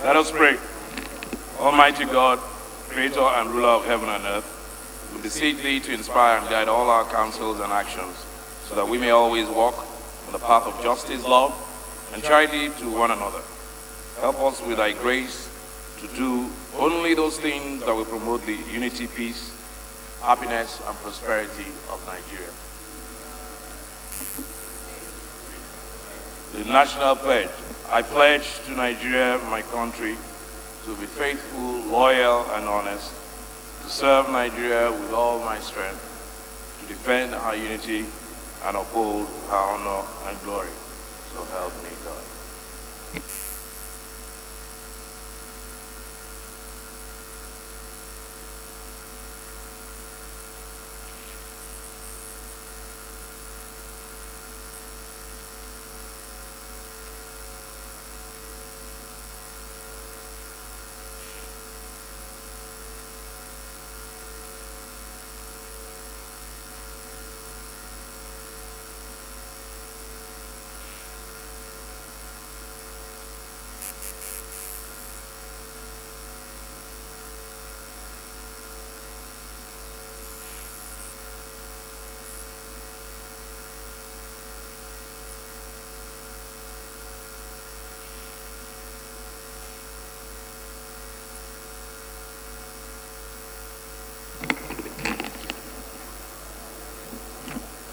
Let us pray. Almighty God, creator and ruler of heaven and earth, we beseech thee to inspire and guide all our counsels and actions, so that we may always walk on the path of justice, love, and charity to one another. Help us with thy grace to do only those things that will promote the unity, peace, happiness, and prosperity of Nigeria. The National Pledge. I pledge to Nigeria, my country, to be faithful, loyal, and honest, to serve Nigeria with all my strength, to defend our unity and uphold her honor and glory. So help me God.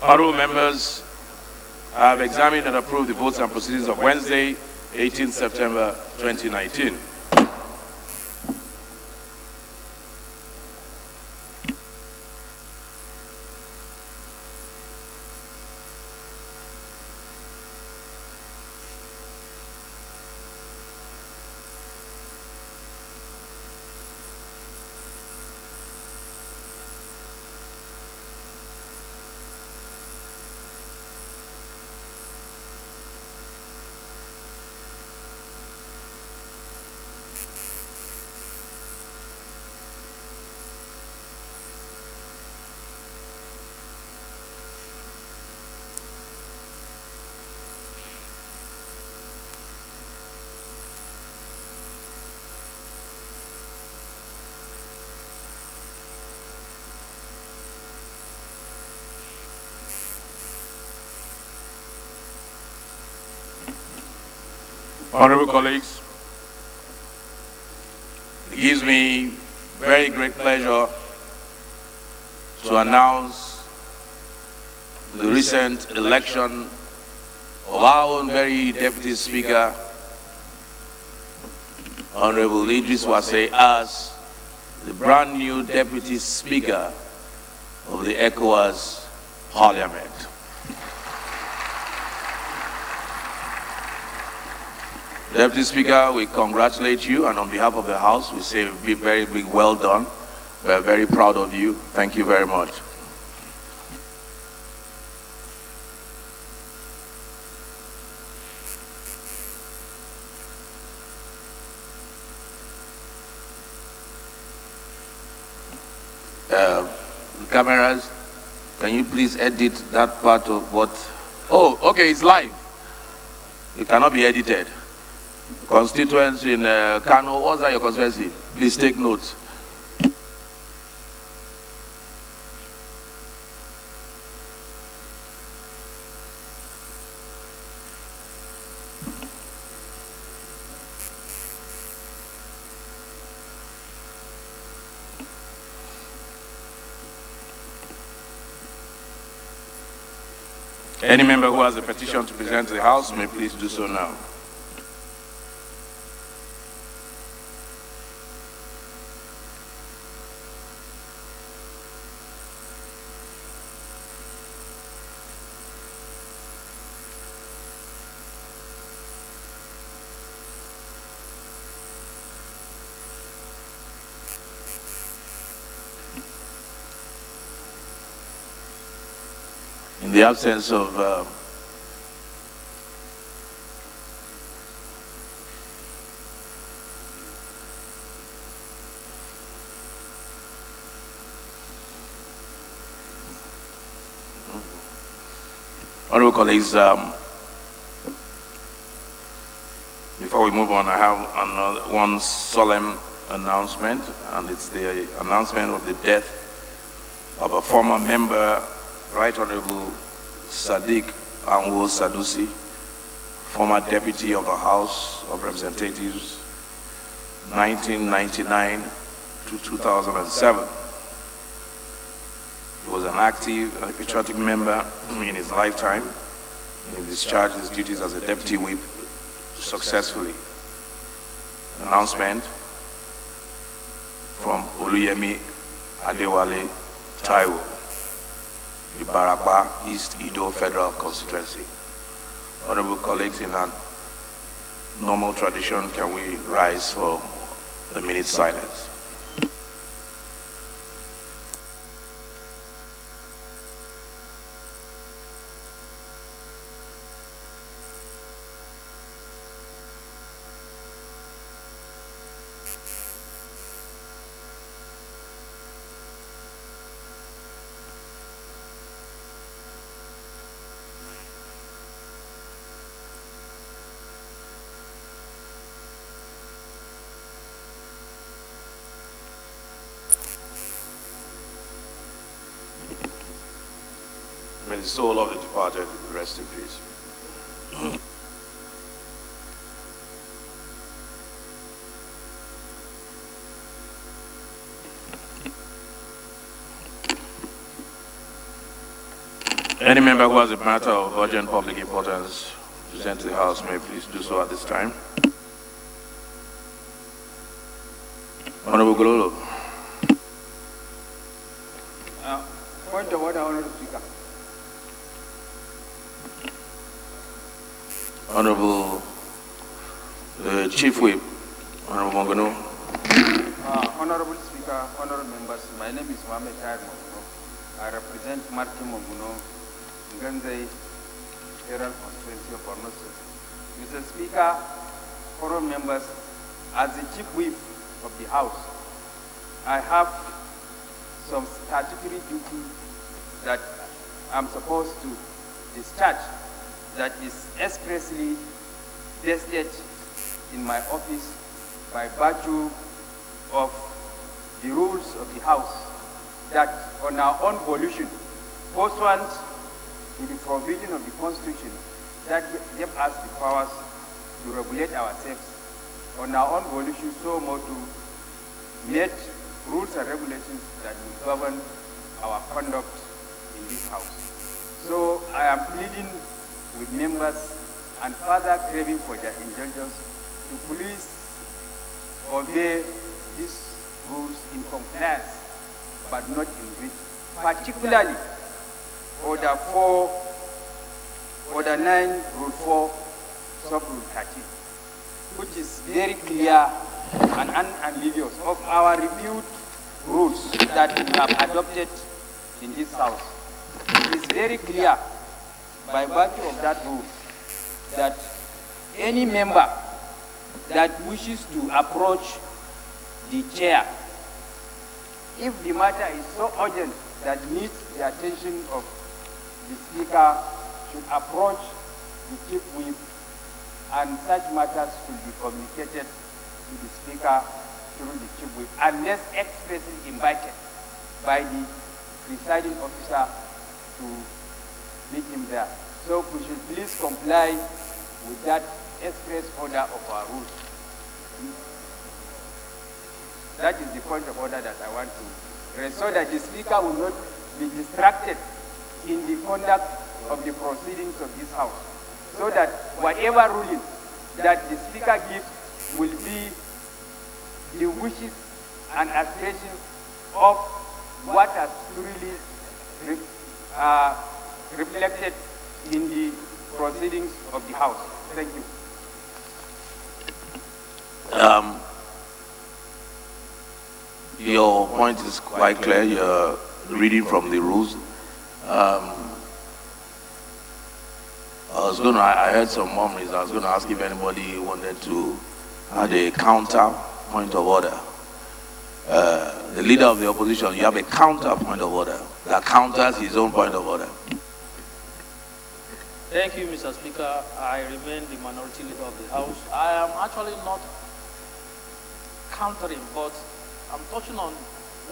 Honorable members, I have examined and approved the votes and proceedings of Wednesday, 18 September 2019. Honorable colleagues, it gives me very great pleasure to announce the recent election of our own very Deputy Speaker, Honorable Idris Wase, as the brand new Deputy Speaker of the ECOWAS Parliament. Deputy Speaker, we congratulate you, and on behalf of the House, we say be very big well done. We are very proud of you. Thank you very much. Cameras, can you please edit that part of what? Oh, okay, it's live. It cannot be edited. Constituents in Kano, what's that your constituency? Please take notes. Any member who has a petition to present to the House may please do so now. In the absence of honorable colleagues, before Before we move on, I have one solemn announcement, and it's the announcement of the death of a former member, Right Honorable Sadiq Anwo Sadusi, former Deputy of the House of Representatives, 1999 to 2007. He was an active and patriotic member in his lifetime, and he discharged his duties as a Deputy Whip successfully. Announcement from Oluyemi Adewale Taiwo, Ibarapa East Ido Federal Constituency. Honorable colleagues, in a normal tradition, can we rise for a minute's silence? May the soul of the departed rest in peace. Any member who has a matter of urgent public importance to present to the House may please do so at this time. Honorable Gololo. Point of order, Honorable Speaker. Honorable Chief Whip, Honorable Mongano. Honorable Speaker, honorable members, my name is Mohamed Tahir Monguno. I represent Martin Monguno, Nganzai, Federal Constituency of Borno State. Mr. Speaker, honorable members, as the Chief Whip of the House, I have some statutory duty that I'm supposed to discharge that is expressly vested in my office by virtue of the rules of the House, that on our own volition, pursuant to the provision of the Constitution that gave us the powers to regulate ourselves, on our own volition, so more to make rules and regulations that will govern our conduct in this House. So I am pleading with members and further craving for their indulgence to please obey these rules in compliance, but not in breach. Particularly Order 4, Order 9, Rule 4, Sub-Rule 13, which is very clear and unambiguous of our reviewed rules that we have adopted in this House. It is very clear by virtue of that rule that any member that wishes to approach the chair, if the matter is so urgent that needs the attention of the Speaker, should approach the Chief Whip, and such matters should be communicated to the Speaker through the Chief Whip, unless expressly invited by the presiding officer to meet him there. So we should please comply with that express order of our rules. That is the point of order that I want to raise, so that the Speaker will not be distracted in the conduct of the proceedings of this House, so that whatever ruling that the Speaker gives will be the wishes and aspirations of what has truly reflected in the proceedings of the House. Thank you. Your point is quite clear. You're reading from the rules. I heard some murmurings. I was going to ask if anybody wanted to add a counter point of order. The leader of the opposition, you have a counter point of order that counters his own point of order. Thank you, Mr. Speaker. I remain the minority leader of the House. I am actually not countering, but I'm touching on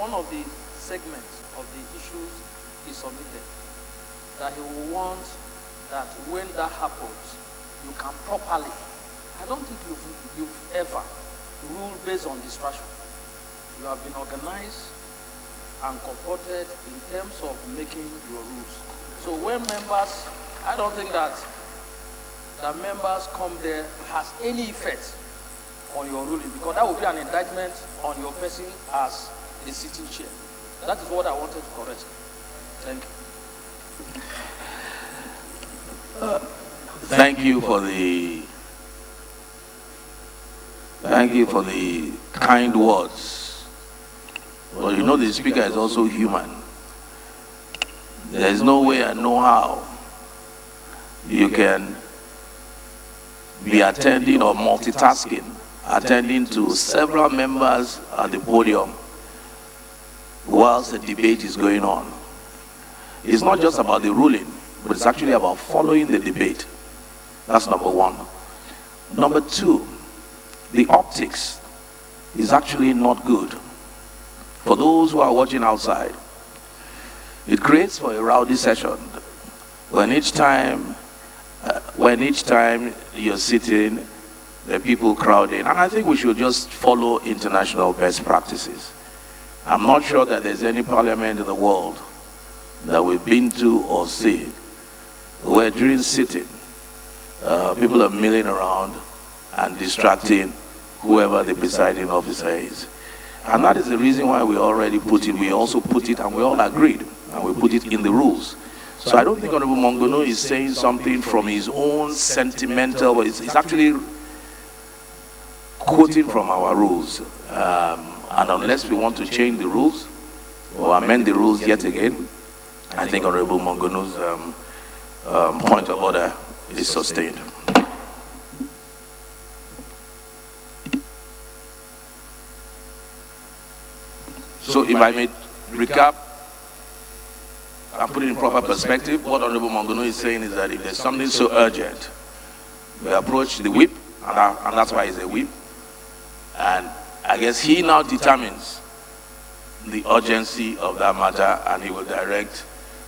one of the segments of the issues he submitted, that he will want that when that happens, you can properly. I don't think you've ever ruled based on distraction. You have been organized and comported in terms of making your rules. So when members, I don't think that the members come there has any effect on your ruling, because that would be an indictment on your person as the sitting chair. That is what I wanted to correct. Thank you. Thank you for the kind words. Well, you know the speaker is also human. There is no way and no how you can be attending or multitasking, attending to several members at the podium whilst the debate is going on. It's not just about the ruling, but it's actually about following the debate. That's number one. Number two, the optics is actually not good. For those who are watching outside, it creates for a rowdy session when each time you're sitting, there are people crowding. And I think we should just follow international best practices. I'm not sure that there's any parliament in the world that we've been to or seen where during sitting, people are milling around and distracting whoever the presiding officer is. And that is the reason why we also put it, and we all agreed, and we put it in the rules. So I don't think Honorable Mongono is saying something from his own sentimental, but it's actually quoting from our rules. And unless we want to change the rules or amend the rules yet again, I think Honorable Mongono's point of order is sustained. So if I may recap and put it in proper perspective, what Honorable Mongono is saying is that if there's something so urgent, we approach the whip, and that's why he's a whip. And I guess he now determines the urgency of that matter, and he will direct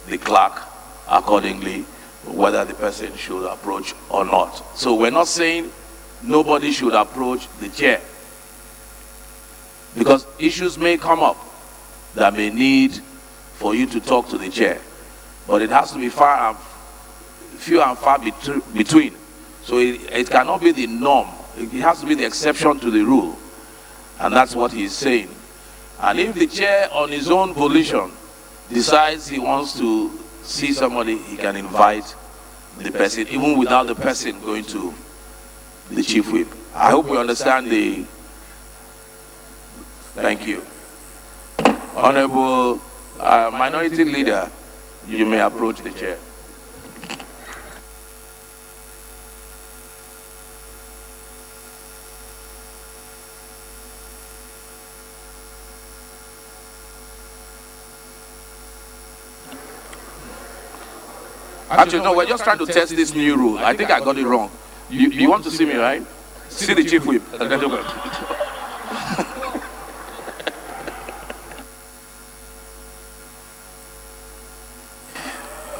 the clerk accordingly whether the person should approach or not. So we're not saying nobody should approach the chair, because issues may come up that may need for you to talk to the chair, but it has to be few and far between. So it cannot be the norm. It has to be the exception to the rule, and that's what he's saying. And if the chair on his own volition decides he wants to see somebody, he can invite the person, even without the person going to the chief whip. I hope we understand the... Thank you. Honorable Minority Leader, you may approach the chair. Actually, no, we're just trying to test this new rule. I think I got it wrong. You want to see me, right? See the chief whip.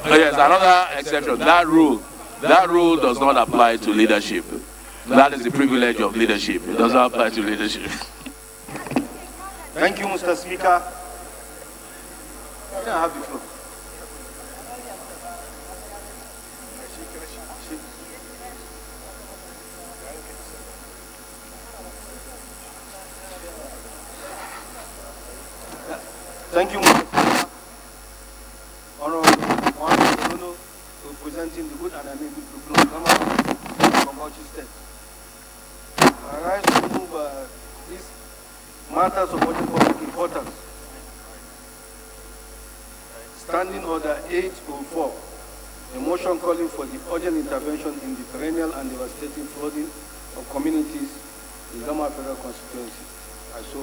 Oh, yes, another exception. That rule does not apply to leadership. That is the privilege of leadership. It does not apply to leadership. Thank you, Mr. Speaker. You can have the floor. Thank you, Mr. Speaker. Honorable representing the good and unable people of Ghana from Bauchi State. I rise to move these matters of public importance. Standing Order 804, a motion calling for the urgent intervention in the perennial and devastating flooding of communities in the Gama Federal Constituency. I so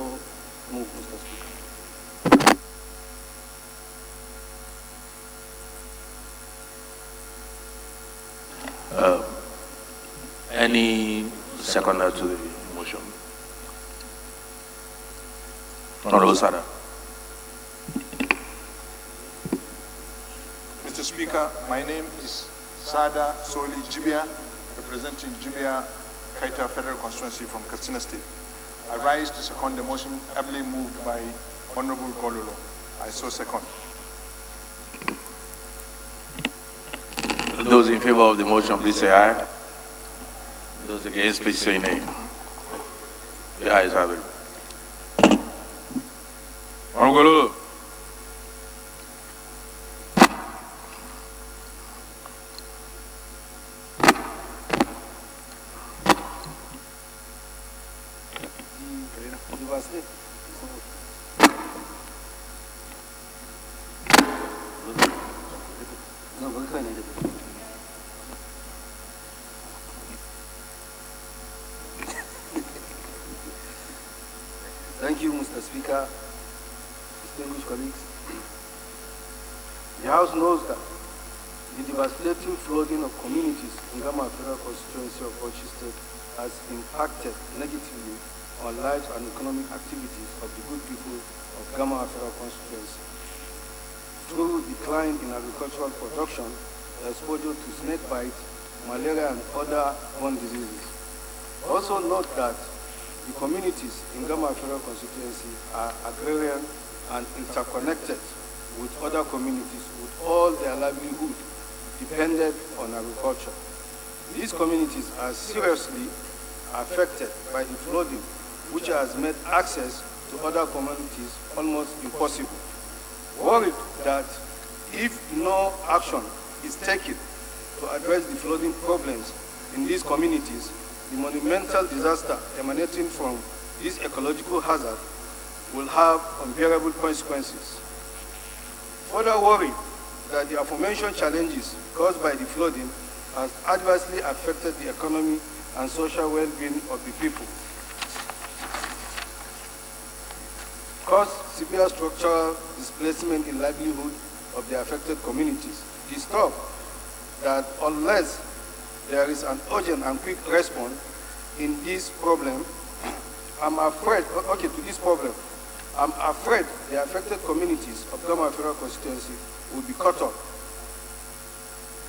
move, Mr. Speaker. Any seconder to the motion? Honorable Sada. Mr. Speaker, my name is Sada Soli Jibia, representing Jibia Kaita Federal Constituency from Katsina State. I rise to second the motion ably moved by Honorable Gololo. I so second. Those in favor of the motion, please say aye. Those against, please say nay. The ayes have it. Honorable Gololo. Thank you, Mr. Speaker, distinguished colleagues. The House knows that the devastating flooding of communities in Gama Federal Constituency of Bauchi State has impacted negatively on lives and economic activities of the good people of Gama Federal Constituency. Through decline in agricultural production, exposure to snake bite, malaria, and other borne diseases. Also note that the communities in Gama Federal Constituency are agrarian and interconnected with other communities with all their livelihood dependent on agriculture. These communities are seriously affected by the flooding, which has made access to other communities almost impossible. Worried that if no action is taken to address the flooding problems in these communities, the monumental disaster emanating from this ecological hazard will have unbearable consequences. Further worried that the aforementioned challenges caused by the flooding has adversely affected the economy and social well-being of the people, caused severe structural displacement in livelihood of the affected communities. Disturbed that unless there is an urgent and quick response in this problem, I'm afraid the affected communities of Gama Federal Constituency will be cut off.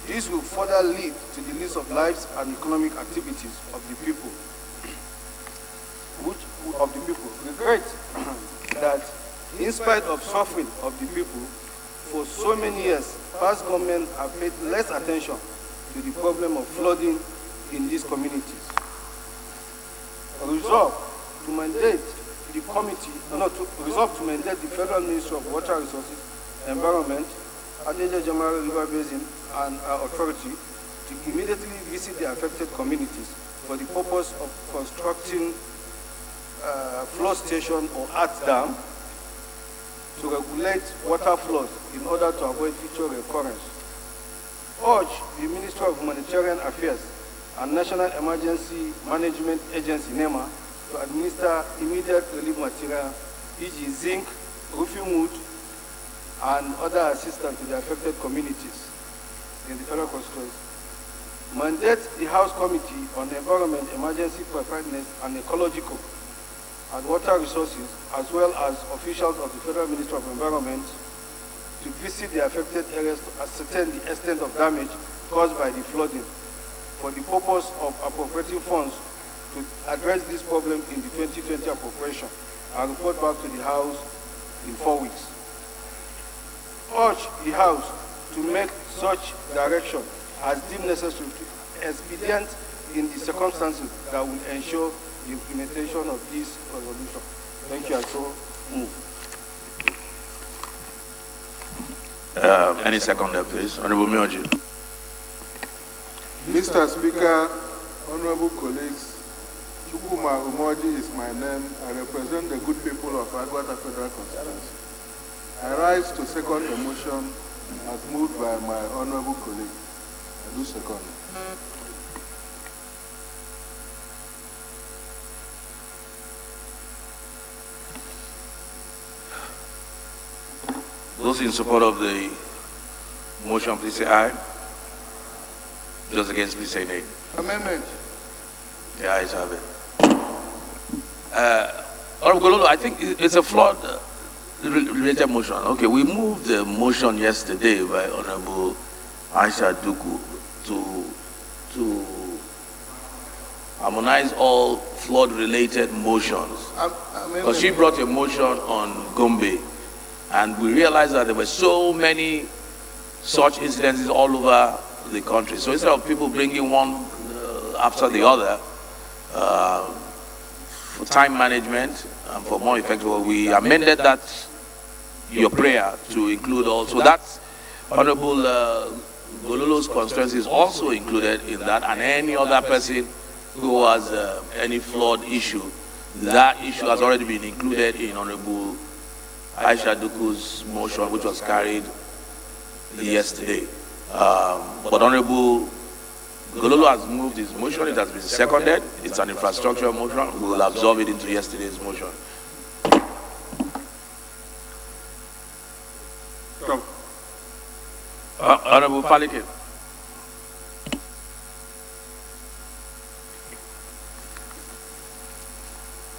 This will further lead to the loss of lives and economic activities of the people. Regret that in spite of suffering of the people, for so many years, past governments have paid less attention to the problem of flooding in these communities. Resolve to mandate the Federal Ministry of Water Resources, Environment, Adeja Jamara River Basin, and our authority to immediately visit the affected communities for the purpose of constructing flood station or art dam to regulate water flows in order to avoid future recurrence. Urge the Ministry of Humanitarian Affairs and National Emergency Management Agency, NEMA, to administer immediate relief material, e.g. zinc, roofing wood, and other assistance to the affected communities in the Federal Constituency. Mandate the House Committee on Environment, Emergency Preparedness, and Ecological and Water Resources, as well as officials of the Federal Ministry of Environment, to visit the affected areas to ascertain the extent of damage caused by the flooding for the purpose of appropriating funds to address this problem in the 2020 appropriation and report back to the House in 4 weeks. Urge the House to make such direction as deemed necessary to expedient in the circumstances that will ensure the implementation of this resolution. Thank you, I so move. Any seconder, please. Honorable Mioji. Mr. Speaker, honorable colleagues, Chukuma Umoji is my name. I represent the good people of Agwata Federal Constituency. I rise to second the motion as moved by my honorable colleague. I do second. Those in support of the motion, please say aye. Those against, please say nay. Amendment. The ayes have it. Honorable Gololo, I think it's a flawed related motion. Okay, we moved the motion yesterday by Honorable Aisha Duku to harmonize all flood-related motions. Because she brought a motion on Gombe, and we realized that there were so many such incidences all over the country. So instead of people bringing one after the other, for time management and for more effective, we amended that, your prayer, to include also that Honorable Gololo's constituency is also included in that, and any other person who has any flood issue, that issue has already been included in Honorable Aisha Duku's motion, which was carried yesterday. But Honorable Gololo has moved his motion, it has been seconded, it's an infrastructure motion, we will absorb it into yesterday's motion. Honorable Falike.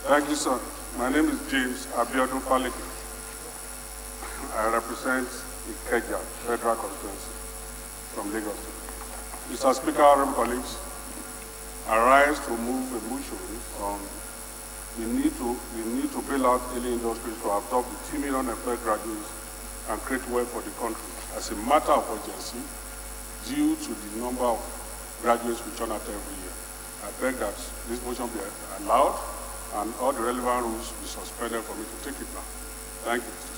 Thank you, sir. My name is James Abiodun Falike. I represent Ikeja Federal Constituency from Lagos. Mr. Speaker, honorable colleagues, I rise to move a motion on the need to bail out early industries to absorb the 2 million employed graduates and create wealth for the country as a matter of urgency due to the number of graduates we turn out every year. I beg that this motion be allowed and all the relevant rules be suspended for me to take it now. Thank you, Mr.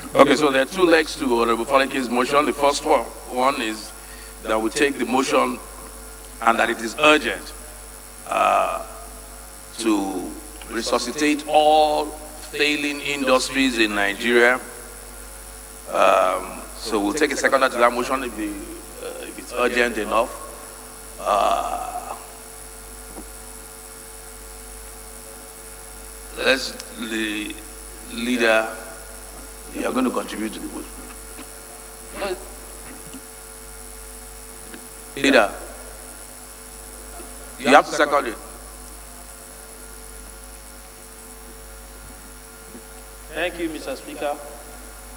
Speaker. Okay, so there are two legs to Honorable Falike's motion. The first one is that we take the motion and that it is urgent to resuscitate all failing industries in Nigeria. So we'll take a seconder to that motion if it's urgent enough. Let's the leader, you are going to contribute to the motion. Leader, you have to second it. Thank you, Mr. Speaker.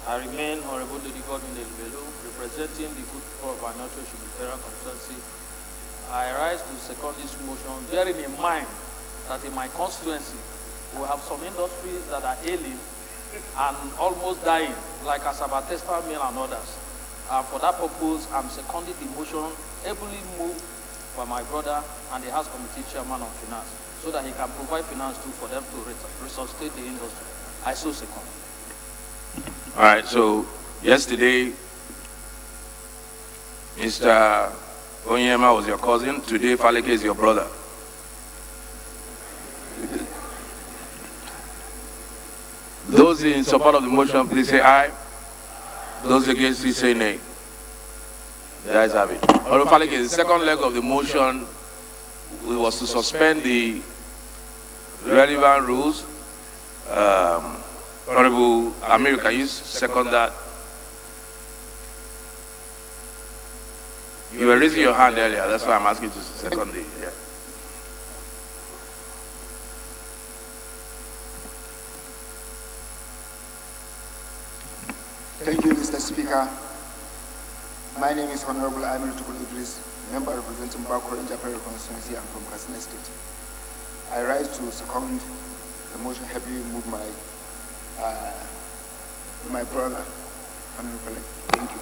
I remain Honorable Lady Godwin Elbelo, representing the good people of Anyocho Federal Constituency. I rise to second this motion, bearing in mind that in my constituency, we have some industries that are ailing and almost dying, like Asaba Textile Mill and others. For that purpose, I'm seconding the motion, ably moved by my brother and the House Committee Chairman of Finance, so that he can provide finance too for them to resuscitate the industry. I so second. All right, so yesterday, Mr. Onyema was your cousin. Today, Falike is your brother. Those in support of the motion, please say aye. Those against, please say nay. The ayes have it. Honorable Falike, the second leg of the motion was to suspend the relevant rules. Honorable Amir, can you second that? You were raising your hand earlier, that's why I'm asking you to second it. Yeah. Thank you, Mr. Speaker. My name is Honorable Amir Tukul Idris, member representing Bako in Japari constituency and from Katsina State. I rise to second the motion heavily moved my brother. Thank you.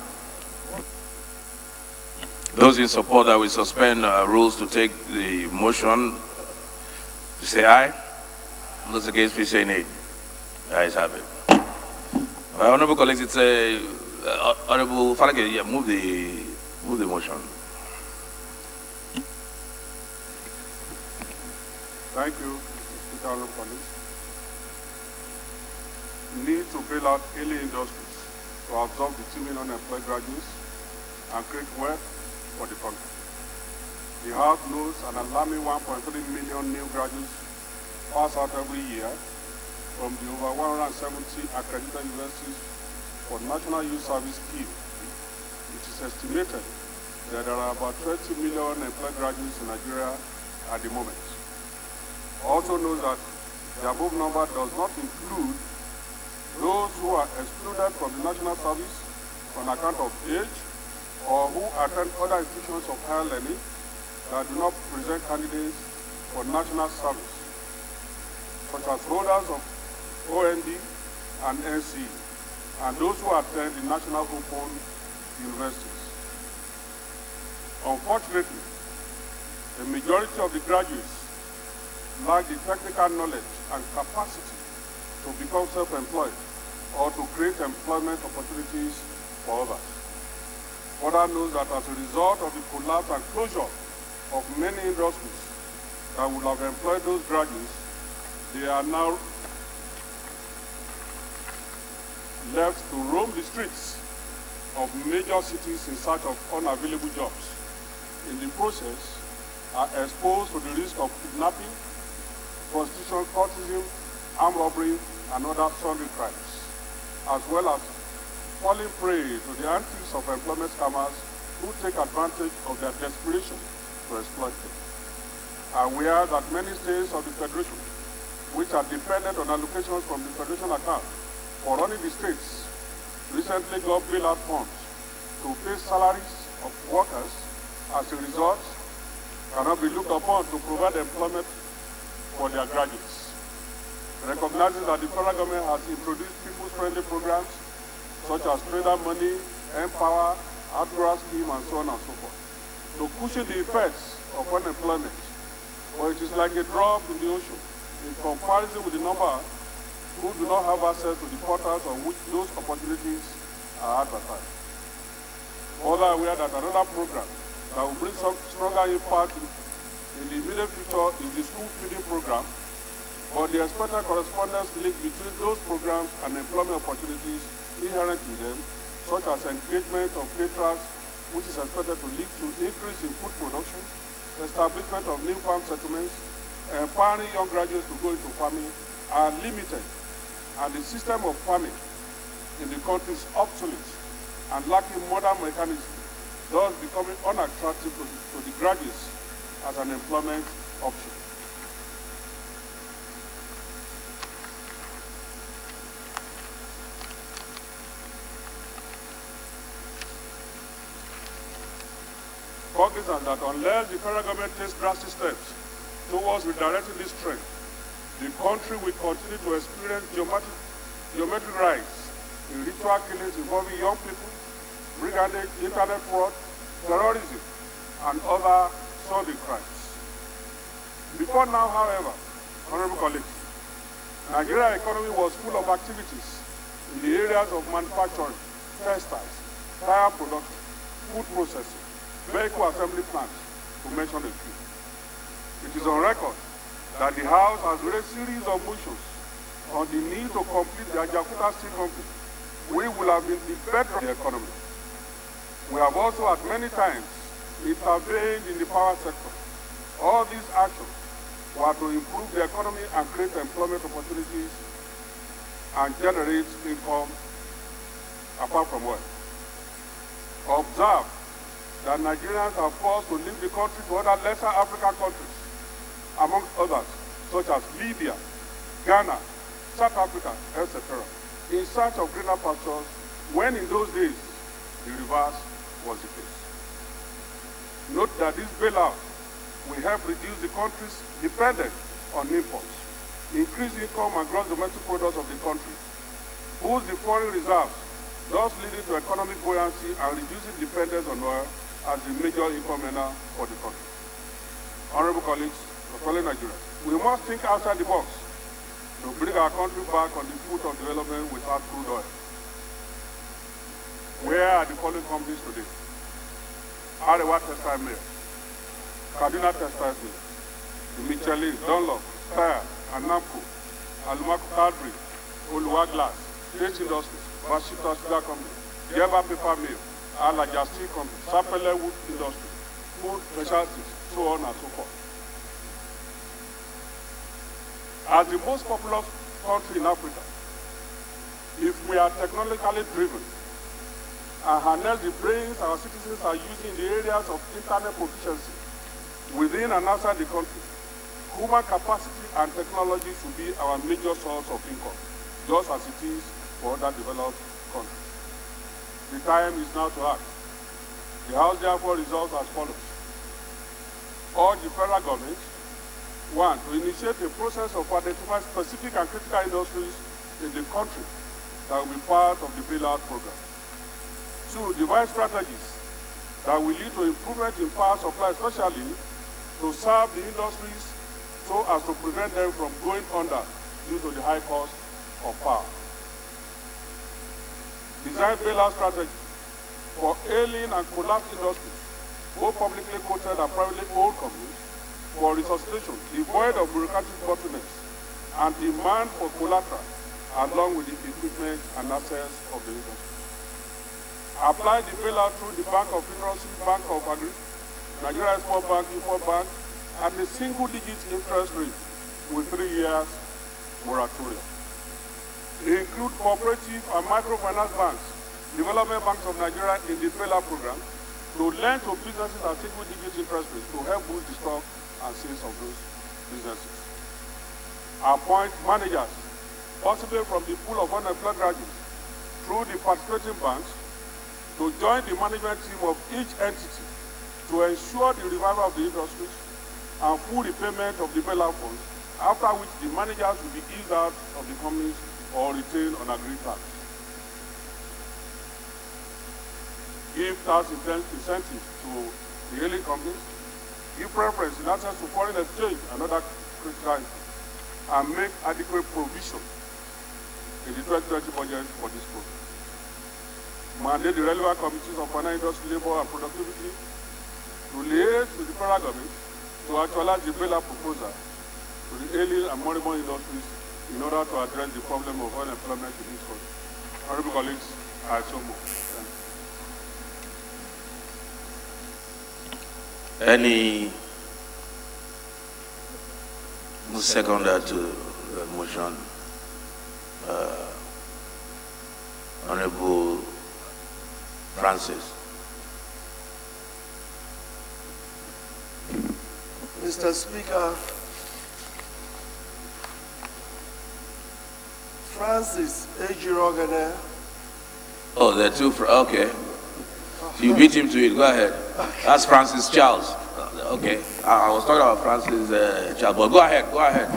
Those in support that we suspend rules to take the motion, say aye. Those against, please say nay. The ayes have it. Honorable colleagues, it's a Honorable Falake, yeah, move the motion. Thank you, Mr. Speaker, honorable colleagues. Need to bail out early industries to absorb the 2 million unemployed graduates and create wealth for the country. The House knows an alarming 1.3 million new graduates pass out every year from the over 170 accredited universities for National Youth Service Scheme. It is estimated that there are about 20 million employed graduates in Nigeria at the moment. Also knows that the above number does not include those who are excluded from the national service on account of age or who attend other institutions of higher learning that do not present candidates for national service, such as holders of OND and NC, and those who attend the national open universities. Unfortunately, the majority of the graduates lack the technical knowledge and capacity to become self-employed or to create employment opportunities for others. Further knows that as a result of the collapse and closure of many industries that would have employed those graduates, they are now left to roam the streets of major cities in search of unavailable jobs. In the process, are exposed to the risk of kidnapping, prostitution, cultism, armed robbery, and other sundry crimes, as well as falling prey to the antics of employment scammers who take advantage of their desperation to exploit them. Aware that many states of the Federation, which are dependent on allocations from the Federation account for running the states, recently got bailout funds to pay salaries of workers. As a result, cannot be looked upon to provide employment for their graduates. Recognizing that the federal government has introduced people-friendly programs such as trader money, Empower, Outdoor Scheme, and so on and so forth, to cushion the effects of unemployment. But it is like a drop in the ocean in comparison with the number who do not have access to the portals on which those opportunities are advertised. Further aware that another program that will bring some stronger impact in the immediate future is the school feeding program, but the expected correspondence link between those programs and employment opportunities inherent in them, such as engagement of caterers, which is expected to lead to increase in food production, establishment of new farm settlements, empowering young graduates to go into farming, are limited, and the system of farming in the country is obsolete and lacking modern mechanisms, thus becoming unattractive to the graduates as an employment option. Cognizant that unless the federal government takes drastic steps towards redirecting this trend, the country will continue to experience geometric rise in ritual killings involving young people, brigandage, internet fraud, terrorism, and other sordid crimes. Before now, however, honorable colleagues, Nigeria's economy was full of activities in the areas of manufacturing, textiles, tire production, food processing, vehicle assembly plants, to mention a few. It is on record that the House has raised a series of motions on the need to complete the Ajakuta Steel Company, which will have been the bedrock of the economy. We have also at many times intervened in the power sector. All these actions were to improve the economy and create employment opportunities and generate income apart from work. Observe that Nigerians are forced to leave the country to other lesser African countries, amongst others, such as Libya, Ghana, South Africa, etc., in search of greener pastures, when in those days the reverse was the case. Note that this bailout will help reduce the country's dependence on imports, increase income and gross domestic products of the country, boost the foreign reserves, thus leading to economic buoyancy and reducing dependence on oil as the major income earner for the country. Honorable colleagues of fellow Nigeria, we must think outside the box to bring our country back on the foot of development without crude oil. Where are the following companies today? Arewa Textile Mill, Kaduna Textile Mill, the Michelin, Dunlop, Steyr, and Namco, Alumaco Cadre, Oluwa Glass, State Industries, Washita Sugar Company, Yeba Paper Mill, Alaja Steel Company, Sapele Wood Industry, Food Specialties, so on and so forth. As the most populous country in Africa, if we are technologically driven and harness the brains our citizens are using in the areas of internet proficiency within and outside the country, human capacity and technology should be our major source of income, just as it is for other developed countries. The time is now to act. The House therefore resolves as follows. Urge the federal government, 1, to initiate a process of identifying specific and critical industries in the country that will be part of the bailout program. 2, devise strategies that will lead to improvement in power supply, especially to serve the industries so as to prevent them from going under due to the high cost of power. Design bailout strategy for ailing and collapsed industries, both publicly quoted and privately owned companies, for resuscitation, devoid of bureaucratic bottlenecks, and demand for collateral along with the equipment and assets of the industry. Apply the bailout through the Bank of Industry, Bank of Agri, Nigeria Export Bank, Import Bank, at a single-digit interest rate with 3 years moratorium. Include cooperative and microfinance banks, development banks of Nigeria in the bailout program to lend to businesses at single-digit interest rates to help boost the stock and sales of those businesses. Appoint managers, possibly from the pool of unemployed graduates, through the participating banks, to join the management team of each entity to ensure the revival of the industries and full repayment of the bailout funds, after which the managers will be eased out of the companies or retained on agreed terms. Give tax incentives to the ailing companies, give preference in access to foreign exchange and other critical inputs, and make adequate provision in the 2020 budget for this program. Mandate the relevant committees of finance, industry, labor, and productivity to liaise with the federal government to actualize the bailout proposal to the ailing and moribund industries in order to address the problem of unemployment in this country. Honorable colleagues, I so move. Any seconder to the motion? Honorable Francis. Mr. Speaker, Francis Ejirogene. Oh, there are two. Okay. You beat him to it. Go ahead. That's Francis Charles. Okay. I was talking about Francis Charles, but go ahead. Go ahead.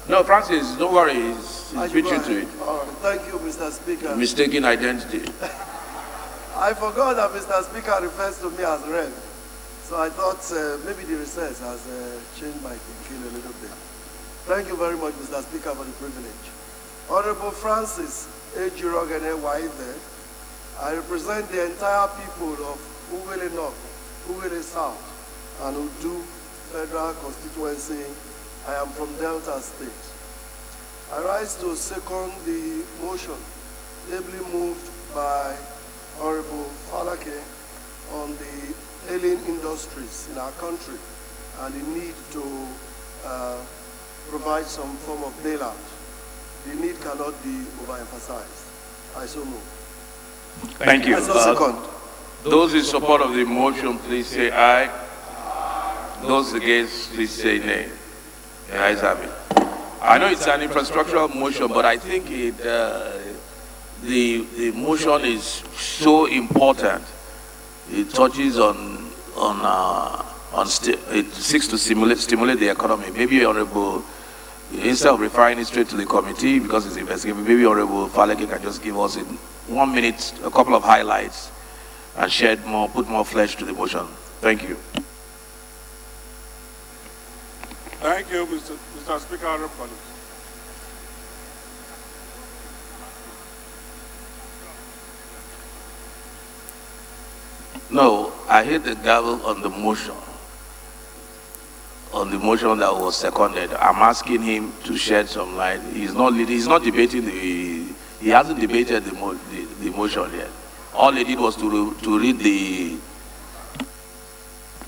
No, Francis, don't worry. He's beating to it. All right. Thank you, Mr. Speaker. Mistaken identity. I forgot that Mr. Speaker refers to me as Rev. So I thought maybe the recess has changed my thinking a little bit. Thank you very much, Mr. Speaker, for the privilege. Honorable Francis Ejirogene Waive, I represent the entire people of Uwele North, Uwele South, and Udu Federal Constituency. I am from Delta State. I rise to second the motion ably moved by Honorable Falake on the ailing industries in our country and the need to provide some form of bailout. The need cannot be overemphasized. I so move. Thank you. I so second. Those in support of the motion, please say aye. Those against, please say nay. The ayes have it. I know it's an infrastructural motion, but I think the motion is so important. It touches it seeks to stimulate the economy. Maybe Honorable, instead of referring it straight to the committee because it's investigating, maybe Honorable Faleke can just give us in 1 minute a couple of highlights and put more flesh to the motion. Thank you. Thank you, Mr. Speaker, honorable colleagues. No, I hit the gavel on the motion. On the motion that was seconded. I'm asking him to shed some light. He's not debating he hasn't debated the motion yet. All he did was to read the.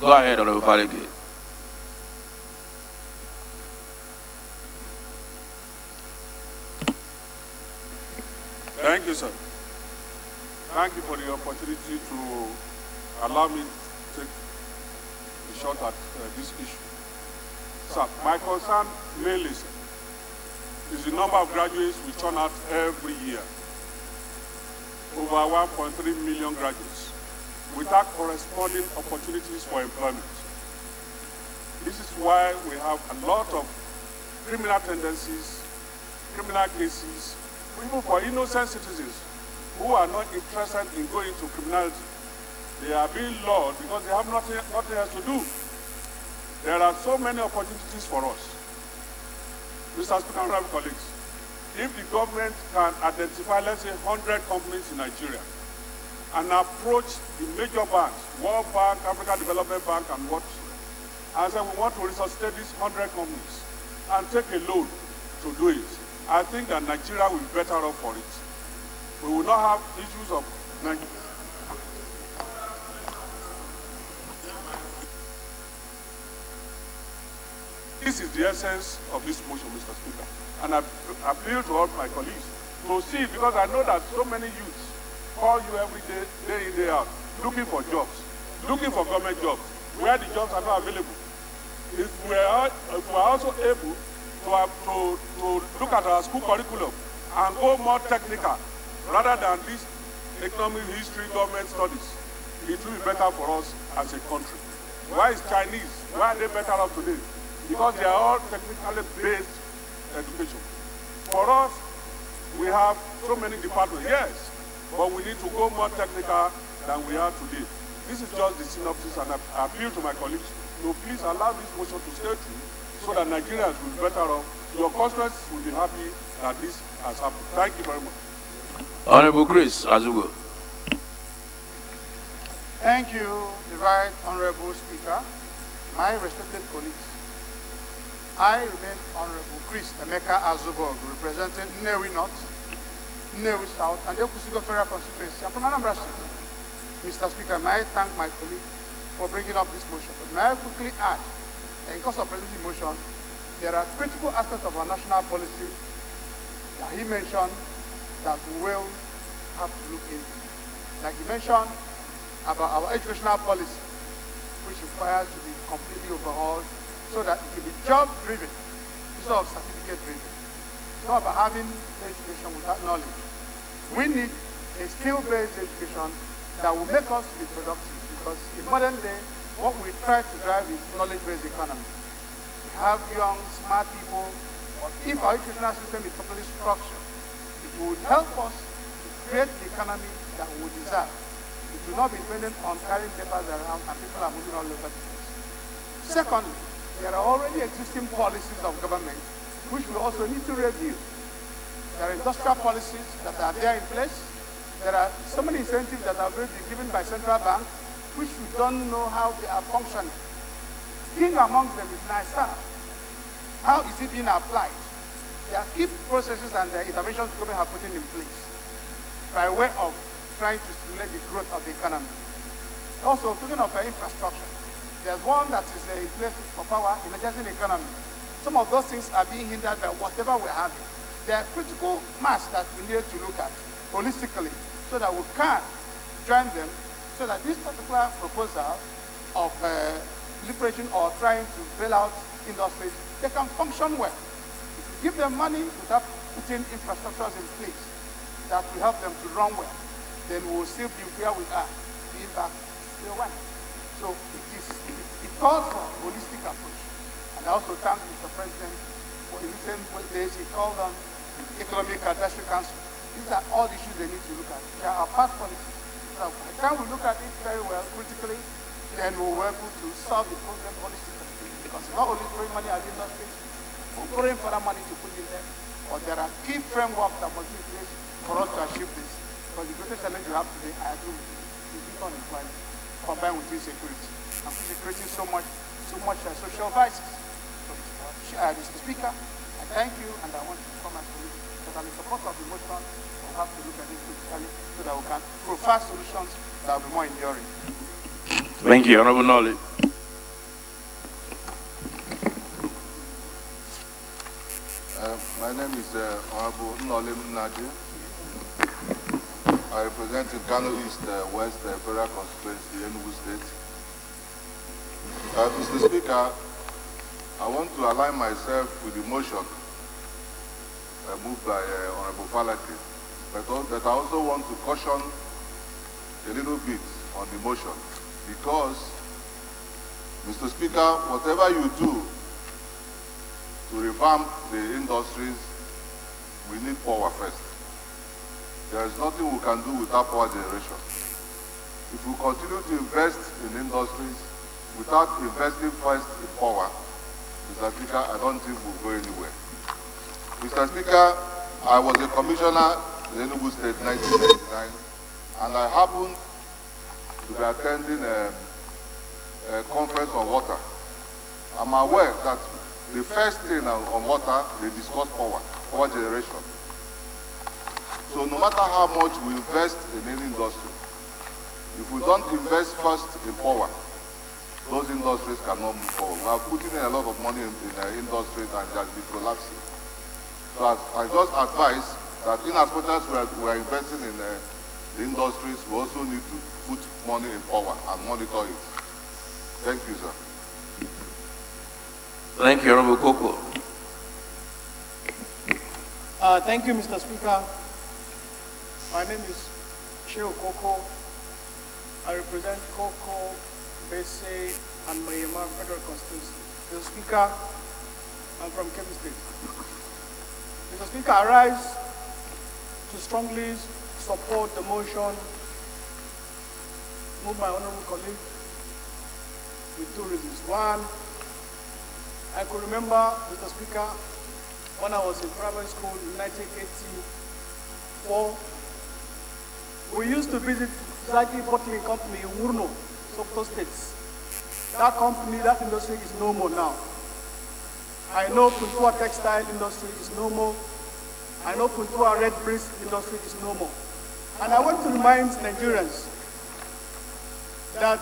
Go ahead, Honorable Faleke. Thank you, sir. Thank you for the opportunity to allow me to take a shot at this issue. Sir, my concern mainly is the number of graduates we churn out every year. Over 1.3 million graduates without corresponding opportunities for employment. This is why we have a lot of criminal tendencies, criminal cases, even for innocent citizens who are not interested in going to criminality. They are being lured because they have nothing else to do. There are so many opportunities for us. Mr. Speaker, honorable colleagues, if the government can identify, let's say, 100 companies in Nigeria and approach the major banks, World Bank, African Development Bank, and what, and say we want to resuscitate these 100 companies and take a loan to do it, I think that Nigeria will be better off for it. We will not have issues of Nigeria. This is the essence of this motion, Mr. Speaker. And I appeal to all my colleagues to see, because I know that so many youths call you every day, day in, day out, looking for jobs, looking for government jobs, where the jobs are not available. If we are also able to look at our school curriculum and go more technical, rather than this economic history government studies, it will be better for us as a country. Why is Chinese? Why are they better off today? Because they are all technically based education. For us, we have so many departments, yes, but we need to go more technical than we are today. This is just the synopsis, and I appeal to my colleagues to please allow this motion to stay through so that Nigerians will be better off. Your constituents will be happy that this has happened. Thank you very much. Honorable Chris Azugo. Thank you, the Right Honorable Speaker, my respected colleagues. I remain Honorable Chris Emeka Azugo, representing Nnewi North, Nnewi South, and the Okusigo Federal Constituency. I'm from Anambra State. Mr. Speaker, may I thank my colleague for bringing up this motion. But may I quickly add, in course of presenting the motion, there are critical aspects of our national policy that he mentioned that we will have to look into. Like he mentioned about our educational policy, which requires to be completely overhauled so that it can be job-driven instead of certificate-driven. It's not about having education without knowledge. We need a skill-based education that will make us be productive, because in modern day, what we try to drive is knowledge-based economy. We have young, smart people, but if our educational system is properly structured, it would help us to create the economy that we would desire. It will not be dependent on carrying papers around and people are moving all over the place. Secondly, there are already existing policies of government which we also need to review. There are industrial policies that are there in place. There are so many incentives that have already been given by central bank which we don't know how they are functioning. King among them is NISA. How is it being applied? There are key processes and the interventions the government have put in place by way of trying to stimulate the growth of the economy. Also, talking of infrastructure, there's one that is in place for power, energizing the economy. Some of those things are being hindered by whatever we're having. There are critical mass that we need to look at holistically so that we can join them, so that this particular proposal of liberation or trying to bail out industries, they can function well. If you give them money without putting infrastructures in place that will help them to run well, then we will still be where we are, being back still one. So it calls for a holistic approach. And I also thank Mr. President for the recent days he called on the Economic Advisory Council. These are all the issues they need to look at. They are our past policies. So by the time we look at it very well, critically, then we'll be able to solve the problem holistically. Because not only throwing money at the industry, we're throwing further money to put in there, but there are key frameworks that must be in place for us to achieve this. Because the greatest challenge you have today, I agree with you, is youth unemployment, combined with insecurity. And which is creating so much social vices. So, Mr. Speaker, I thank you, and I want to come and tell you that I'm in support of the motion. We'll have to look at this critically so that we can provide solutions that will be more enduring. Thank you, Honorable Nolly. My name is Honorable Nolly Naji. I represent in Kano East, West Federal Constituency, Enugu State. Mr. Speaker, I want to align myself with the motion moved by Honorable Falake, but I also want to caution a little bit on the motion, because, Mr. Speaker, whatever you do to revamp the industries, we need power first. There is nothing we can do without power generation. If we continue to invest in industries without investing first in power, Mr. Speaker, I don't think we'll go anywhere. Mr. Speaker, I was a commissioner in Enugu State in 1999, and I happened to be attending a conference on water. I'm aware that the first thing on water, they discuss power generation. So no matter how much we invest in any industry, if we don't invest first in power, those industries cannot move forward. We are putting in a lot of money in industries and just be collapsing. So I just advise that in as much as we are investing in the industries, we also need to put money in power and monitor it. Thank you, sir. Thank you, Honorable Koko. Thank you, Mr. Speaker. My name is Sheo Koko. I represent Koko, Bese, and Mayama Federal Constituency. Mr. Speaker, I'm from Kebbi State. Mr. Speaker, I rise to strongly support the motion moved by honorable colleague with two reasons. One, I could remember, Mr. Speaker, when I was in primary school in 1984, we used to visit Zaki Bottling Company in Wurno, Sokoto States. That company, that industry is no more now. I know Puntua textile industry is no more. I know Puntua red breast industry is no more. And I want to remind Nigerians that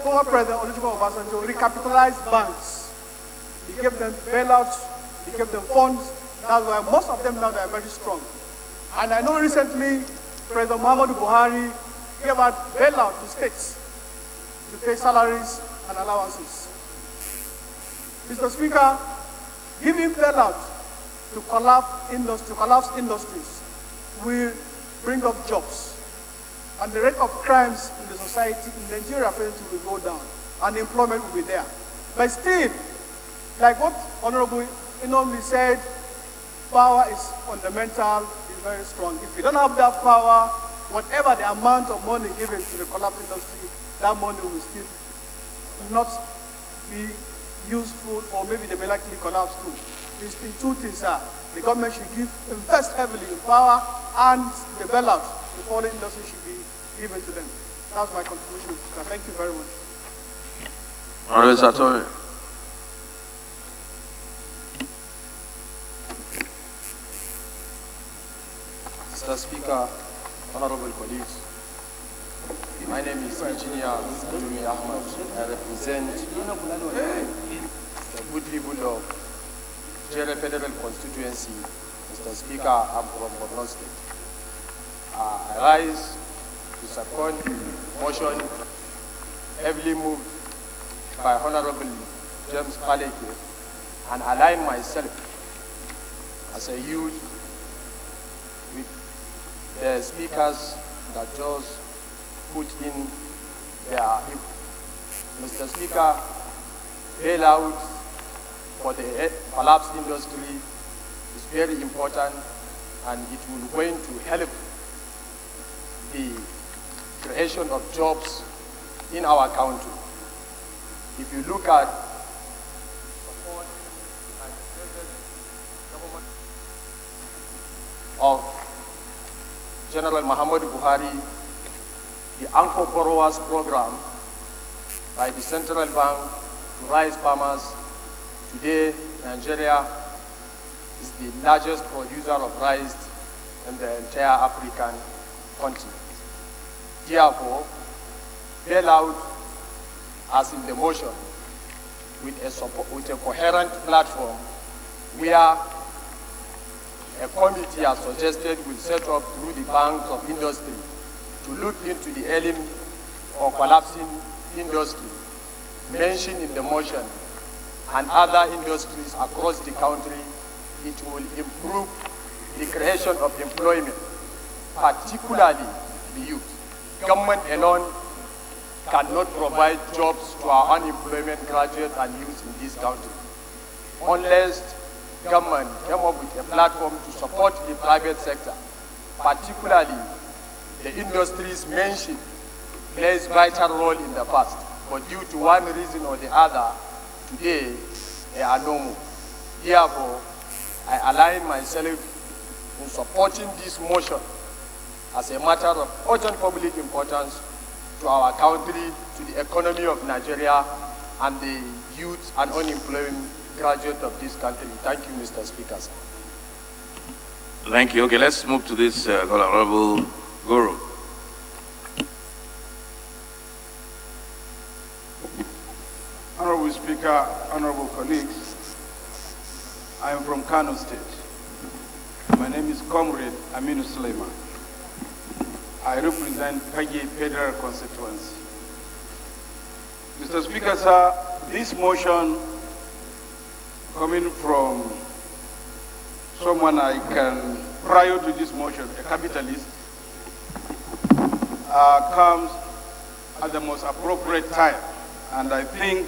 former President Olusegun Obasanjo recapitalized banks. He gave them bailouts, he gave them funds. That's why most of them now they are very strong. And I know recently President Muhammadu Buhari gave out bailout to states to pay salaries and allowances. Mr. Speaker, giving bailout to collapse industries will bring up jobs. And the rate of crimes in the society in Nigeria will go down, and employment will be there. But still, like what Honorable Inomli said, power is fundamental, is very strong. If you don't have that power, whatever the amount of money given to the collapse industry, that money will still not be useful, or maybe they may likely collapse too. These two things are, the government should invest heavily in power, and the bailout, the foreign industry should be given to them. That's my contribution. Thank you very much. Honorable Satori. Mr. Speaker, honorable colleagues, my name is Engineer Jumi Ahmad. I represent the good people of Jere Federal Constituency. Mr. Speaker, I'm from Borno State. I rise to second motion heavily moved by Honorable James Faleke and align myself as a youth with the speakers that just put in their input. Mr. Speaker, bailout for the collapsed industry is very important, and it will going to help the creation of jobs in our country. If you look at support and present government of General Muhammadu Buhari, the Anchor Borrowers Program by the Central Bank to rice farmers, today Nigeria is the largest producer of rice in the entire African continent. Therefore, bailout as in the motion with a coherent platform where a committee has suggested will set up through the banks of industry to look into the ailing or collapsing industry mentioned in the motion and other industries across the country, it will improve the creation of employment, particularly the youth. Government alone cannot provide jobs to our unemployment graduates and youth in this country unless government came up with a platform to support the private sector, particularly the industries mentioned plays vital role in the past, but due to one reason or the other, today they are no more. Therefore, I align myself in supporting this motion as a matter of urgent public importance to our country, to the economy of Nigeria, and the youth and unemployed graduates of this country. Thank you, Mr. Speaker. Sir. Thank you. Okay, let's move to this Honorable Guru. Honorable Speaker, honorable colleagues, I am from Kano State. My name is Comrade Aminu Suleiman. I represent Pagi Federal Constituency. Mr. Speaker, sir, this motion coming from someone I can, prior to this motion, a capitalist, comes at the most appropriate time. And I think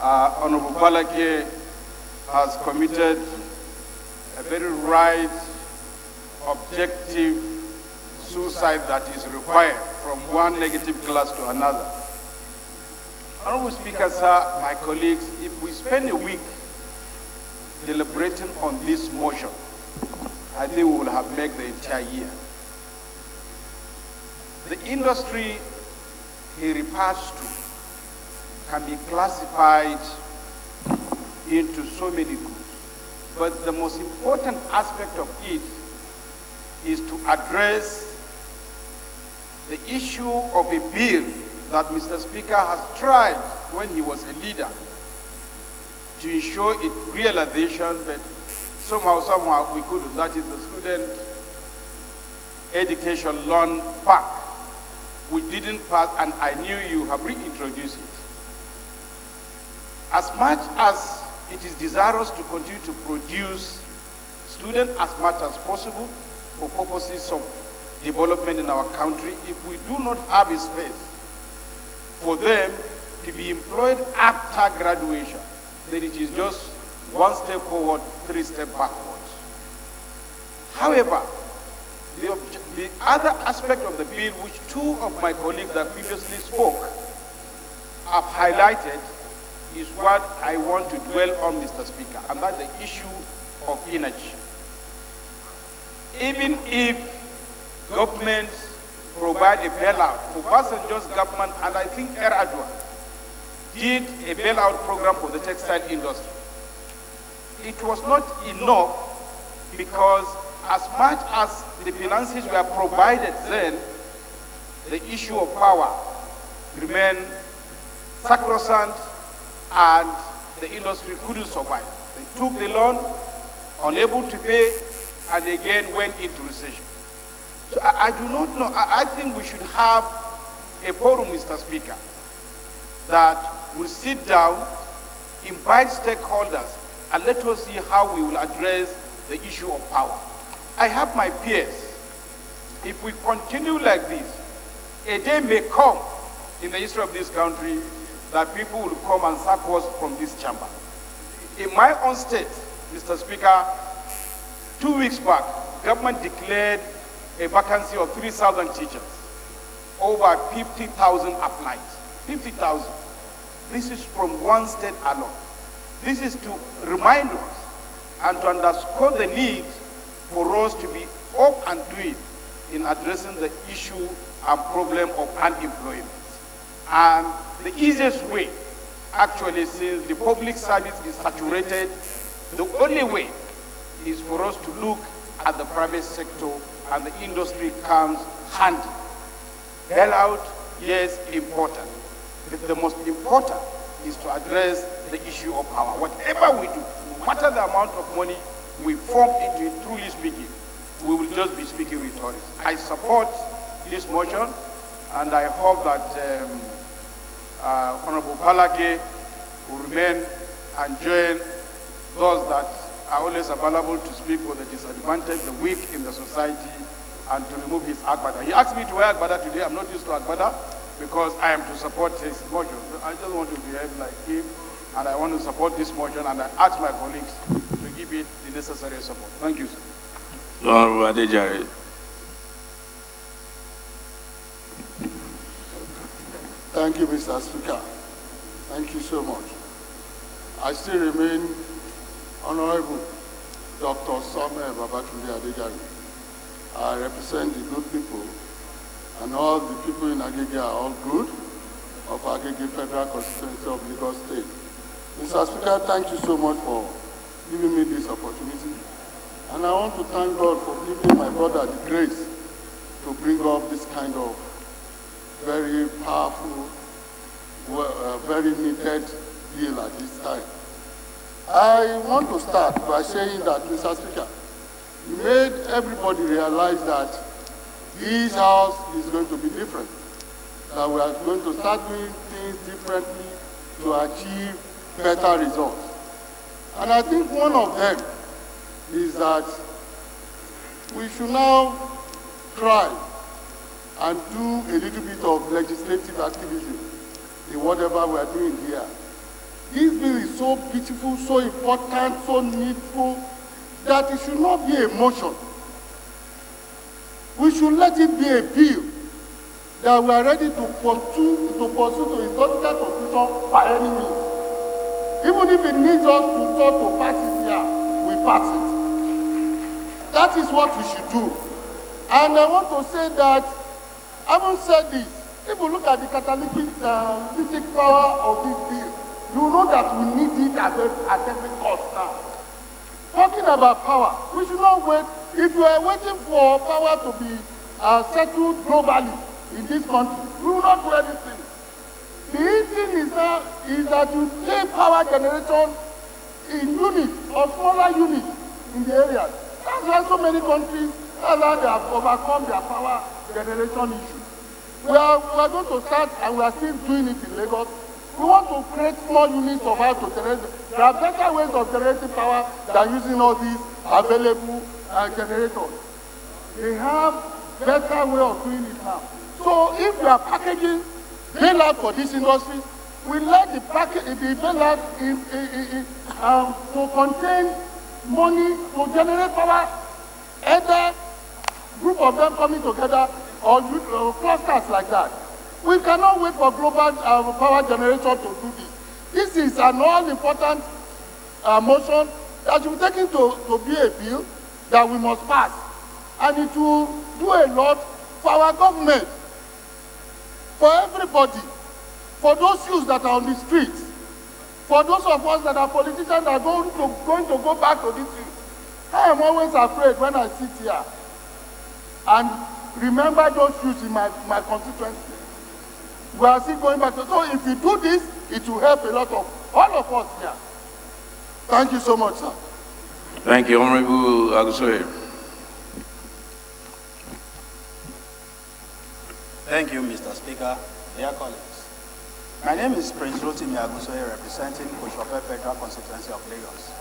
Honorable Balake has committed a very right, objective suicide that is required from one negative class to another. Honorable Speaker, sir, my colleagues, if we spend a week deliberating on this motion, I think we will have made the entire year. The industry he refers to can be classified into so many groups. But the most important aspect of it is to address the issue of a bill that Mr. Speaker has tried when he was a leader to ensure its realization, but somehow we couldn't. That is the Student Education Loan Pact, which didn't pass, and I knew you have reintroduced it. As much as it is desirous to continue to produce students as much as possible for purposes of development in our country, if we do not have a space for them to be employed after graduation, then it is just one step forward, three steps backwards. However, the other aspect of the bill, which two of my colleagues that previously spoke have highlighted, is what I want to dwell on, Mr. Speaker, and that's the issue of energy. Even if governments provide a bailout, Obasanjo's government, and I think Erdogan, did a bailout program for the textile industry. It was not enough because as much as the finances were provided then, the issue of power remained sacrosanct and the industry couldn't survive. They took the loan, unable to pay, and again went into recession. So I do not know. I think we should have a forum, Mr. Speaker, that will sit down, invite stakeholders, and let us see how we will address the issue of power. I have my fears. If we continue like this, a day may come in the history of this country that people will come and sack us from this chamber. In my own state, Mr. Speaker, 2 weeks back, government declared a vacancy of 3,000 teachers. Over 50,000 applied. 50,000. This is from one state alone. This is to remind us and to underscore the need for us to be up and doing in addressing the issue and problem of unemployment. And the easiest way, actually, since the public service is saturated, the only way is for us to look at the private sector and the industry comes handy. Bailout, yes, important. But the most important is to address the issue of power. Whatever we do, no matter the amount of money we form into it, truly speaking, we will just be speaking rhetoric. I support this motion, and I hope that Honorable Balake will remain and join those that are always available to speak for the disadvantaged, the weak in the society, and to remove his agbada. He asked me to wear agbada today. I'm not used to agbada because I am to support his motion. I just want to behave like him, and I want to support this motion, and I ask my colleagues to give it the necessary support. Thank you, sir. Honorable Adejare. Thank you, Mr. Speaker. Thank you so much. I still remain Honorable Dr. Samuel Babatunde Adejare. I represent the good people, and all the people in Agege are all good, of Agege Federal Constituency of Lagos State. Mr. Speaker, thank you so much for giving me this opportunity. And I want to thank God for giving my brother the grace to bring up this kind of very powerful, very needed bill at this time. I want to start by saying that, Mr. Speaker, you made everybody realize that this house is going to be different, that we are going to start doing things differently to achieve better results. And I think one of them is that we should now try and do a little bit of legislative activism in whatever we are doing here. This bill is so beautiful, so important, so needful, that it should not be a motion. We should let it be a bill that we are ready to pursue to historical conclusion by any means. Even if it needs us to pass it here, we pass it. That is what we should do. And I want to say that, having said this, if we look at the catalytic power of this bill, you know that we need it at every cost now. Talking about power, we should not wait. If you are waiting for power to be settled globally in this country, we will not do anything. The thing is that you take power generation in units or smaller units in the areas. That's why so many countries, that's how they have overcome their power generation issue. We are going to start, and we are still doing it in Lagos. We want to create small units of how to generate. There are better ways of generating power than using all these available generators. They have better way of doing it now. So if we are packaging bailout for this industry, we let the bailout to contain money to generate power, either group of them coming together or clusters like that. We cannot wait for global power generation to do this. This is an all-important motion that should be taken to be a bill that we must pass. And it will do a lot for our government, for everybody, for those youths that are on the streets, for those of us that are politicians that are going to go back to this youth. I am always afraid when I sit here and remember those youths in my constituency. We are still going back to, so if you do this, it will help a lot of all of us here. Thank you so much, sir. Thank you, Honorable Agusoye. Thank you, Mr. Speaker. Dear colleagues, my name is Prince Rotimi Agusoye, representing Oshope Federal Constituency of Lagos.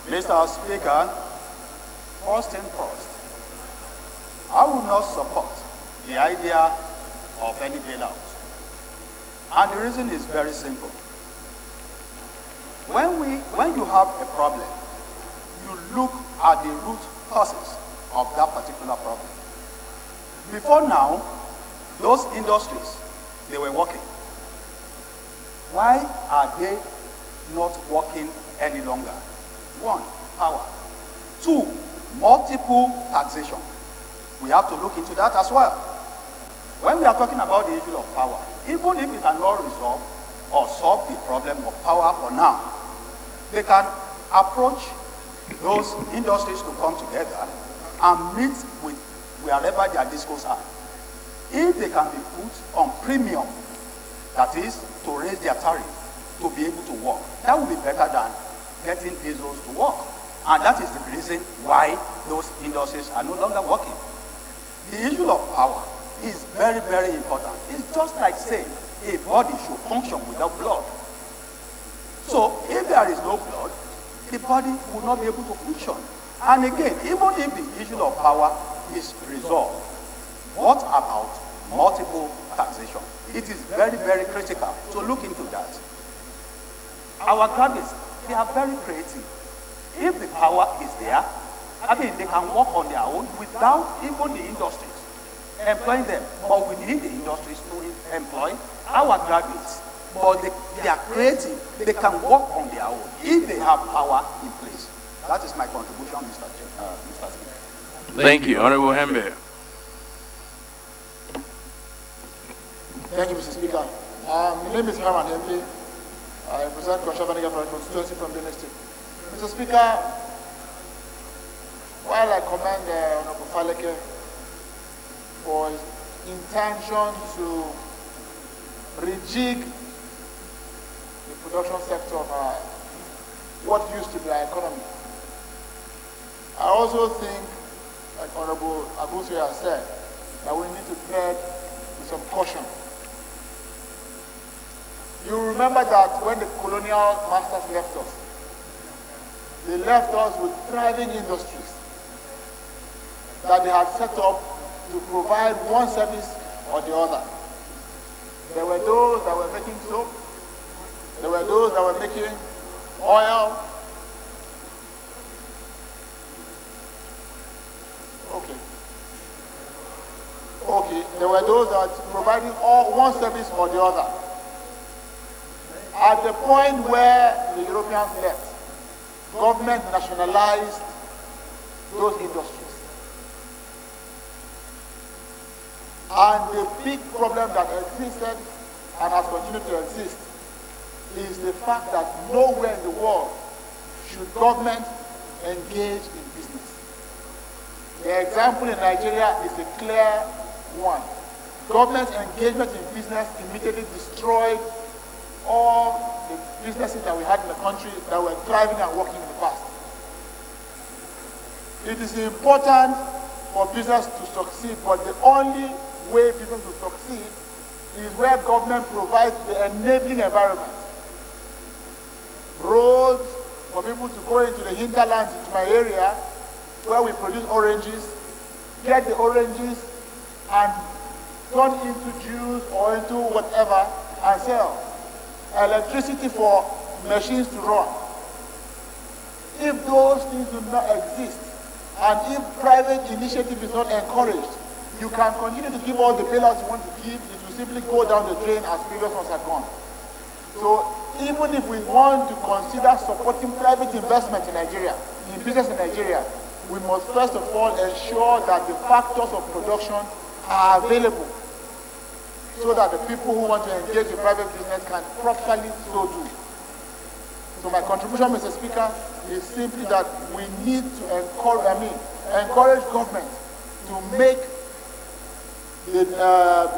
Mr. Speaker, first thing first, I will not support the idea of any bailout. And the reason is very simple. When you have a problem, you look at the root causes of that particular problem. Before now, those industries, they were working. Why are they not working any longer? One, power. Two, multiple taxation. We have to look into that as well. When we are talking about the issue of power, even if we cannot resolve or solve the problem of power for now, they can approach those industries to come together and meet with wherever their discourse are. If they can be put on premium, that is, to raise their tariff to be able to work, that would be better than getting diesels to work. And that is the reason why those industries are no longer working. The issue of power is very, very important. It's just like saying a body should function without blood. So if there is no blood, the body will not be able to function. And again, even if the issue of power is resolved, what about multiple taxation? It is very, very critical to look into that. Our graduates, they are very creative. If the power is there, I mean, they can work on their own without even the industries employing them. But we need the industries to employ our graduates. But they are creative. They can work on their own if they have power in place. That is my contribution, Mr. Speaker. Thank you. Honorable Hembe. Thank you, Mr. Speaker. My name is Herman Hembe. I represent Kwashabaniga for a constituency from Benin State. Mr. Speaker, while I commend Honorable Faleke for his intention to rejig the production sector of what used to be our economy, I also think, like Honorable Abusu has said, that we need to tread with some caution. You remember that when the colonial masters left us, they left us with thriving industries that they had set up to provide one service or the other. There were those that were making soap, there were those that were making oil. Okay, there were those that were providing one service or the other. At the point where the Europeans left, government nationalized those industries. And the big problem that existed and has continued to exist is the fact that nowhere in the world should government engage in business. The example in Nigeria is a clear one. Government engagement in business immediately destroyed all the businesses that we had in the country that were thriving and working in the past. It is important for business to succeed, but the only way business will succeed is where government provides the enabling environment. Roads for people to go into the hinterlands, into my area, where we produce oranges, get the oranges and turn into juice or into whatever and sell. Electricity for machines to run. If those things do not exist, and if private initiative is not encouraged, you can continue to give all the bailouts you want to give, it will simply go down the drain as previous ones have gone. So even if we want to consider supporting private investment in Nigeria, in business in Nigeria, we must first of all ensure that the factors of production are available so that the people who want to engage in private business can properly so do. So my contribution, Mr. Speaker, is simply that we need to encourage government to make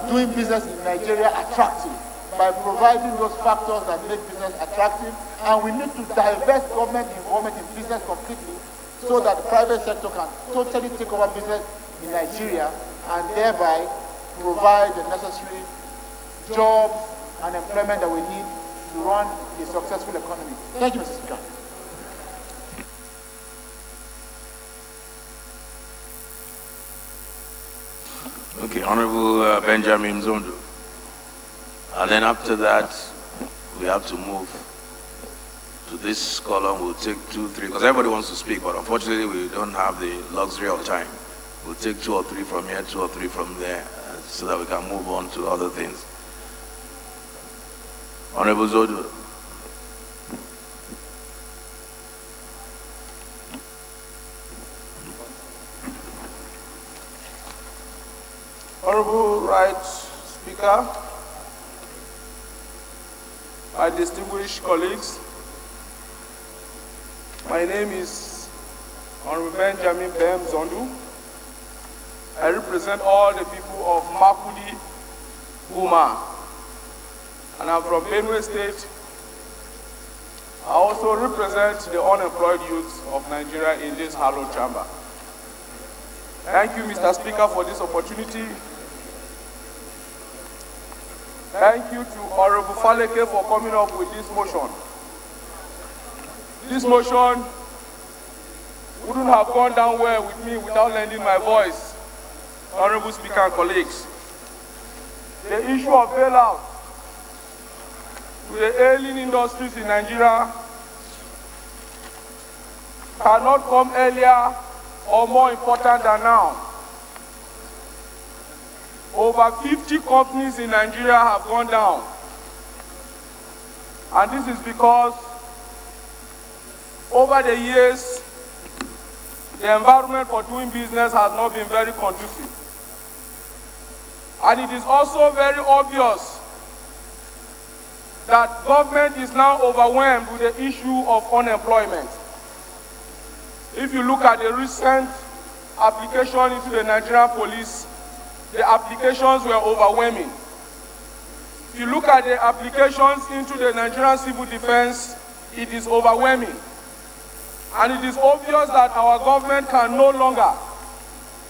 doing business in Nigeria attractive by providing those factors that make business attractive, and we need to divest government involvement in business completely so that the private sector can totally take over business in Nigeria and thereby provide the necessary jobs and employment that we need to run a successful economy. Thank you, Mr. Speaker. Okay, Honorable Benjamin Zondo. And then after that, we have to move to this column. We'll take 2, 3, because everybody wants to speak, but unfortunately we don't have the luxury of time. We'll take 2 or 3 from here, 2 or 3 from there, so that we can move on to other things. Honorable Zodo. Honorable Right Speaker, my distinguished colleagues, my name is Honorable Benjamin Bem Zondu. I represent all the people of Makudi, Guma, and I'm from Benue State, I also represent the unemployed youth of Nigeria in this hallowed chamber. Thank you, Mr. Speaker, for this opportunity. Thank you to Honorable Faleke for coming up with this motion. This motion wouldn't have gone down well with me without lending my voice, Honorable Speaker and colleagues. The issue of bailout to the ailing industries in Nigeria cannot come earlier or more important than now. Over 50 companies in Nigeria have gone down. And this is because over the years, the environment for doing business has not been very conducive. And it is also very obvious that government is now overwhelmed with the issue of unemployment. If you look at the recent application into the Nigerian police, the applications were overwhelming. If you look at the applications into the Nigerian civil defense, it is overwhelming. And it is obvious that our government can no longer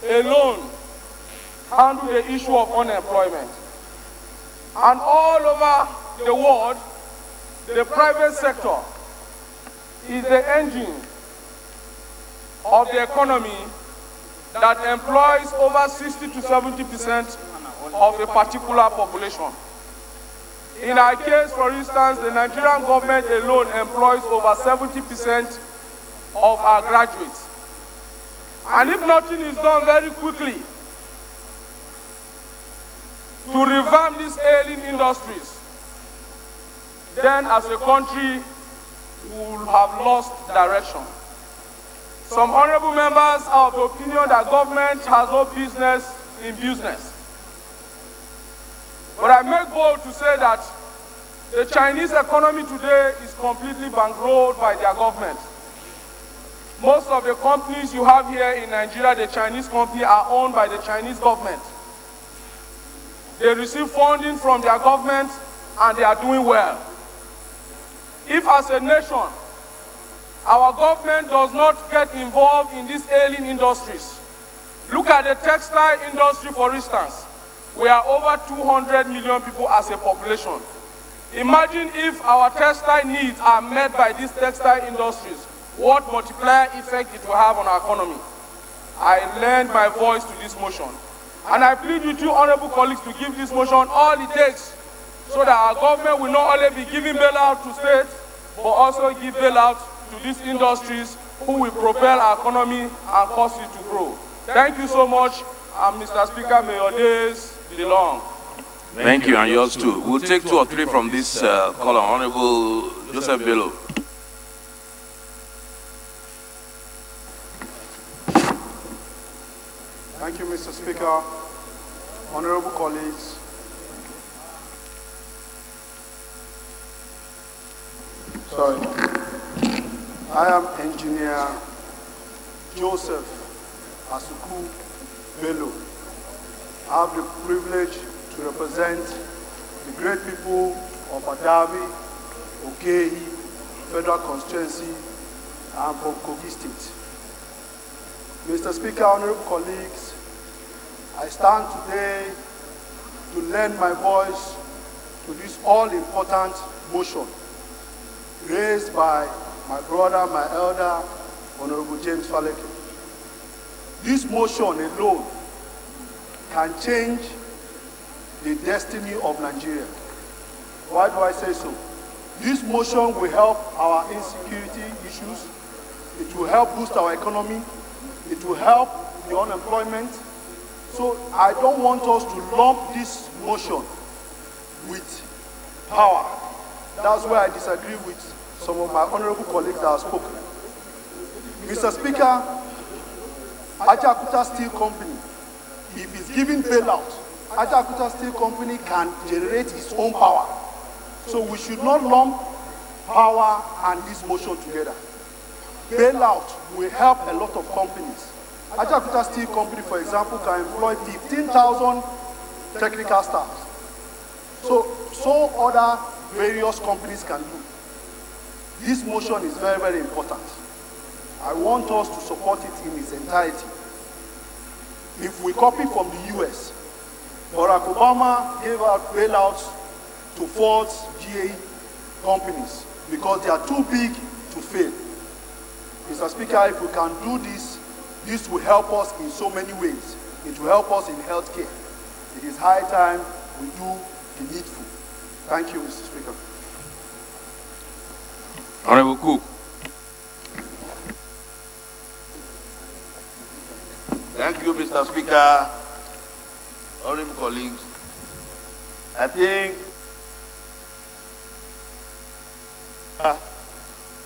alone handle the issue of unemployment. And all over the world, the private sector is the engine of the economy that employs over 60 to 70% of a particular population. In our case, for instance, the Nigerian government alone employs over 70% of our graduates. And if nothing is done very quickly to revamp these ailing industries, then as a country, we will have lost direction. Some honorable members are of the opinion that government has no business in business. But I make bold to say that the Chinese economy today is completely bankrolled by their government. Most of the companies you have here in Nigeria, the Chinese companies, are owned by the Chinese government. They receive funding from their government and they are doing well. If as a nation, our government does not get involved in these ailing industries. Look at the textile industry, for instance. We are over 200 million people as a population. Imagine if our textile needs are met by these textile industries, what multiplier effect it will have on our economy. I lend my voice to this motion. And I plead with you, honorable colleagues, to give this motion all it takes so that our government will not only be giving bailout to states, but also give bailout to these industries who will propel our economy and cause it to grow. Thank you so much, and Mr. Speaker, may your days be long. Thank you, and yours too. We'll take 2 or 3 from this column. Honorable Joseph Bello. Thank you, Mr. Speaker. Honorable colleagues, I am Engineer Joseph Asuku Bello. I have the privilege to represent the great people of Adabi, Okehi, Federal Constituency, and from Kogi State. Mr. Speaker, honorable colleagues, I stand today to lend my voice to this all-important motion raised by my brother, my elder, Honorable James Faleke. This motion alone can change the destiny of Nigeria. Why do I say so? This motion will help our insecurity issues. It will help boost our economy. It will help the unemployment. So I don't want us to lump this motion with power. That's where I disagree with some of my honorable colleagues that have spoken. Mr. Speaker, Ajakuta Steel Company, if it's given bailout, Ajakuta Steel Company can generate its own power. So we should not lump power and this motion together. Bailout will help a lot of companies. Ajakuta Steel Company, for example, can employ 15,000 technical staff. So other various companies can do. This motion is very, very important. I want us to support it in its entirety. If we copy from the US, Barack Obama gave out bailouts to Ford's GA companies because they are too big to fail. Mr. Speaker, if we can do this, this will help us in so many ways. It will help us in healthcare. It is high time we do the needful. Thank you, Mr. Speaker. Honorable Cook. Thank you, Mr. Speaker. Honorable colleagues, I think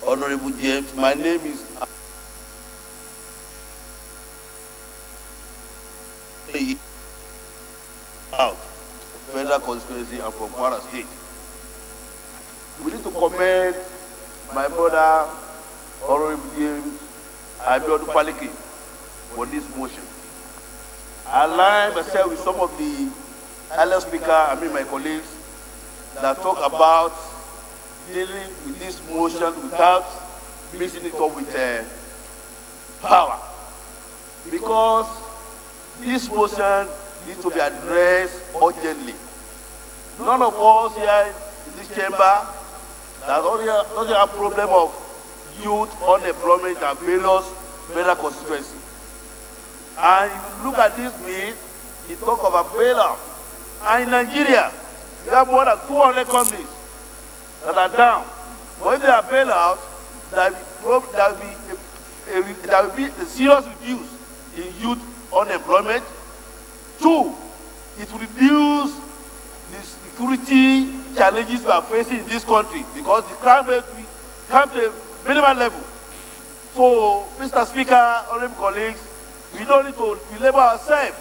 Honorable James, my name is out federal conspiracy and from Kwara State. We need to commend my brother Honorable James Abiodun for this motion. I align myself with some of the earlier speakers, my colleagues, that talk about dealing with this motion without mixing it up with power. Because this motion needs to be addressed urgently. None of us here in this chamber doesn't have problem of youth unemployment and various federal constituencies. And if you look at this bill, it talks about bailout. And in Nigeria, we have more than 200 companies that are down. But if they are bailout, there will be a serious reduce in youth unemployment. 2, it will reduce the security challenges we are facing in this country because the crime rate will come to a minimal level. So, Mr. Speaker, honorable colleagues, we don't need to belabor ourselves.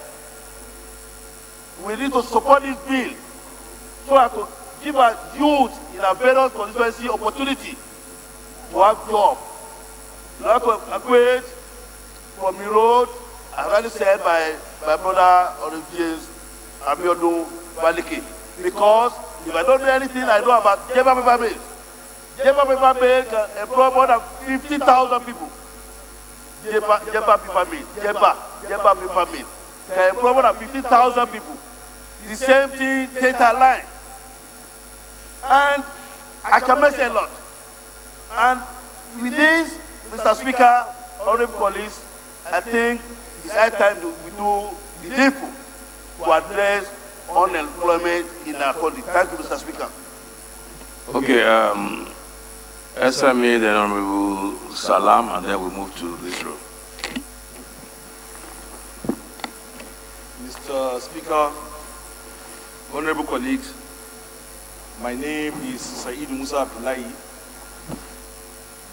We need to support this bill so as to give our youth in our various constituency opportunity to have jobs. You have to evacuate from the road, as already said by my brother James Abiodun Baliki. Because if I don't know anything I know about Jeba paper mill, Jeba paper mill can employ more than 50,000 people. Jeba paper mill, Jeba paper mill can employ more than 50,000 people. The same thing, data line. And I can mention a lot. And with this, Mr. Speaker, honorable colleagues, I think it's high time we do the needful to address unemployment in our country. Thank you, Mr. Speaker. Okay, SMA, then Honorable Salam, and then we move to this room. Mr. Speaker, honorable colleagues, my name is Said Musa Abdullahi,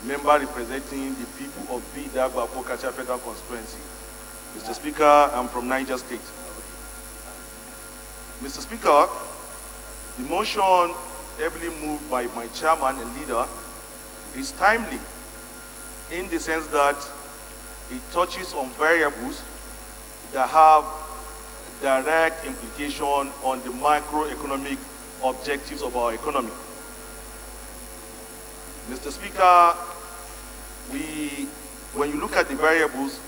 member representing the people of Bidagwa Pokacha Federal Constituency. Mr. Speaker, I'm from Niger State. Mr. Speaker, the motion heavily moved by my chairman and leader is timely in the sense that it touches on variables that have direct implication on the macroeconomic objectives of our economy. Mr. Speaker, when you look at the variables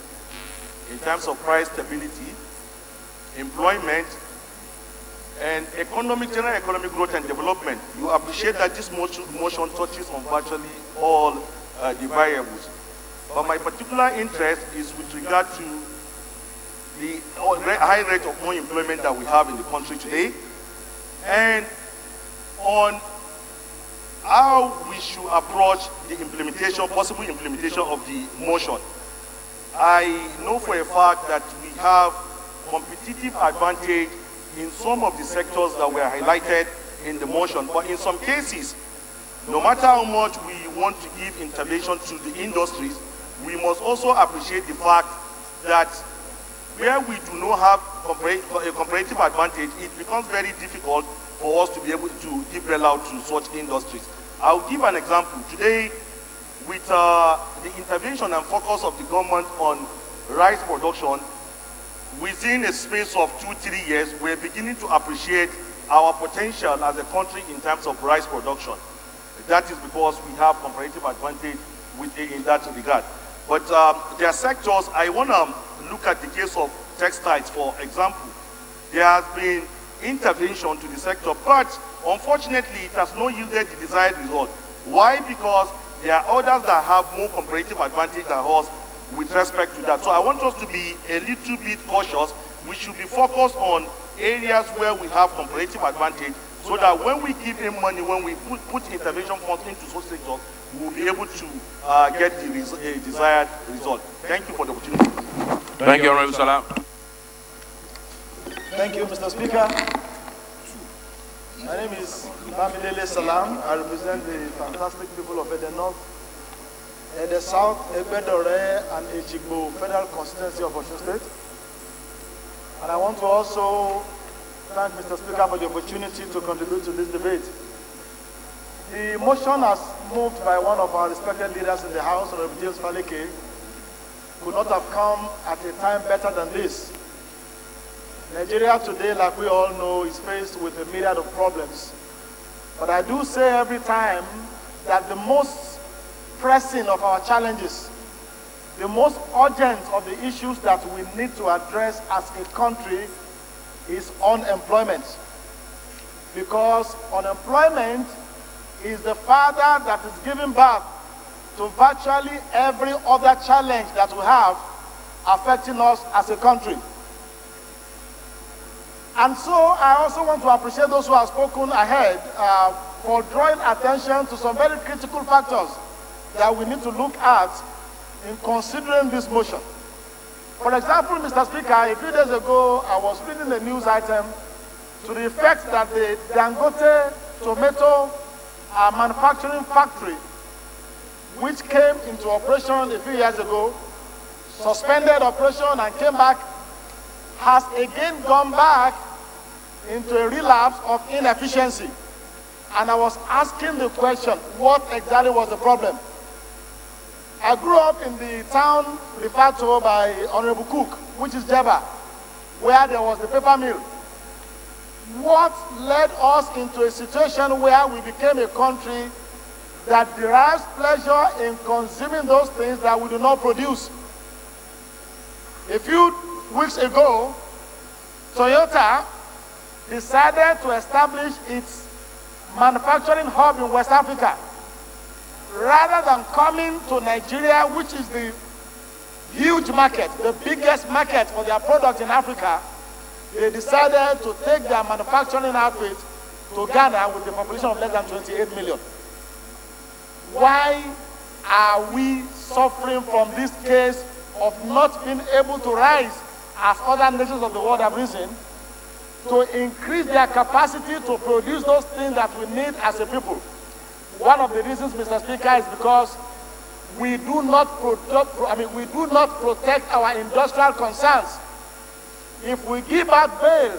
in terms of price stability, employment, and general economic growth and development, you appreciate that this motion touches on virtually all the variables. But my particular interest is with regard to the high rate of unemployment that we have in the country today, and on how we should approach the possible implementation of the motion. I know for a fact that we have competitive advantage in some of the sectors that were highlighted in the motion, but in some cases, no matter how much we want to give intervention to the industries, we must also appreciate the fact that where we do not have a comparative advantage, it becomes very difficult for us to be able to give bailout to such industries. I'll give an example. Today, with the intervention and focus of the government on rice production, within a space of 2-3 years, we're beginning to appreciate our potential as a country in terms of rice production. That is because we have comparative advantage in that regard. But there are sectors, I want to look at the case of textiles, for example. There has been intervention to the sector, but unfortunately, it has not yielded the desired result. Why? Because there are others that have more comparative advantage than us with respect to that. So I want us to be a little bit cautious. We should be focused on areas where we have comparative advantage, so that when we give him money, when we put intervention funds into such sectors, we will be able to get the desired result. Thank you for the opportunity. Thank you, Honorable Salam. Thank you, Mr. Speaker. My name is Bamilele Salam. I represent the fantastic people of Ede North, Ede South, Egbedore, and Ejigbo Federal Constituency of Osun State. And I want to also thank Mr. Speaker for the opportunity to contribute to this debate. The motion as moved by one of our respected leaders in the House, Honorable James Faleke, could not have come at a time better than this. Nigeria today, like we all know, is faced with a myriad of problems. But I do say every time that the most pressing of our challenges, the most urgent of the issues that we need to address as a country is unemployment. Because unemployment is the father that is giving birth to virtually every other challenge that we have affecting us as a country. And so I also want to appreciate those who have spoken ahead for drawing attention to some very critical factors that we need to look at in considering this motion. For example, Mr. Speaker, a few days ago, I was reading a news item to the effect that the Dangote tomato manufacturing factory, which came into operation a few years ago, suspended operation and came back, has again gone back into a relapse of inefficiency. And I was asking the question, what exactly was the problem? I grew up in the town referred to by Honorable Cook, which is Jeba, where there was the paper mill. What led us into a situation where we became a country that derives pleasure in consuming those things that we do not produce? A few weeks ago, Toyota decided to establish its manufacturing hub in West Africa. Rather than coming to Nigeria, which is the huge market, the biggest market for their products in Africa, they decided to take their manufacturing outfit to Ghana with a population of less than 28 million. Why are we suffering from this case of not being able to rise as other nations of the world have risen, to increase their capacity to produce those things that we need as a people? One of the reasons, Mr. Speaker, is because we do not protect our industrial concerns. If we give out bail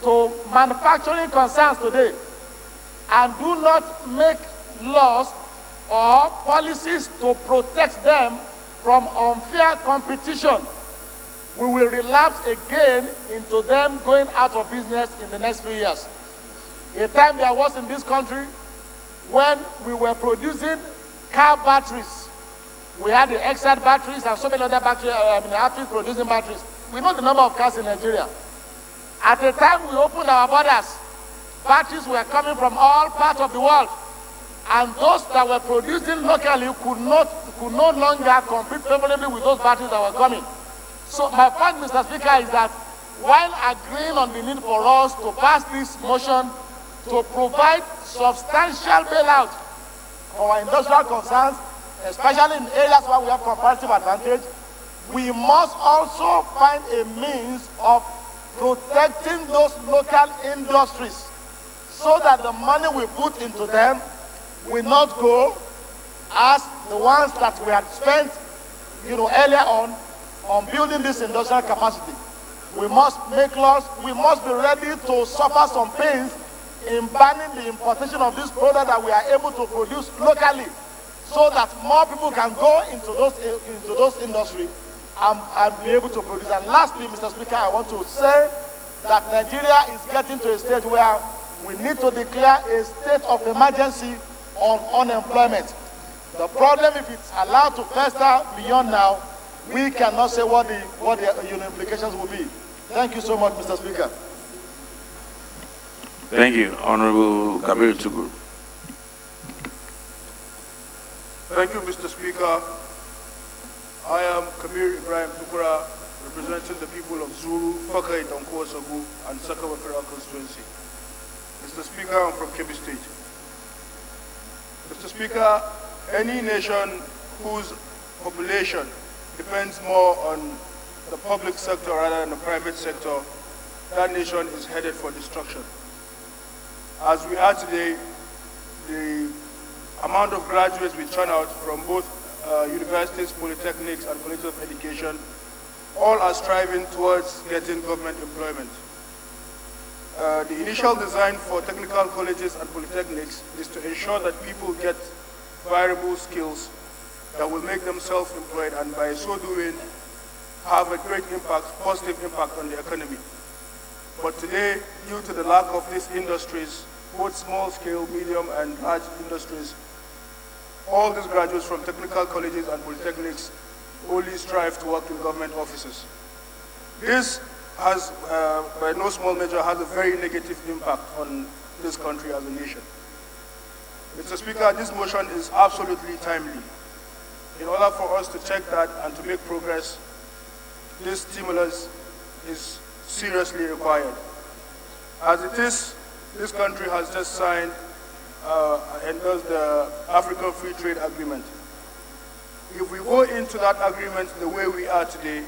to manufacturing concerns today and do not make laws or policies to protect them from unfair competition, we will relapse again into them going out of business in the next few years. A time there was in this country when we were producing car batteries. We had the Exide batteries and so many other batteries producing batteries. We know the number of cars in Nigeria. At the time we opened our borders, batteries were coming from all parts of the world. And those that were producing locally could no longer compete favorably with those batteries that were coming. So my point, Mr. Speaker, is that while agreeing on the need for us to pass this motion to provide substantial bailout for our industrial concerns, especially in areas where we have comparative advantage, we must also find a means of protecting those local industries so that the money we put into them will not go as the ones that we had spent earlier on building this industrial capacity. We must make laws. We must be ready to suffer some pains in banning the importation of this product that we are able to produce locally, so that more people can go into those industries and be able to produce. And lastly, Mr. Speaker, I want to say that Nigeria is getting to a stage where we need to declare a state of emergency on unemployment. The problem, if it's allowed to fester beyond now, we cannot say what the implications will be. Thank you so much, Mr. Speaker. Thank you, Honorable Kabir Tugur. Thank you, Mr. Speaker. I am Kabir Ibrahim Tukura, representing the people of Zulu, Fakai, Donko, Sagu, and Sakawa Federal Constituency. Mr. Speaker, I'm from Kebbi State. Mr. Speaker, any nation whose population depends more on the public sector rather than the private sector, that nation is headed for destruction. As we are today, the amount of graduates we turn out from both universities, polytechnics, and colleges of education, all are striving towards getting government employment. The initial design for technical colleges and polytechnics is to ensure that people get viable skills that will make them self-employed, and by so doing have a great impact, positive impact on the economy. But today, due to the lack of these industries, both small-scale, medium, and large industries, all these graduates from technical colleges and polytechnics only strive to work in government offices. This has, by no small measure, has a very negative impact on this country as a nation. Mr. Speaker, this motion is absolutely timely. In order for us to check that and to make progress, this stimulus is seriously required. As it is, this country has just signed and endorsed the African Free Trade Agreement. If we go into that agreement the way we are today,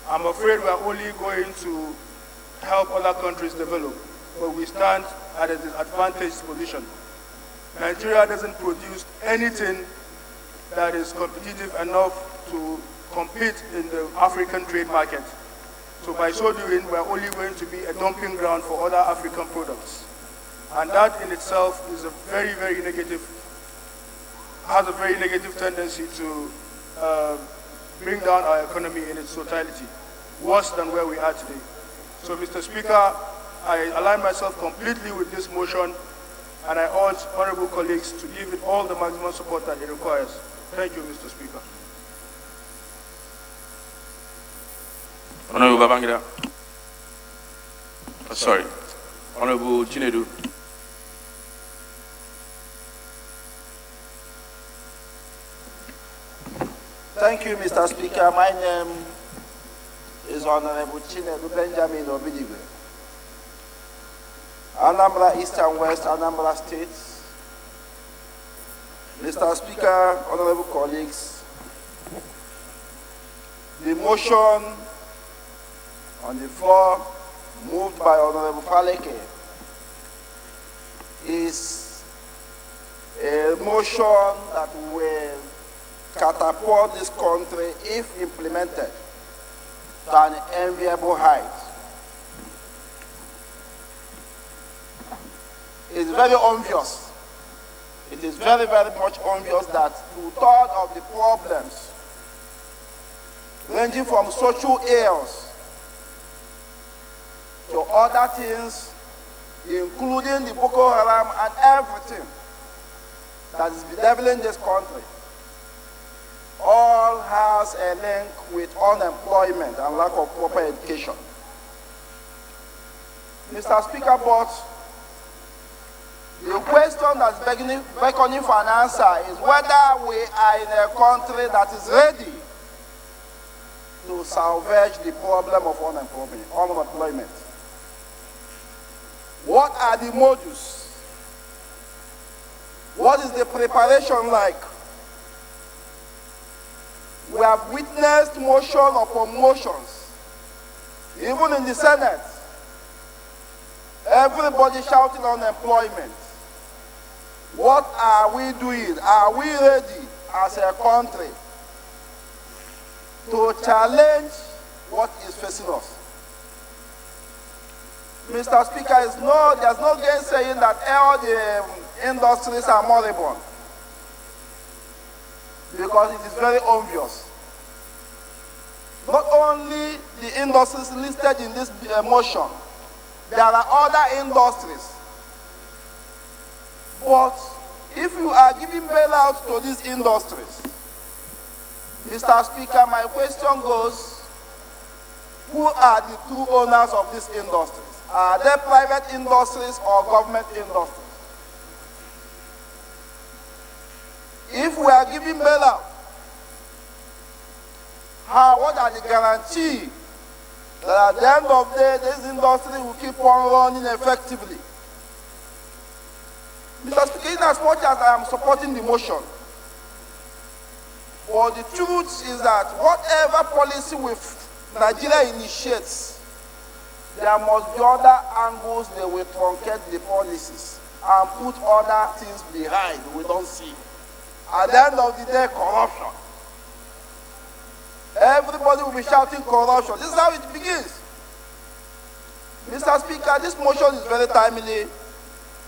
I'm afraid we are only going to help other countries develop, but we stand at a disadvantaged position. Nigeria doesn't produce anything that is competitive enough to compete in the African trade market. So by so doing, we're only going to be a dumping ground for other African products. And that in itself is a very, very negative, has a very negative tendency to bring down our economy in its totality, worse than where we are today. So Mr. Speaker, I align myself completely with this motion, and I urge honorable colleagues to give it all the maximum support that it requires. Thank you, Mr. Speaker. Honorable Babangida. Sorry. Honorable Chinedu. Thank you, Mr. Speaker. My name is Honorable Chinedu Benjamin Obidigwe. Anambra East and West, Anambra States. Mr. Speaker, honorable colleagues, the motion on the floor moved by Honorable Faleke is a motion that will catapult this country, if implemented, to an enviable height. It's very obvious. It is very, very much obvious that 2/3 of the problems, ranging from social ills to other things, including the Boko Haram and everything that is bedeviling this country, all has a link with unemployment and lack of proper education. Mr. Speaker, but the question that's beckoning for an answer is whether we are in a country that is ready to salvage the problem of unemployment. What are the modus? What is the preparation like? We have witnessed motion upon motions, even in the Senate. Everybody shouting unemployment. What are we doing? Are we ready as a country to challenge what is facing us? Mr. Speaker, there's no gainsaying that all the industries are moribund, because it is very obvious. Not only the industries listed in this motion, there are other industries, But if you are giving bailouts to these industries, Mr. Speaker, my question goes, who are the true owners of these industries? Are they private industries or government industries? If we are giving bailout, what are the guarantees that at the end of the day, this industry will keep on running effectively? Mr. Speaker, in as much as I am supporting the motion, but the truth is that whatever policy Nigeria initiates, there must be other angles that will truncate the policies and put other things behind we don't see. At the end of the day, corruption. Everybody will be shouting corruption. This is how it begins. Mr. Speaker, this motion is very timely.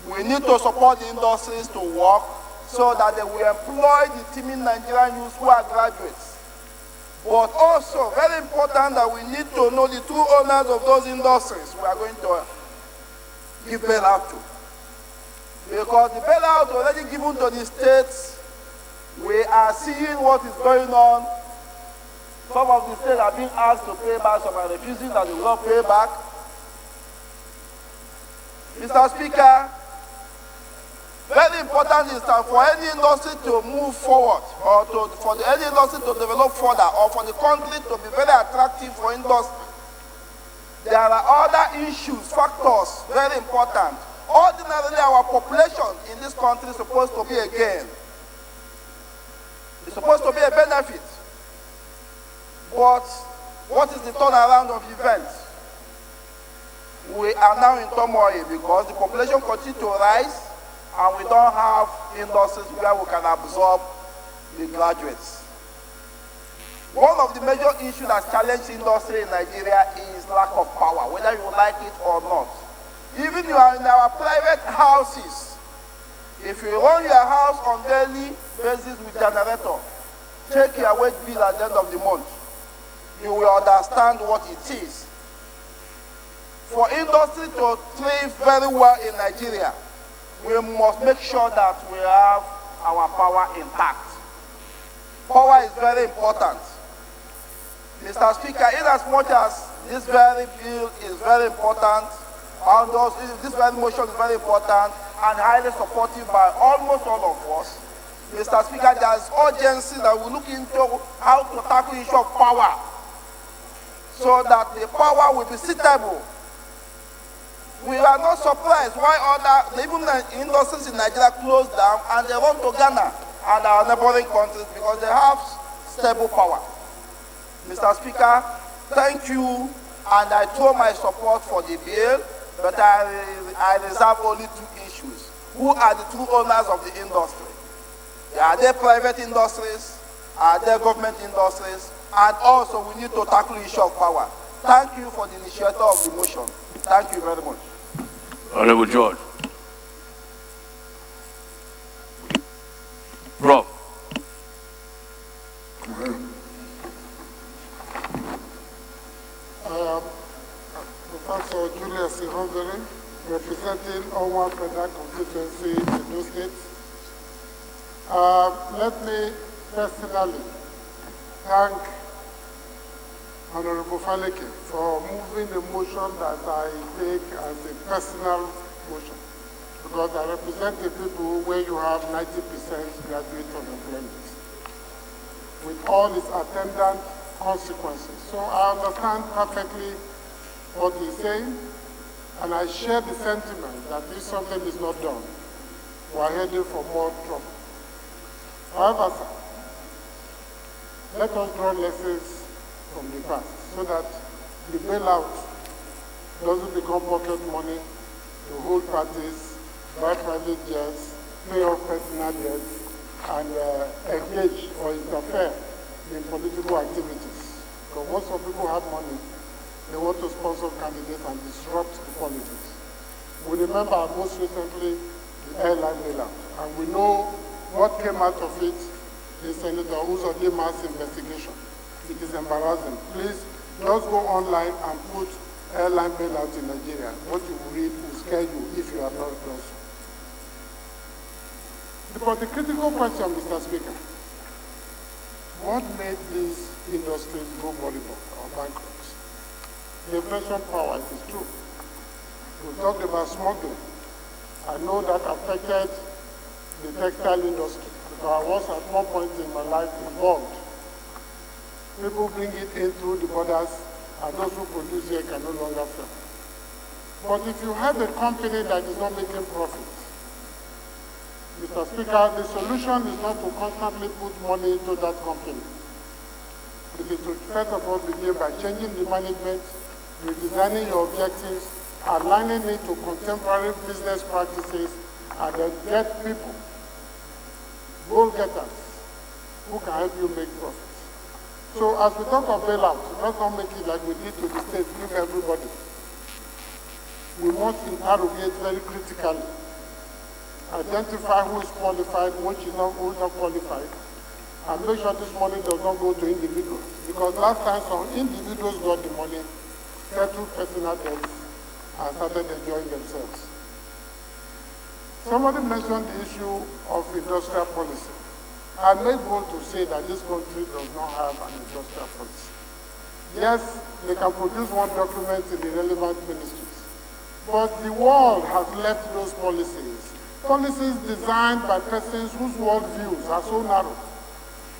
We need to support the industries to work so that they will employ the teeming Nigerian youths who are graduates. But also, very important that we need to know the true owners of those industries we are going to give bailout to. Because the bailout already given to the states, we are seeing what is going on. Some of the states are being asked to pay back, some are refusing that they will not pay back. Mr. Speaker, very important is that for any industry to move forward, or for any industry to develop further, or for the country to be very attractive for industry, there are other issues, factors, very important. Ordinarily, our population in this country is supposed to be a gain. It's supposed to be a benefit. But what is the turnaround of events? We are now in turmoil because the population continues to rise and we don't have industries where we can absorb the graduates. One of the major issues that challenge industry in Nigeria is lack of power, whether you like it or not. Even you are in our private houses, if you run your house on daily basis with generator, take your wage bill at the end of the month, you will understand what it is. For industry to thrive very well in Nigeria, we must make sure that we have our power intact. Power is very important. Mr. Speaker, in as much as this very bill is very important, and this very motion is very important and highly supported by almost all of us, Mr. Speaker, there is urgency that we look into how to tackle the issue of power so that the power will be suitable. We are not surprised why even the industries in Nigeria closed down and they run to Ghana and our neighboring countries because they have stable power. Mr. Speaker, thank you, and I throw my support for the bill, but I reserve only two issues. Who are the true owners of the industry? Are they private industries? Are they government industries? And also, we need to tackle the issue of power. Thank you for the initiator of the motion. Thank you very much. Honorable George. Bro. I am Professor Julius Ihongere, representing Onwa Federal Constituency in Edo State. Let me personally thank Honorable Faleke for moving the motion that I take as a personal motion, because I represent the people where you have 90% graduate unemployment, with all its attendant consequences. So I understand perfectly what he's saying, and I share the sentiment that if something is not done, we are heading for more trouble. However, sir, let us draw lessons from the past so that the bailout doesn't become pocket money to hold parties, buy private jets, pay off personal debts, and engage or interfere in political activities. Because once some people have money, they want to sponsor candidates and disrupt the politics. We remember most recently the airline bailout, and we know what came out of it in Senator Uzodima's investigation. It is embarrassing. Please just go online and put airline bailout in Nigeria. What you will read will scare you if you have not done so. But the critical question, Mr. Speaker, what made these industries go moribund or bankrupt? The inflation power, it is true. We talked about smuggling. I know that affected the textile industry because I was at one point in my life involved. People bring it in through the borders and those who produce here can no longer sell. But if you have a company that is not making profit, Mr. Speaker, the solution is not to constantly put money into that company. It is to first of all begin by changing the management, redesigning your objectives, aligning it to contemporary business practices, and then get people, goal-getters, who can help you make profits. So as we talk of bailout, let's not make it like we did to the States, give everybody. We must interrogate very critically, identify who is qualified, who is not qualified, and make sure this money does not go to individuals. Because last time some individuals got the money, settled personal debts, and started enjoying themselves. Somebody mentioned the issue of industrial policy. I made bold to say that this country does not have an industrial policy. Yes, they can produce one document in the relevant ministries, but the world has left those policies. Policies designed by persons whose worldviews are so narrow,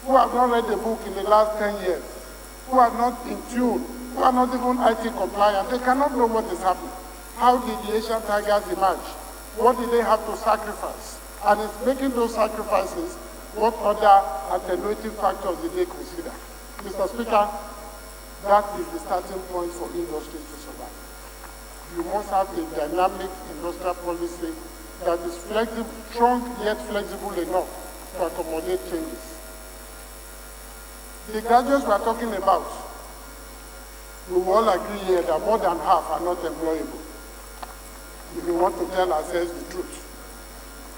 who have not read the book in the last 10 years, who are not in tune, who are not even IT compliant. They cannot know what is happening. How did the Asian tigers emerge? What did they have to sacrifice? And it's making those sacrifices, what other attenuating factors did they consider? Mr. Speaker, that is the starting point for industry to survive. You must have a dynamic industrial policy that is flexible, strong yet flexible enough to accommodate changes. The graduates we are talking about, we will all agree here that more than half are not employable. If we want to tell ourselves the truth.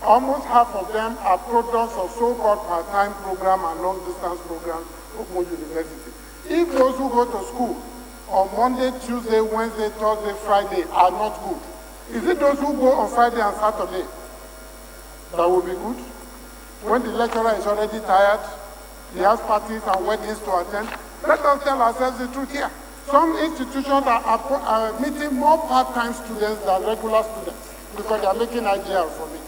Almost half of them are products of so-called part-time program and long-distance programs of Open University. If those who go to school on Monday, Tuesday, Wednesday, Thursday, Friday are not good, is it those who go on Friday and Saturday that will be good? When the lecturer is already tired, he has parties and weddings to attend. Let us tell ourselves the truth here. Some institutions are meeting more part-time students than regular students because they are making IGR from it.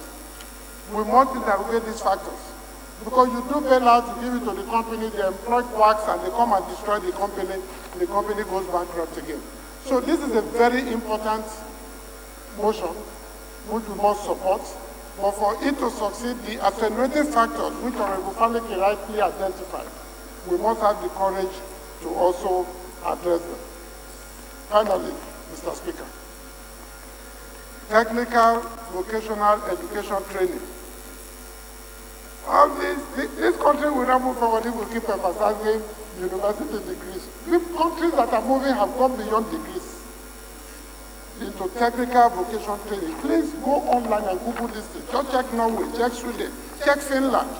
We must interrogate these factors. Because you do bail out, you give it to the company, they employ quacks and they come and destroy the company goes bankrupt again. So this is a very important motion which we must support. But for it to succeed, the attenuating factors which Honorable Faleke rightly identified, we must have the courage to also address them. Finally, Mr. Speaker, technical vocational education training. All this country will not move forward if we keep emphasizing university degrees. The countries that are moving have gone beyond degrees into technical vocational training. Please go online and Google this thing. Just check Norway, check Sweden, check Finland.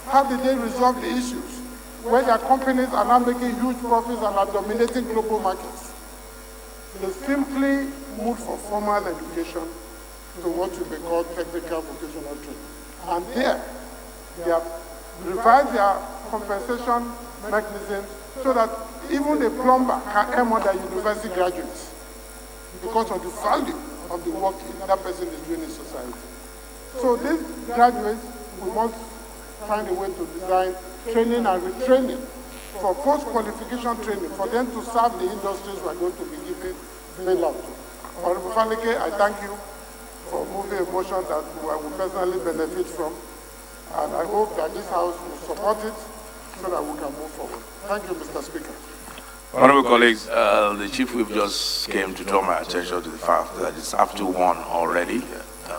How did they resolve the issues? Where their companies are now making huge profits and are dominating global markets. They simply moved from formal education to what will be called technical vocational training. And there, they have revised their compensation mechanisms so that even a plumber can earn more than university graduates because of the value of the work that person is doing in society. So these graduates, we must find a way to design training and retraining for post-qualification training for them to serve the industries we are going to be giving bailout to. Honorable Faleke, I thank you for moving a motion that we will personally benefit from. And I hope that this House will support it so that we can move forward. Thank you, Mr. Speaker. Honorable colleagues, the Chief Whip just came to draw my attention to the fact that it's after 1 already.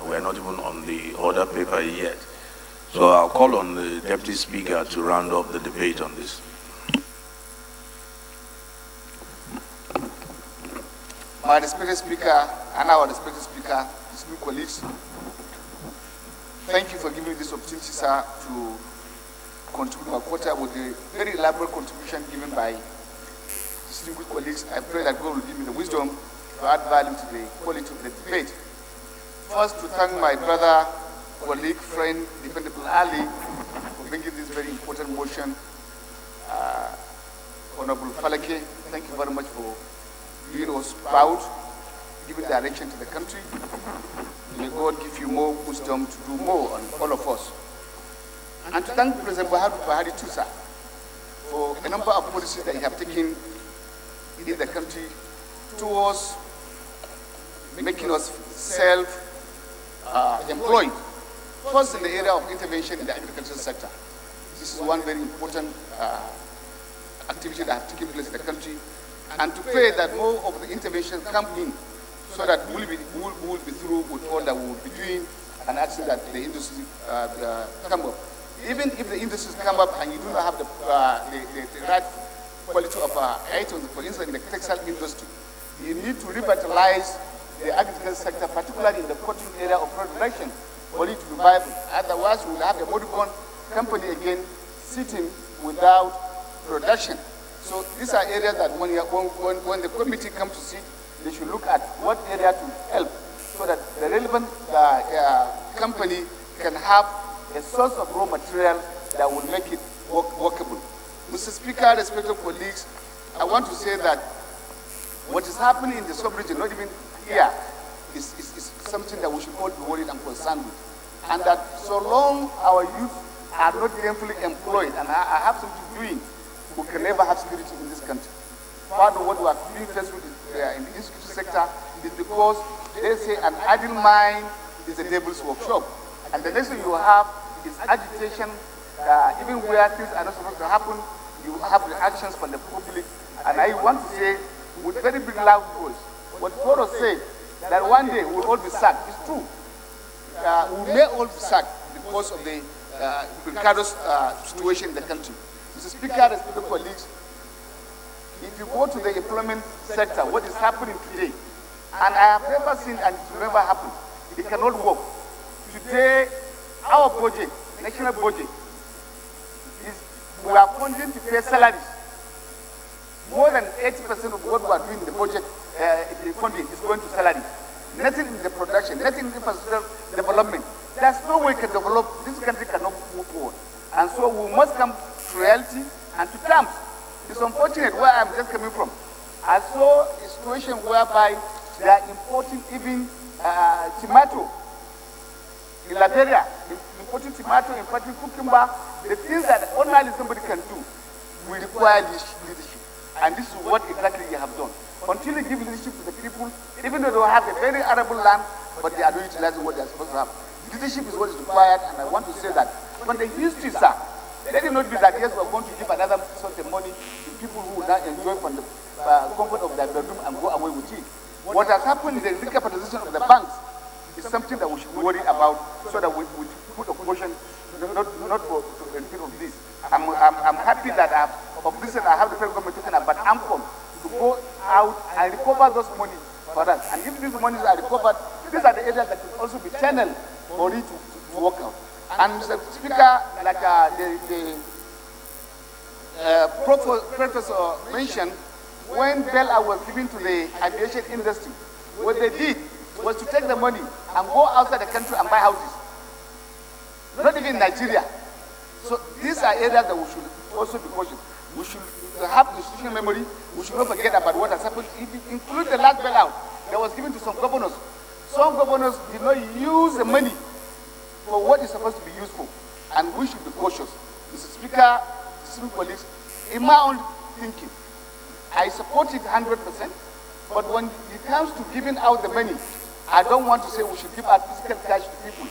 We're not even on the order paper yet. So I'll call on the Deputy Speaker to round up the debate on this. My respected Speaker and our respected Speaker, distinguished colleagues, thank you for giving me this opportunity, sir, to contribute to our quota with the very elaborate contribution given by distinguished colleagues. I pray that God will give me the wisdom to add value to the quality of the debate. First, to thank my brother, colleague, friend, Dependable Ali, for bringing this very important motion. Honorable Falake, thank you very much for doing us proud, giving direction to the country. May God give you more wisdom to do more on all of us. And to thank President Buhari too, sir, for a number of policies that you have taken in the country towards making us self-employed. First, in the area of intervention in the agricultural sector. This is one very important activity that has taken place in the country, and to pray that more of the intervention come in so that we'll be through with all that we will be doing and actually that the industry come up. Even if the industries come up and you do not have the right quality of items, for instance, in the textile industry, you need to revitalize the agricultural sector, particularly in the cotton area of production, for it to be viable. Otherwise, we will have a moribund company again sitting without production. So these are areas that when the committee comes to sit, they should look at what area to help so that the relevant company can have a source of raw material that will make it workable. Mr. Speaker, respected colleagues, I want to say that what is happening in the sub-region, not even here, is something that we should all be worried and concerned with. And that so long our youth are not gainfully employed and I have something doing, we can never have security in this country. Part of what we are being faced with in the institute sector is because they say an idle mind is a devil's workshop. And the next thing you have is agitation, even where things are not supposed to happen, you have reactions from the public. And I want to say, with very big loud voice, what Toro said, that one day we'll all be sacked. It's true. We may all be sacked because of the precarious situation in the country. Mr. Speaker, respected colleagues, if you go to the employment sector, what is happening today, and I have never seen and it will never happen, it cannot work. Today, our budget, national budget, we are funding to pay salaries. More than 80% of what we are doing in the budget, the funding is going to salary. Nothing in the production, nothing in infrastructure development. There's no way we can develop, this country cannot move forward. And so we must come to reality and to terms. It's unfortunate where I'm just coming from. I saw a situation whereby they are importing even tomato in Liberia, importing tomato, importing cucumber. The things that ordinarily somebody can do will require leadership. And this is what exactly you have done. Until you give leadership to the people, even though they have a very arable land, but they are not utilizing what they are supposed to have. Leadership is what is required, and I want to say that when the history, sir, let it not be that yes, we are going to give another sort of money to people who will not enjoy from the comfort of their bedroom and go away with it. What has happened in the recapitalization of the banks is something that we should worry about, so that we put a caution, not for the benefit of this. I'm happy that I have the federal government taking about AMCOM to go out and recover those money for us. And if these monies are recovered, these are the areas that can also be channeled for it to work out. And Mr. Speaker, like the professor mentioned, when bailout was given to the aviation industry, what they did was to take the money and go outside the country and buy houses. Not even in Nigeria. So these are areas that we should also be cautious. We should have institutional memory. We should not forget about what has happened, including the last bailout that was given to some governors. Some governors did not use the money for what is supposed to be used for, and we should be cautious. Mr. Speaker, distinguished colleagues, in my own thinking, I support it 100%, but when it comes to giving out the money, I don't want to say we should give out physical cash to people.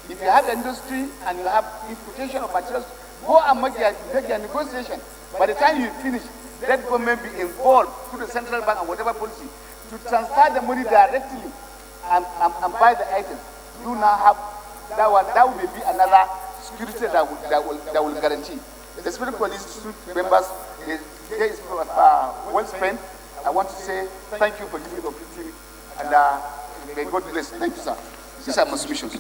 If you have industry and you have importation of materials, go and make your negotiation. By the time you finish, let government be involved through the central bank and whatever policy to transfer the money directly and buy the items. You now have that will be another security that will guarantee. The Spirit Police members, the day is well spent. I want to say thank you for giving the opportunity, and may God bless. Thank you, sir. These are my submissions.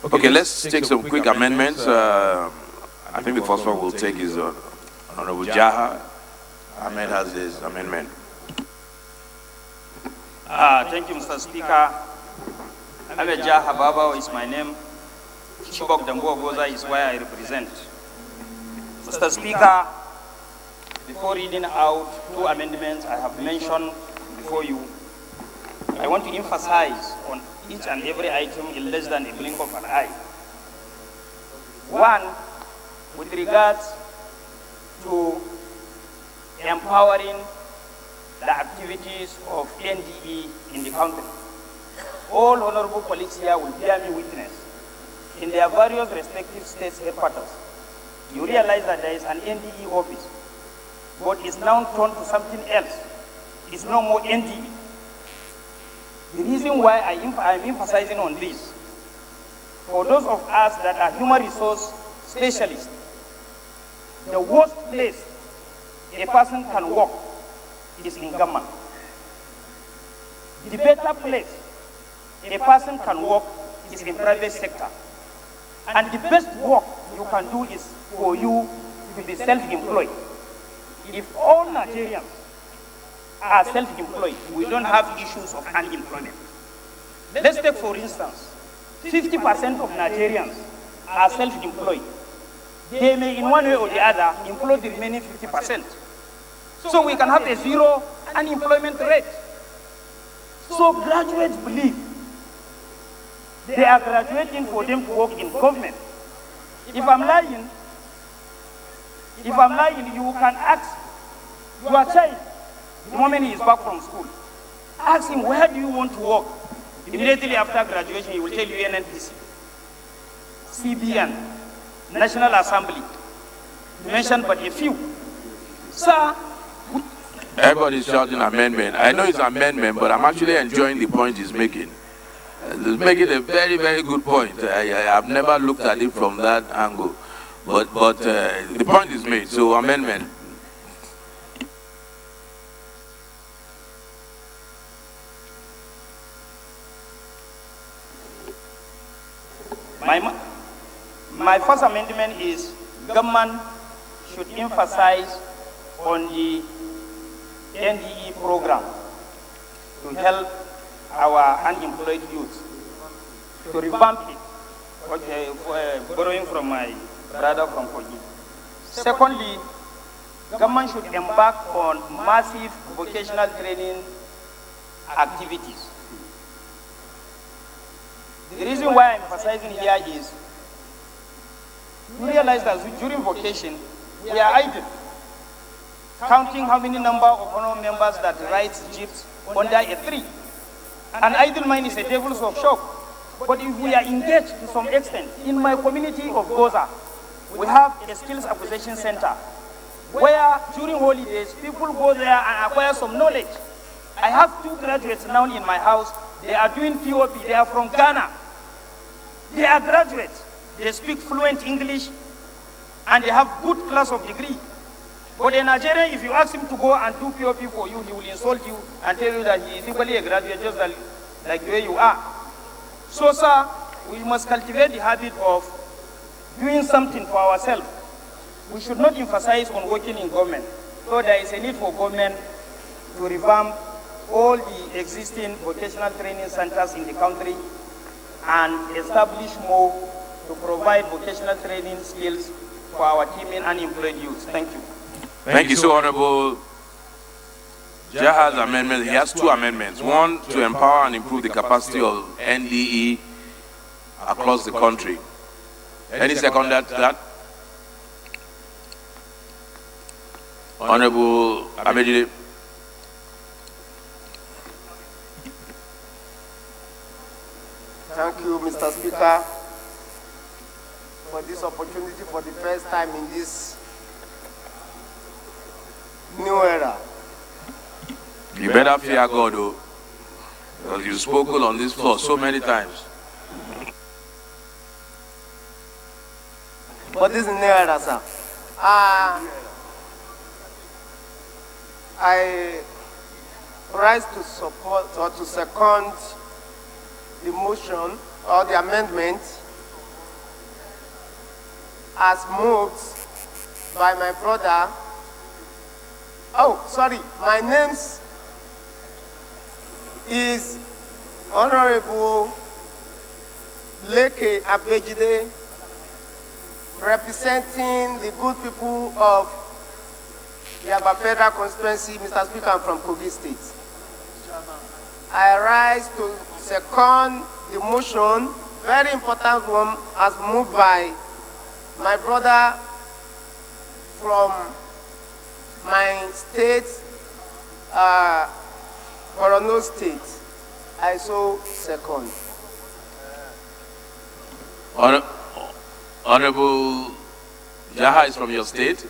Okay, let's take some quick amendments. I think the first one we'll take is Honorable Jaha. Ahmed has his amendment. Thank you, Mr. Speaker. Abeja Hababa is my name. Chibok Dambo Goza is where I represent. Mr. Speaker, before reading out 2 amendments I have mentioned before you, I want to emphasize on each and every item in less than a blink of an eye. One, with regards to empowering the activities of NDE in the country. All honorable colleagues here will bear me witness. In their various respective states headquarters, you realize that there is an NDE office, but it's now turned to something else. It's no more NDE. The reason why I'm emphasizing on this, for those of us that are human resource specialists, the worst place a person can work is in government. The better place a person can work is in private sector. And the best work you can do is for you to be self-employed. If all Nigerians are self-employed, we don't have issues of unemployment. Let's take, for instance, 50% of Nigerians are self-employed. They may, in one way or the other, employ the remaining 50%. So we can have a 0 unemployment rate. So graduates believe they are graduating for them to work in government. If I'm lying, you can ask your child the moment he is back from school. Ask him, where do you want to work? Immediately after graduation, he will tell you NNPC, CBN, National Assembly. Mention but a few. Sir, everybody's shouting amendment. I know it's amendment, but I'm actually enjoying the point he's making. He's making a very, very good point. I've never looked at it from that angle. But the point is made, so amendment. My first amendment is government should emphasize on the NDE program to help our unemployed youth, to revamp it, borrowing from my brother from Kogi. Secondly, government should embark on massive vocational training activities. The reason why I'm emphasizing here is you realize that during vocation, we are idle, counting how many number of honorable members that rides jeeps under a tree. An idle mind is a devil's workshop. But if we are engaged to some extent, in my community of Goza, we have a skills acquisition center where during holidays, people go there and acquire some knowledge. I have 2 graduates now in my house. They are doing POP. They are from Ghana. They are graduates. They speak fluent English and they have good class of degree. But in Nigeria, if you ask him to go and do POP for you, he will insult you and tell you that he is equally a graduate just like the way you are. So, sir, we must cultivate the habit of doing something for ourselves. We should not emphasize on working in government. So there is a need for government to revamp all the existing vocational training centers in the country and establish more to provide vocational training skills for our teeming unemployed youth. Thank you. Thank you, so Honorable. Jaha's amendment, he has 2 amendments. One, to empower and improve the capacity of NDE across the country. Any second to that? Honorable Abedile. Thank you, Mr. Speaker, for this opportunity for the first time in this new era. You better fear God, though, because you've spoken on this floor so many times. But this is new era, sir. I rise to support or to second the motion or the amendment as moved by my brother. Oh, sorry, my name is Honorable Leke Abejide, representing the good people of Yaba Federal Constituency. Mr. Speaker, I'm from Kogi State. I rise to second the motion, very important one, as moved by my brother from my state, Borno State. I so second. Honorable Jaha is from your state.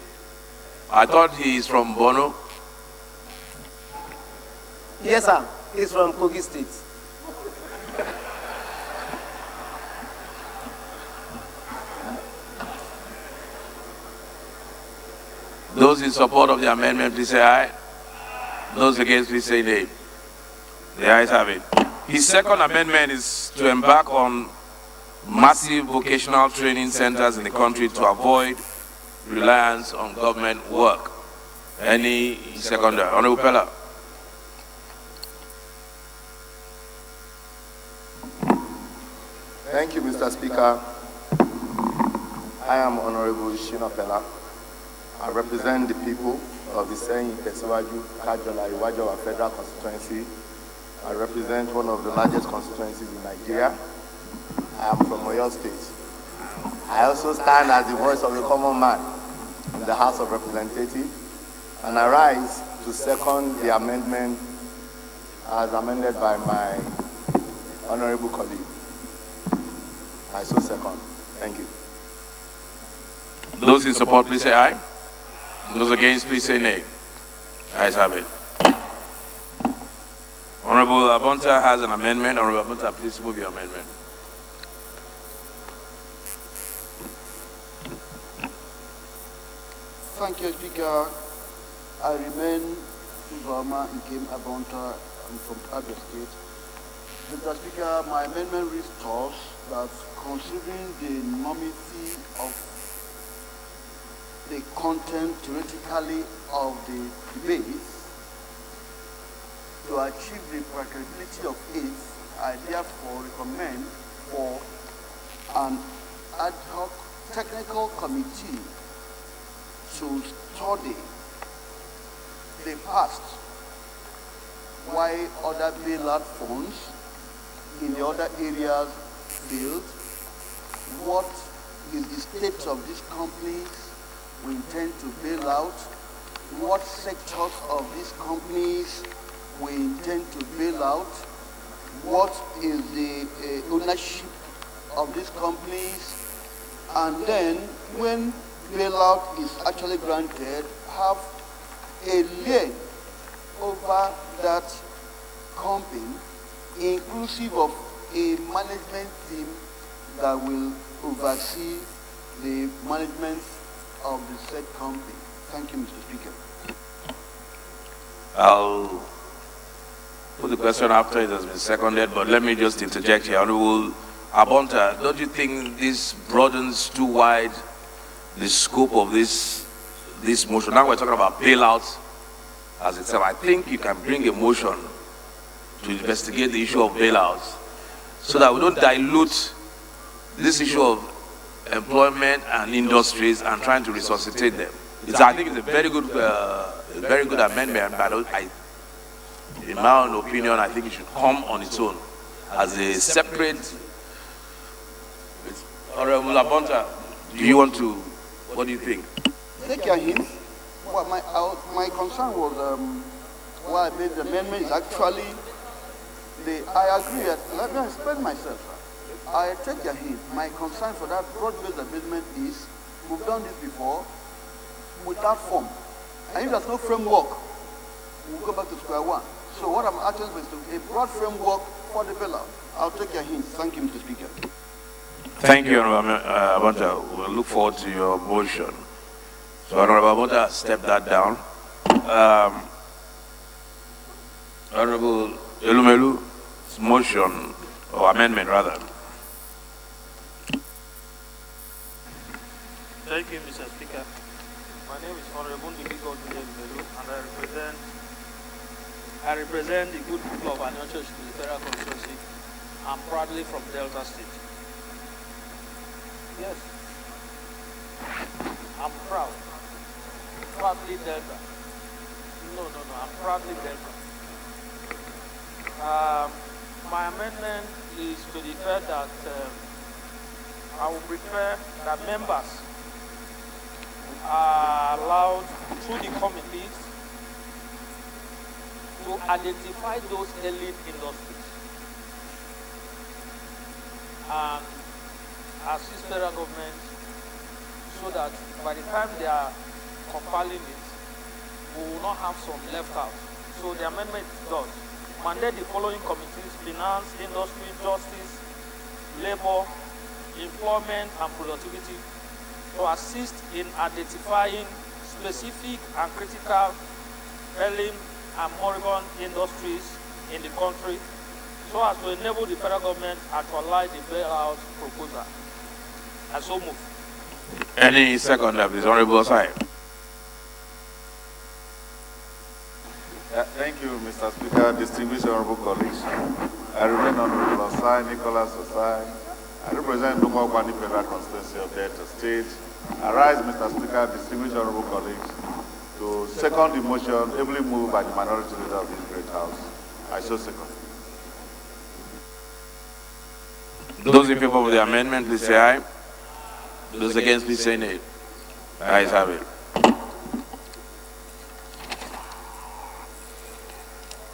I thought he is from Bono. Yes, sir. He's from Kogi State. Those in support of the amendment, please say aye. Those against, please say nay. The ayes have it. His second amendment is to embark on massive vocational training centers in the country to avoid reliance on government work. Any seconder? Honorable Pella. Thank you, Mr. Speaker. I am Honorable Shina Pella. I represent the people of the Seyin Tesiwaju Kajola Iwajawa Federal Constituency. I represent one of the largest constituencies in Nigeria. I am from Oyo State. I also stand as the voice of the common man in the House of Representatives, and I rise to second the amendment as amended by my honorable colleague. I so second. Thank you. Those in support, please say aye. Those against, please say nay. Ayes have it. Honorable Abonta has an amendment. Honorable Abonta, please move your amendment. Thank you, Speaker. I remain Ubama Nkem Abonta. I'm from Abia State. Mr. Speaker, my amendment restores that considering the enormity of the content theoretically of the debate, to achieve the practicability of it, I therefore recommend for an ad hoc technical committee to study the past, why other bailout funds in the other areas failed, what is the state of these companies we intend to bail out, what sectors of these companies we intend to bail out, what is the ownership of these companies, and then when bailout is actually granted, have a lien over that company, inclusive of a management team that will oversee the management of the said company. Thank you, Mr. Speaker. I'll put the question after it has been seconded, but let me just interject here. Honorable Abonta, don't you think this broadens too wide the scope of this motion? Now we're talking about bailouts as itself. I think you can bring a motion to investigate the issue of bailouts so that we don't dilute this issue of employment and industries and trying to resuscitate them. I think it's a very good amendment, but in my own opinion, I think it should come on its own as a separate. Honorable Abonta, do you want to? What do you think? Take your hint. Well, my concern was why I made the amendment is actually I agree. Let me explain myself. I take your hint. My concern for that broad-based amendment is we've done this before without form. And if there's no framework, we'll go back to square one. So what I'm asking is a broad framework for the bailout. I'll take your hint. Thank you, Mr. Speaker. Thank you, Honorable Abonta. We'll look forward to your motion. So, Honorable Abonta, step that down. Honorable Elumelu's motion, or amendment rather. Thank you, Mr. Speaker. My name is Honorable Elumelu, and I represent I represent the good people of Anyon Church to the federal constituency. I'm proudly from Delta State. Yes. I'm proud. Proudly Delta. No, I'm proudly Delta. My amendment is to the fact that I would prefer that members are allowed through the committees to identify those elite industries and assist federal government so that by the time they are compiling it, we will not have some left out. So the amendment does mandate the following committees: finance, industry, justice, labor, employment, and productivity, to assist in identifying specific and critical ailing and moribund industries in the country, so as to enable the federal government to actualize the bailout proposal. I so move. Any second, please, Honorable Osai. Thank you, Mr. Speaker, distinguished honorable colleagues. I remain Honorable Osai, Nicholas Osai. I represent Local Kwani Federal Constituency of Delta State. I rise, Mr. Speaker, distinguished honorable colleagues, to second the motion ably moved by the minority leader of this great house. I so second. Those in favor of the amendment, please say aye. Those against, please say nay. Ayes have it.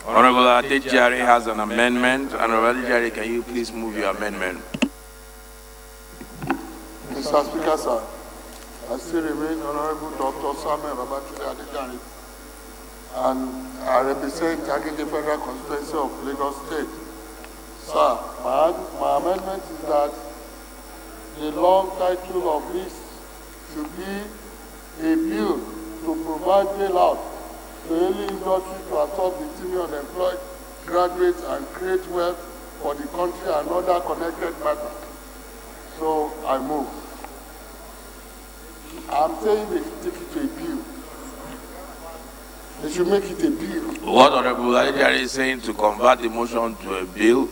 Honorable Adejari has an amendment. Honorable Adejari, can you please move your amendment? Mr. Speaker, sir, I still remain Honorable Dr. Samuel Babatunde Adejari, and I represent Agege Federal Constituency of Lagos State. Sir, my amendment is that the long title of this should be a bill to provide bailout to any industry to absorb the teeming unemployed graduates and create wealth for the country and other connected matters. So I move. I'm saying they should take it to a bill. They should make it a bill. What Honorable Adejari is saying, to convert the motion to a bill.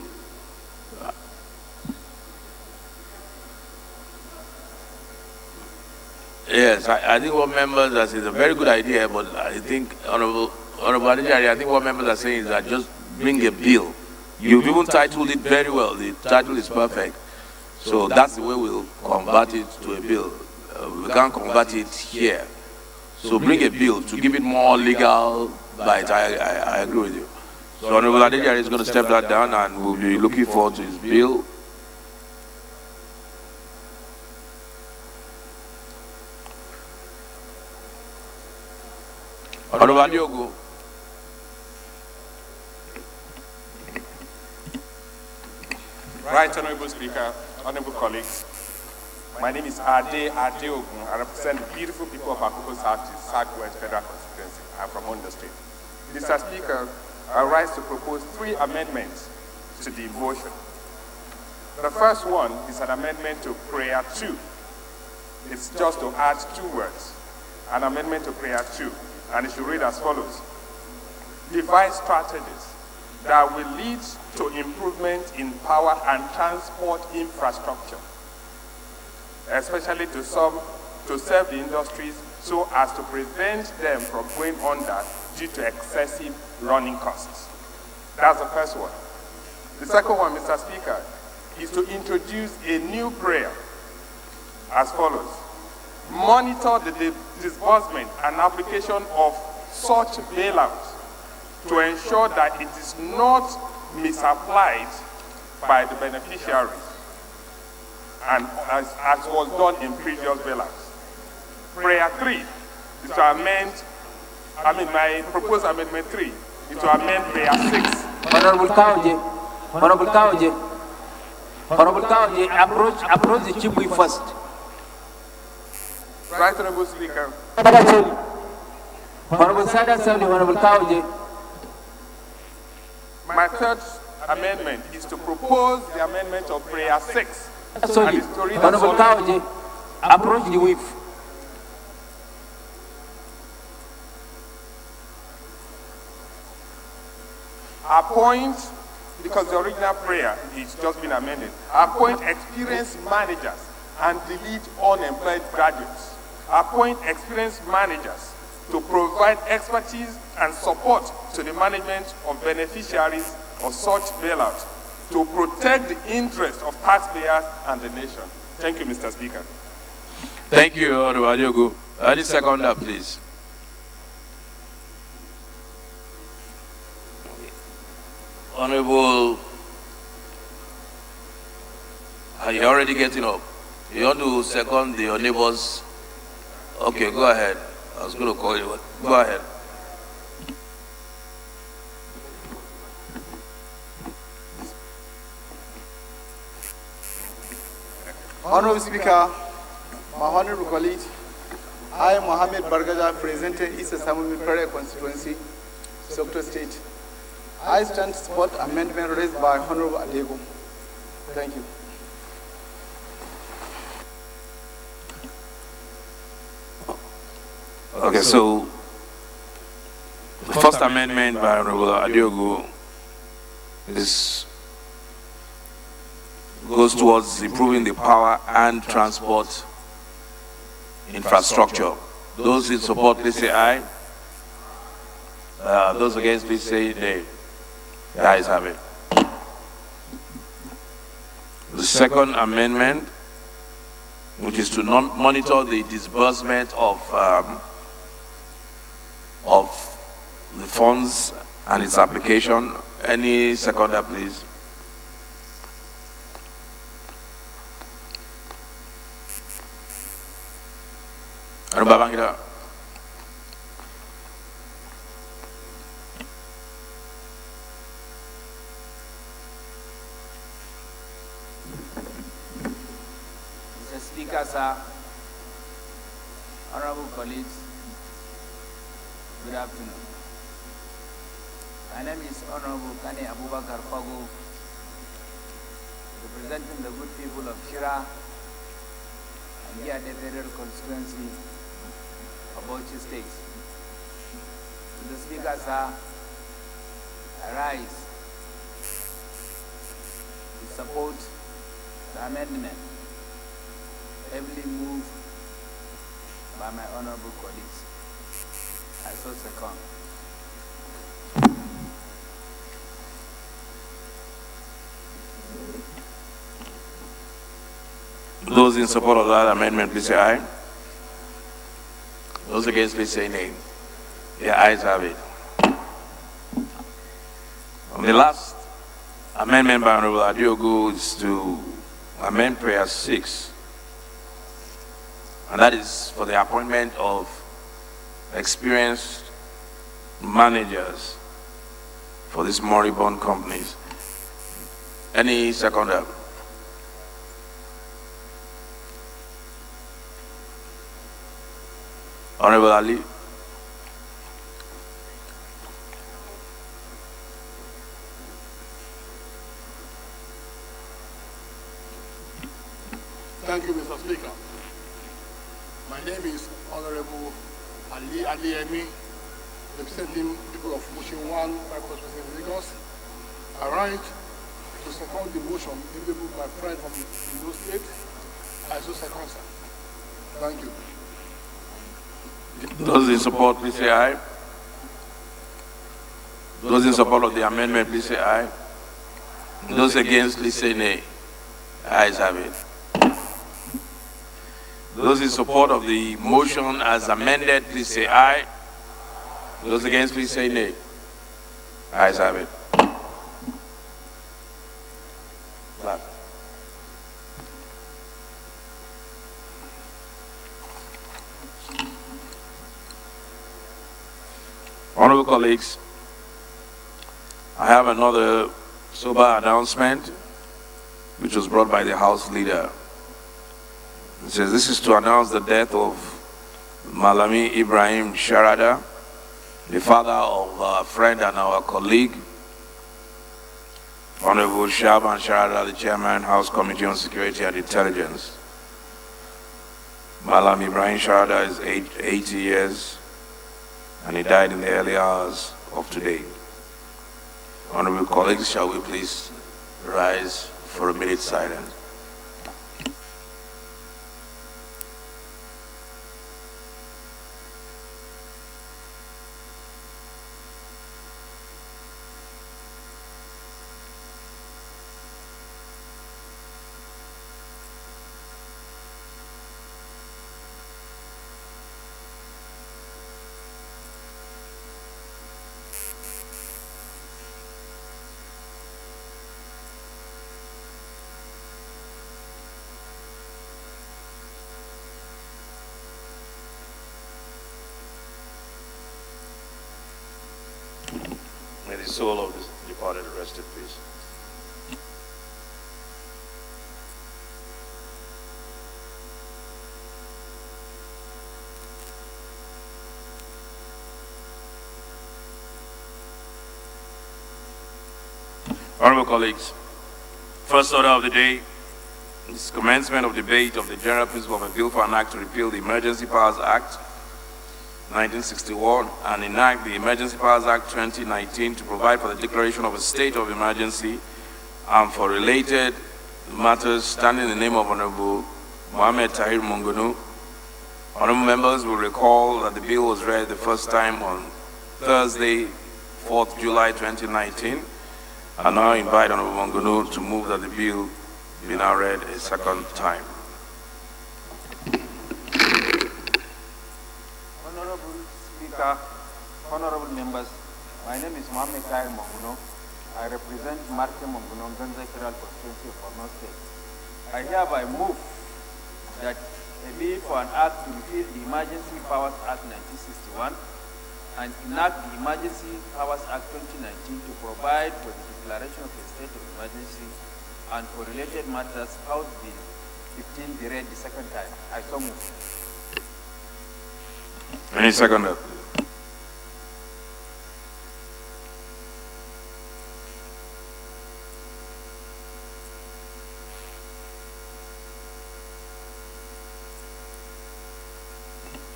Yes, I think what members are saying is a very good idea, but I think Honorable Adejari, I think what members are saying is that just bring a bill. You've even titled it very well. The title is perfect. So that's the way we'll convert it to a bill. We can't convert it here. So bring a bill to give it more legal bite. I agree with you. So Honorable Adejari is going to step that down, and we'll be looking forward to his bill. Honorable Adiogo. Right, Honorable Speaker, Honorable colleagues. My name is Ade Adeogun. I represent the beautiful people of Akoko Southwest Federal Constituency. I'm from Ondo State. Mr. Speaker, I rise to propose 3 amendments to the motion. The first one is an amendment to Prayer 2. It's just to add 2 words. An amendment to Prayer 2. And it should read as follows: devise strategies that will lead to improvement in power and transport infrastructure, especially to serve the industries so as to prevent them from going under due to excessive running costs. That's the first one. The second one, Mr. Speaker, is to introduce a new prayer as follows: monitor the disbursement and application of such bailouts to ensure that it is not misapplied by the beneficiaries, and as was done in previous bailouts. Prayer 3 is to amend, my proposed amendment 3 is to amend Prayer 6. Honorable Kaoje, approach the Chief Whip first. Right, Honorable Speaker. Honorable Sada Assembly, Honorable Kaoje. My third amendment is to propose the amendment of Prayer 6. Sorry, Honorable Kaoje, approach the whip. appoint, because the original prayer is just been amended, appoint experienced managers and delete unemployed graduates. Appoint experienced managers to provide expertise and support to the management of beneficiaries of such bailout to protect the interests of taxpayers and the nation. Thank you, Mr. Speaker. Thank you, Honorable Adiogu. The seconder, please. Honorable, are you already getting up? You want to second your neighbors? Okay, go ahead. I was going to call you. Go ahead. Honorable Speaker, my honorable colleagues, I am Mohammed Bargaja, presenting East Assembly Plenary Constituency, Sokoto State. I stand to support amendment raised by Honorable Adego. Thank you. Okay, so the first amendment by Honorable Adiogu goes towards improving the power and transport infrastructure. Those in support, please say aye. Those against, please say nay. The ayes have it. The second amendment, which is to monitor the disbursement of the funds and its application. Any seconder, please? Honorable Babangida. Mr. Speaker, sir, honorable colleagues, good afternoon. My name is Honorable Kane Abubakar Fago, representing the good people of Shira and here the federal constituency of Bauchi State. Mr. Speaker, sir, I rise to support the amendment heavily moved by my honorable colleagues. I so second. Those in support of that amendment, please say aye. Those against, please say nay. The ayes have it. The last amendment by Honorable Adiogu is to amend prayer 6, and that is for the appointment of experienced managers for these moribund companies. Any seconder? Honorable Ali. Thank you, Mr. Speaker. My name is Honorable Ali Adeyemi, representing people of Motion 1, my constituency in Lagos. I rise to second the motion given by my friend from Indo State. I so second, sir. Thank you. Those in support, please say aye. Those in support of the amendment, please say aye. Those against, please say nay. Ayes have it. Those in support of the motion as amended, please say aye. Those against, please say nay. Ayes have it. Clap. Honorable colleagues, I have another sober announcement which was brought by the House Leader. It says this is to announce the death of Malami Ibrahim Sharada, the father of our friend and our colleague, Honorable Shaban Sharada, the Chairman, House Committee on Security and Intelligence. Malami Ibrahim Sharada is aged 80 years, and he died in the early hours of today. Honorable colleagues, shall we please rise for a minute silence? May the soul of the departed rest in peace. Honorable colleagues, first order of the day is commencement of debate of the general principle of a bill for an act to repeal the Emergency Powers Act 1961 and enact the Emergency Powers Act 2019 to provide for the declaration of a state of emergency and for related matters standing in the name of Honorable Mohammed Tahir Mongunu. Honorable members will recall that the bill was read the first time on Thursday, 4th July 2019. I now invite Honorable Mongunu to move that the bill be now read a second time. Honorable members, my name is Mohammed Tahir Monguno. I represent Marte Monguno, Ganza Federal Constituency of Borno State. I hereby move that a bill for an act to repeal the Emergency Powers Act 1961 and enact the Emergency Powers Act 2019 to provide for the declaration of a state of emergency and for related matters, House Bill 15 be read the second time. I so move. Any seconder?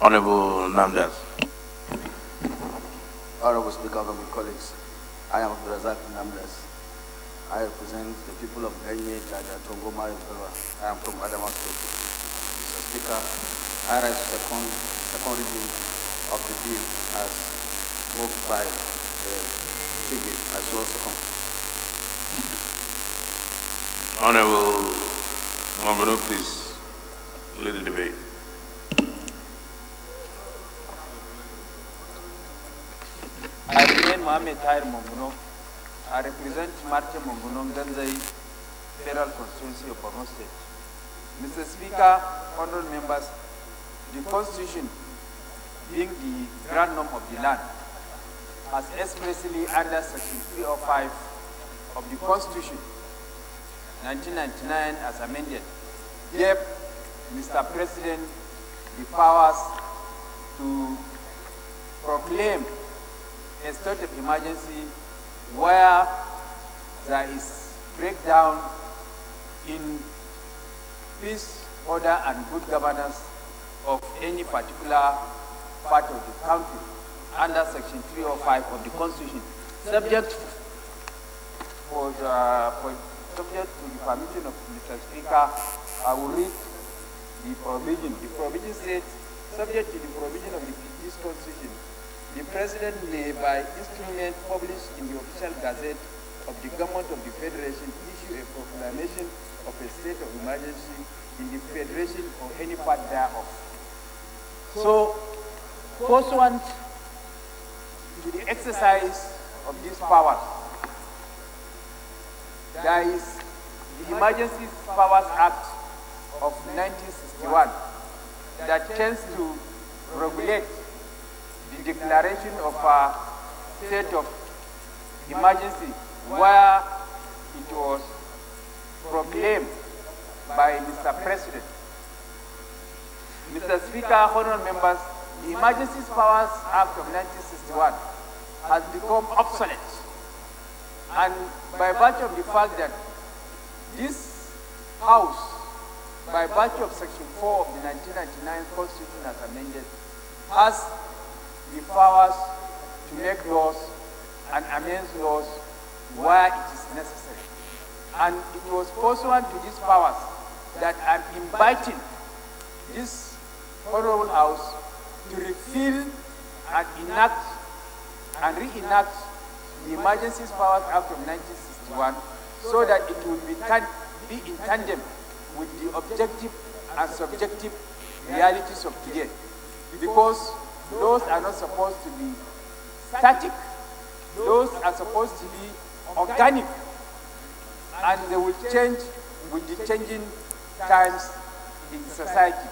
Honorable Namdas. Honorable Speaker, honorable colleagues, I am Abdurazak Namdas. I represent the people of Ganye, Jaja, Tongoma, and Pelwa. I am from Adamawa State. Mr. Speaker, I rise to second reading of the bill as moved by the Chief as well second. Honorable Mongunu, please lead the debate. I remain Mohammed Tahir Monguno. I represent Marte Monguno, Ganzai Federal Constituency of Borno State. Mr. Speaker, honorable members, the Constitution, being the grand norm of the land, has expressly under Section 305 of the Constitution, 1999 as amended, gave Mr. President the powers to proclaim a state of emergency where there is breakdown in peace, order, and good governance of any particular part of the country under Section 305 of the Constitution, subject to the permission of Mr. Speaker. I will read the provision. The provision says, subject to the provision of this Constitution, the President may, by instrument published in the official gazette of the Government of the Federation, issue a proclamation of a state of emergency in the Federation or any part thereof. So, pursuant to the exercise of these powers, there is the Emergency Powers Act of 1961 that tends to regulate the declaration of a state of emergency where it was proclaimed by Mr. President. Mr. Speaker, honorable members, the Emergency Powers Act of 1961 has become obsolete, and by virtue of the fact that this House, by virtue of Section 4 of the 1999 Constitution as amended, has the powers to make laws and amend laws where it is necessary. And it was pursuant to these powers that I'm inviting this Honorable House to repeal and enact and reenact the Emergencies Powers Act of 1961 so that it will be in tandem with the objective and subjective realities of today. Because those are not supposed to be static, those are supposed to be organic, and they will change with the changing times in society.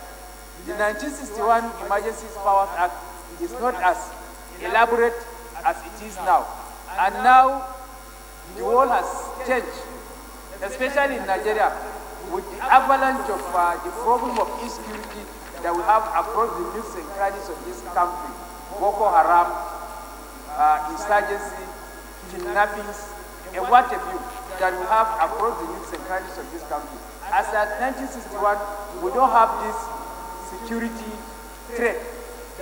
The 1961 Emergencies Powers Act is not as elaborate as it is now. And now the world has changed, especially in Nigeria, with the avalanche of the problem of insecurity that we have across the nooks and crannies of this country. Boko Haram, insurgency, kidnappings, and what have you that we have across the nooks and crannies of this country. As at 1961, we don't have this security threat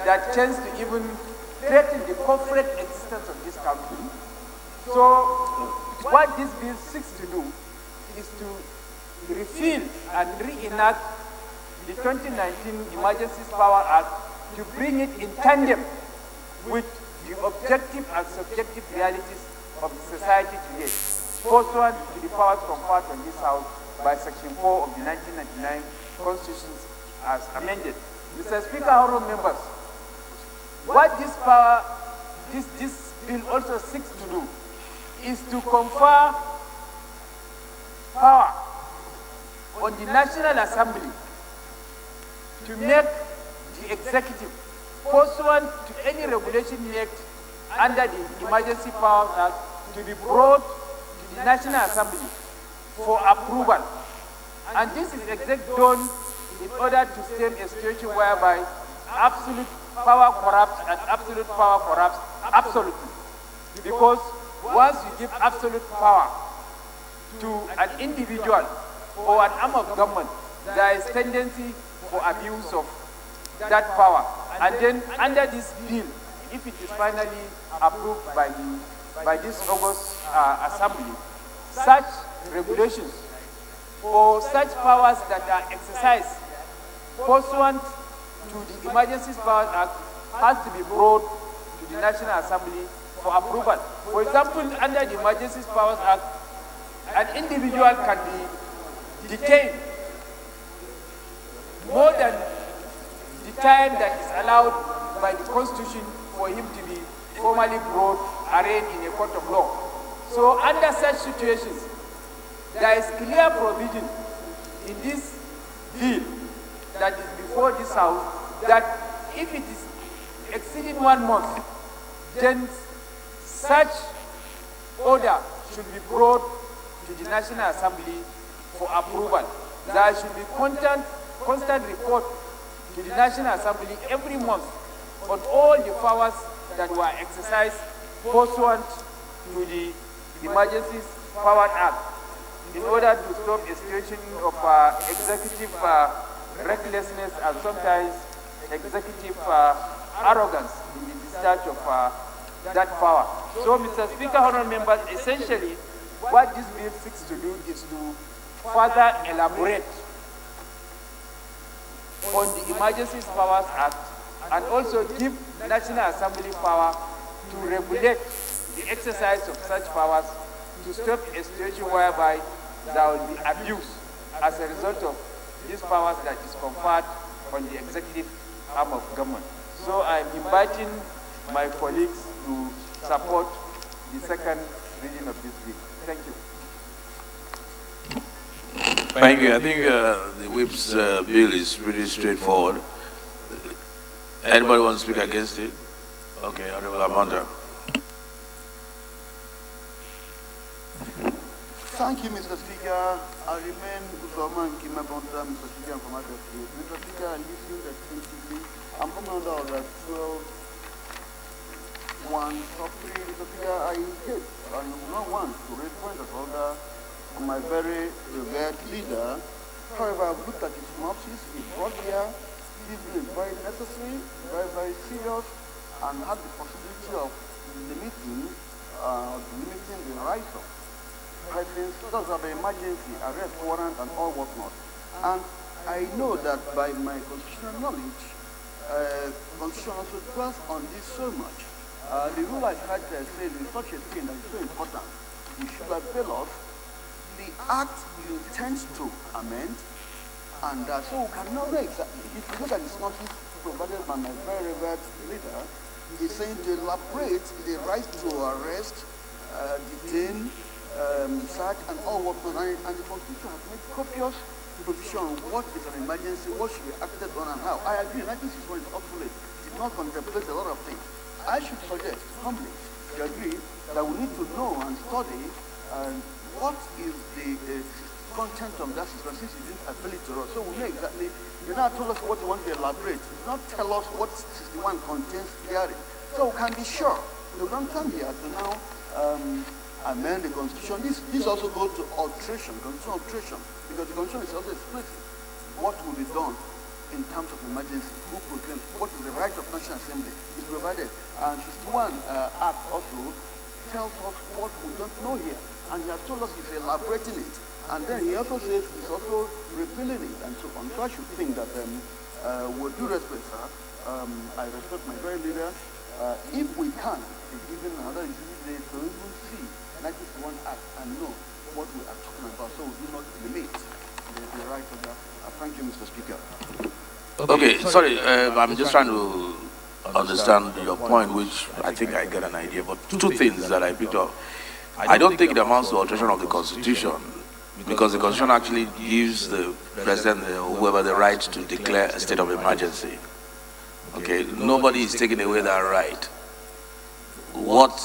that tends to even threaten the corporate existence of this country. So what this bill seeks to do is to repeal and reenact the 2019 Emergencies Power Act to bring it in tandem with the objective and subjective realities of the society today, pursuant to the powers conferred on this House by Section 4 of the 1999 Constitution as amended. Mr. Speaker, honorable members, what this bill also seeks to do is to confer power on the National Assembly to make the executive, pursuant to any regulation made under the Emergency Powers Act, to be brought to the National Assembly for approval. And this is exactly done in order to stem a situation whereby absolute power corrupts and absolute power corrupts absolutely. Because once you give absolute power to an individual or an arm of government, there is tendency for abuse of that power. And then under this bill, if it is finally approved by this August Assembly, such regulations or such powers that are exercised pursuant to the Emergencies Powers Act has to be brought to the National Assembly for approval. For example, under the Emergencies Powers Act, an individual can be detained more than the time that is allowed by the Constitution for him to be formally brought, arraigned in a court of law. So under such situations, there is clear provision in this bill that is before this House that if it is exceeding 1 month, then such order should be brought to the National Assembly for approval. There should be constant report to the National Assembly every month on all the powers that were exercised pursuant to the Emergencies Powers Act in order to stop a situation of executive recklessness and sometimes executive arrogance in the discharge of that power. So, Mr. Speaker, honorable members, essentially what this bill seeks to do is to further elaborate on the Emergencies Powers Act and also give National Assembly power to regulate the exercise of such powers to stop a situation whereby there will be abuse as a result of these powers that is conferred on the executive arm of government. So I'm inviting my colleagues to support the second reading of this bill. Thank you. Thank you. I think the whip's bill is pretty straightforward. Anybody want to speak against it? Okay, Honorable Amanda. Thank you, Mr. Speaker. I remain Usoman Kimabonda, Mr. Speaker, from Mr. Speaker, I listened attentively. I'm coming under order 12.1 top 3, Mr. Speaker. I hate and do not want to raise points of order on my very revered leader. However, I've looked at his synopsis, he brought here. This bill is very necessary, very, very serious, and had the possibility of limiting limiting the right of persons because of emergency, arrest warrant, and all whatnot. And I know that by my constitutional knowledge, Constitution also dwells on this so much. The rule I had said is such a thing that is so important. We should avail of the act you intend to amend, and so we can know exactly. If you look at this notice provided by my very revered leader, he's saying to elaborate the right to arrest, detain, search, and all whatnot. And the Constitution has made copious provision on what is an emergency, what should be acted on, and how. I agree, 1961 is obsolete. It did not contemplate a lot of things. I should suggest, humbly, to agree that we need to know and study what is the content of that system, since it didn't appeal it to us. So we know exactly. You now told us what you want to elaborate. You did not tell us what 61 contains clearly. So we can be sure. We don't come here to now amend the Constitution. This also goes to alteration, constitutional alteration, because the Constitution is also explicit. What will be done in terms of emergency? Who proclaims? What is the right of National Assembly? Is provided. And 61 Act also tells us what we don't know here. And he has told us he's elaborating it. And then he also says he's also repealing it and so on. So I should think that with due respect, sir, I respect my very leader. If we can, be given another day to even see 91 Act and know what we are talking about, so we do not limit the right of that. Thank you, Mr. Speaker. Okay, sorry, I'm just trying to understand your point, which I think I get an idea, but two things that I picked up. I don't think it amounts to alteration of the Constitution, because the Constitution actually gives the President or whoever the right to declare a state of emergency. Okay, nobody is taking away that right. What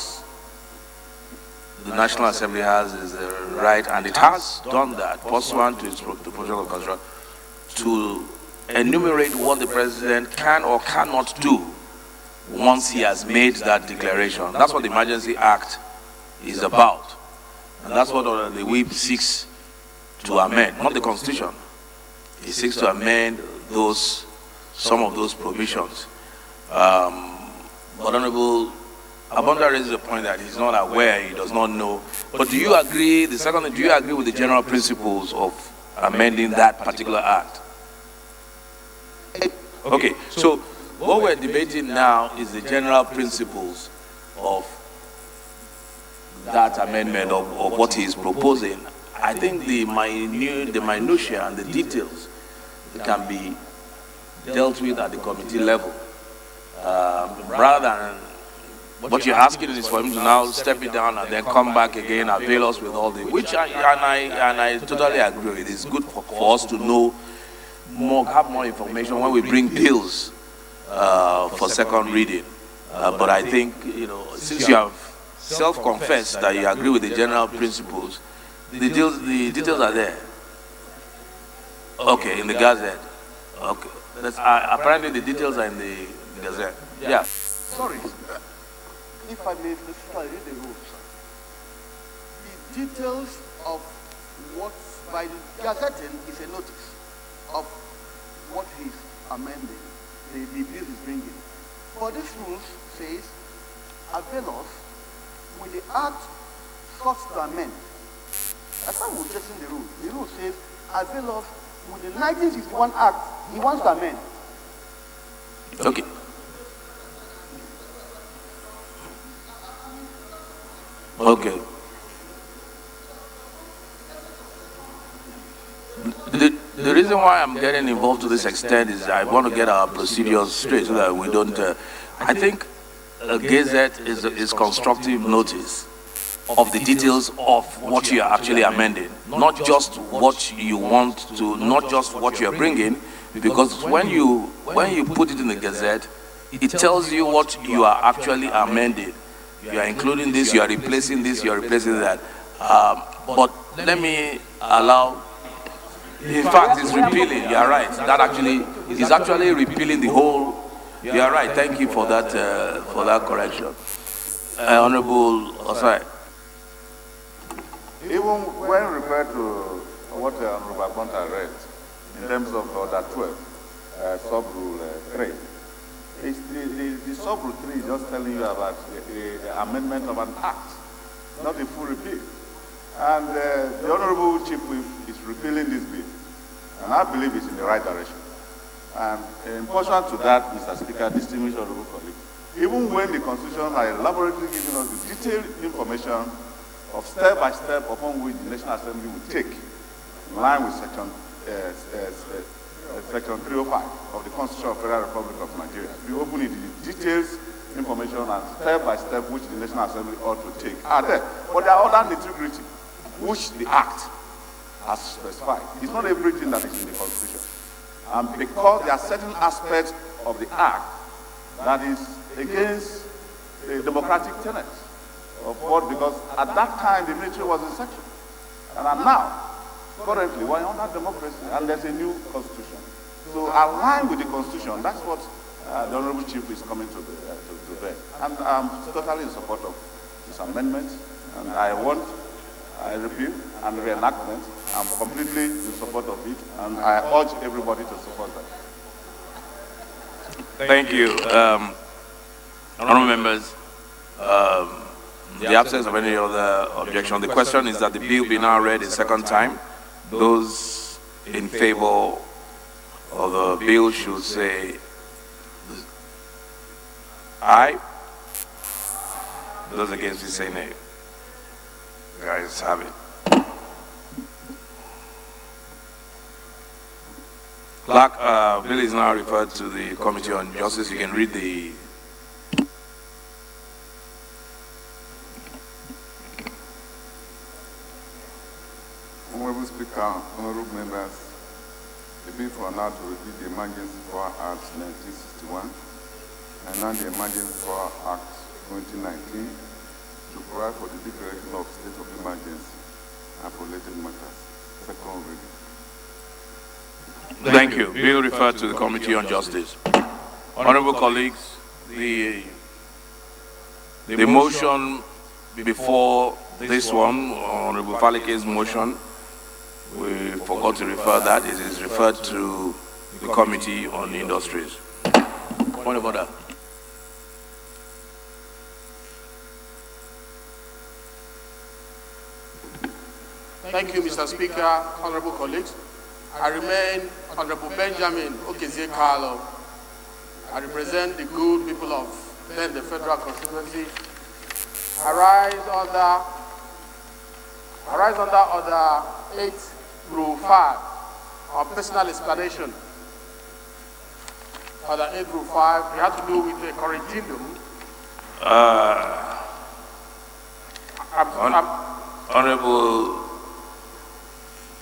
the National Assembly has is the right, and it has done that, pursuant to its provision of the Constitution, to enumerate what the President can or cannot do once he has made that declaration. That's what the Emergency Act is about. And that's what the whip seeks to amend, not the Constitution. It seeks to amend some of those provisions. But Honorable Abunda raises a point that he's not aware, he does not know. But do you agree, the second thing, do you agree with the general principles of amending that particular act? Okay, so what we're debating now is the general principles of that amendment, of what he is proposing. I think the minutiae and the details can be dealt with at the committee level. Rather than what you're asking is for him to now step it down and then come back again, avail us with all the, which I totally agree with. It's good for us to know more, have more information when we bring bills for second reading. But I think, since you have self-confessed that you agree with the general principles, the details are there. Okay, in the Gazette. Okay, apparently the details are in the Gazette. Yeah. Sorry, if I may specify, read the rules. The details of what by the Gazetting is a notice of what he's amending, the bill is bringing. But this rule says, avail us with the act sought to amend. That's how we're testing the rule. The rule says, avail us with the 1961 Act he wants to amend. Okay. Okay. The reason why I'm getting involved to this extent is I want to get our procedures straight so that we don't. I think a Gazette is constructive notice of the details of what you are actually amending, not just what you want to, not just what you are bringing, because when you put it in the Gazette, it tells you what you are actually amending. You are including this, you are replacing this, you are replacing that. But let me allow. In fact, it's repealing. You are right. That actually is actually repealing the whole. You are right. Thank you for that correction, Honorable Osai. Even when referred to what Honorable Abonta read in terms of Order 12, Sub-Rule 3, the Sub-Rule 3 is just telling you about the amendment of an act. not a full repeal. And the Honorable Chief Whip is repealing this bill. And I believe it's in the right direction. And in portion to that, Mr. Speaker, distinguished honorable colleague, even when the Constitution are elaborately giving us the detailed information of step-by-step upon which the National Assembly will take, in line with Section 305 of the Constitution of the Federal Republic of Nigeria, we open it, the details, information, and step-by-step which the National Assembly ought to take are there. But there are other nitty-gritty which the Act has specified. It's not everything that is in the Constitution. And because there are certain aspects of the Act that is against the democratic tenets of what, because at that time the military was in section. And now, currently, we're under democracy and there's a new constitution. So aligned with the constitution, that's what the Honorable Chief is coming to bear. And I'm totally in support of this amendment. And I want a repeal and reenactment. I'm completely in support of it. And I urge everybody to support that. Thank you. Honorable members, in the absence of any other objection, the question is that the bill be now read a second time. Those in favor of the bill should say aye. Those against it say nay. Guys have it. Clerk, bill is now referred to the Committee on Justice. You can read the Honorable Speaker, honorable members, the bill for now to repeal the Emergency Power Act 1961 and now the Emergency Power Act 2019 to provide for the declaration of state of emergency and for related matters. Second reading. Thank you. Bill referred to the Committee on Justice. Honorable colleagues, the motion before this one, Honorable Falike's motion, we forgot to refer that. It is referred to the Committee on Industries. Point of order. Thank you, Mr. Speaker, honorable colleagues. I remain Honorable Benjamin Okezie Carlo. I represent the good people of then the Federal Constituency. I rise under Order 8 Rule 5 of personal explanation. Order 8 Rule 5, we have to do with the corrigendum. Honorable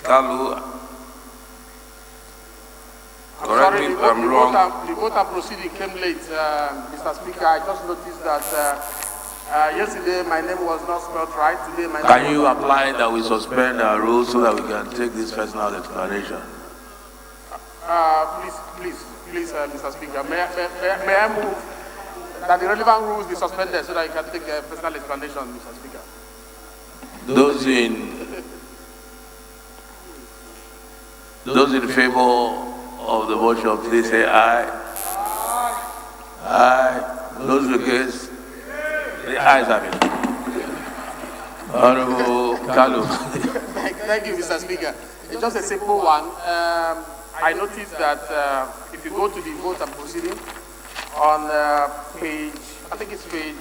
Kalu, correct me if I'm wrong. The voter proceeding came late, Mr. Speaker. I just noticed that yesterday my name was not spelled right. Today my name Can you apply that we suspend our rules so that we can take this personal explanation? Please, Mr. Speaker, may I move that the relevant rules be suspended so that you can take a personal explanation, Mr. Speaker? Those in favor of the motion, please say aye. Aye. Those against, the ayes have it. Honorable Kalu. Thank you, Mr. Speaker. It's just a simple one. I noticed that if you go to the vote and proceeding on page, I think it's page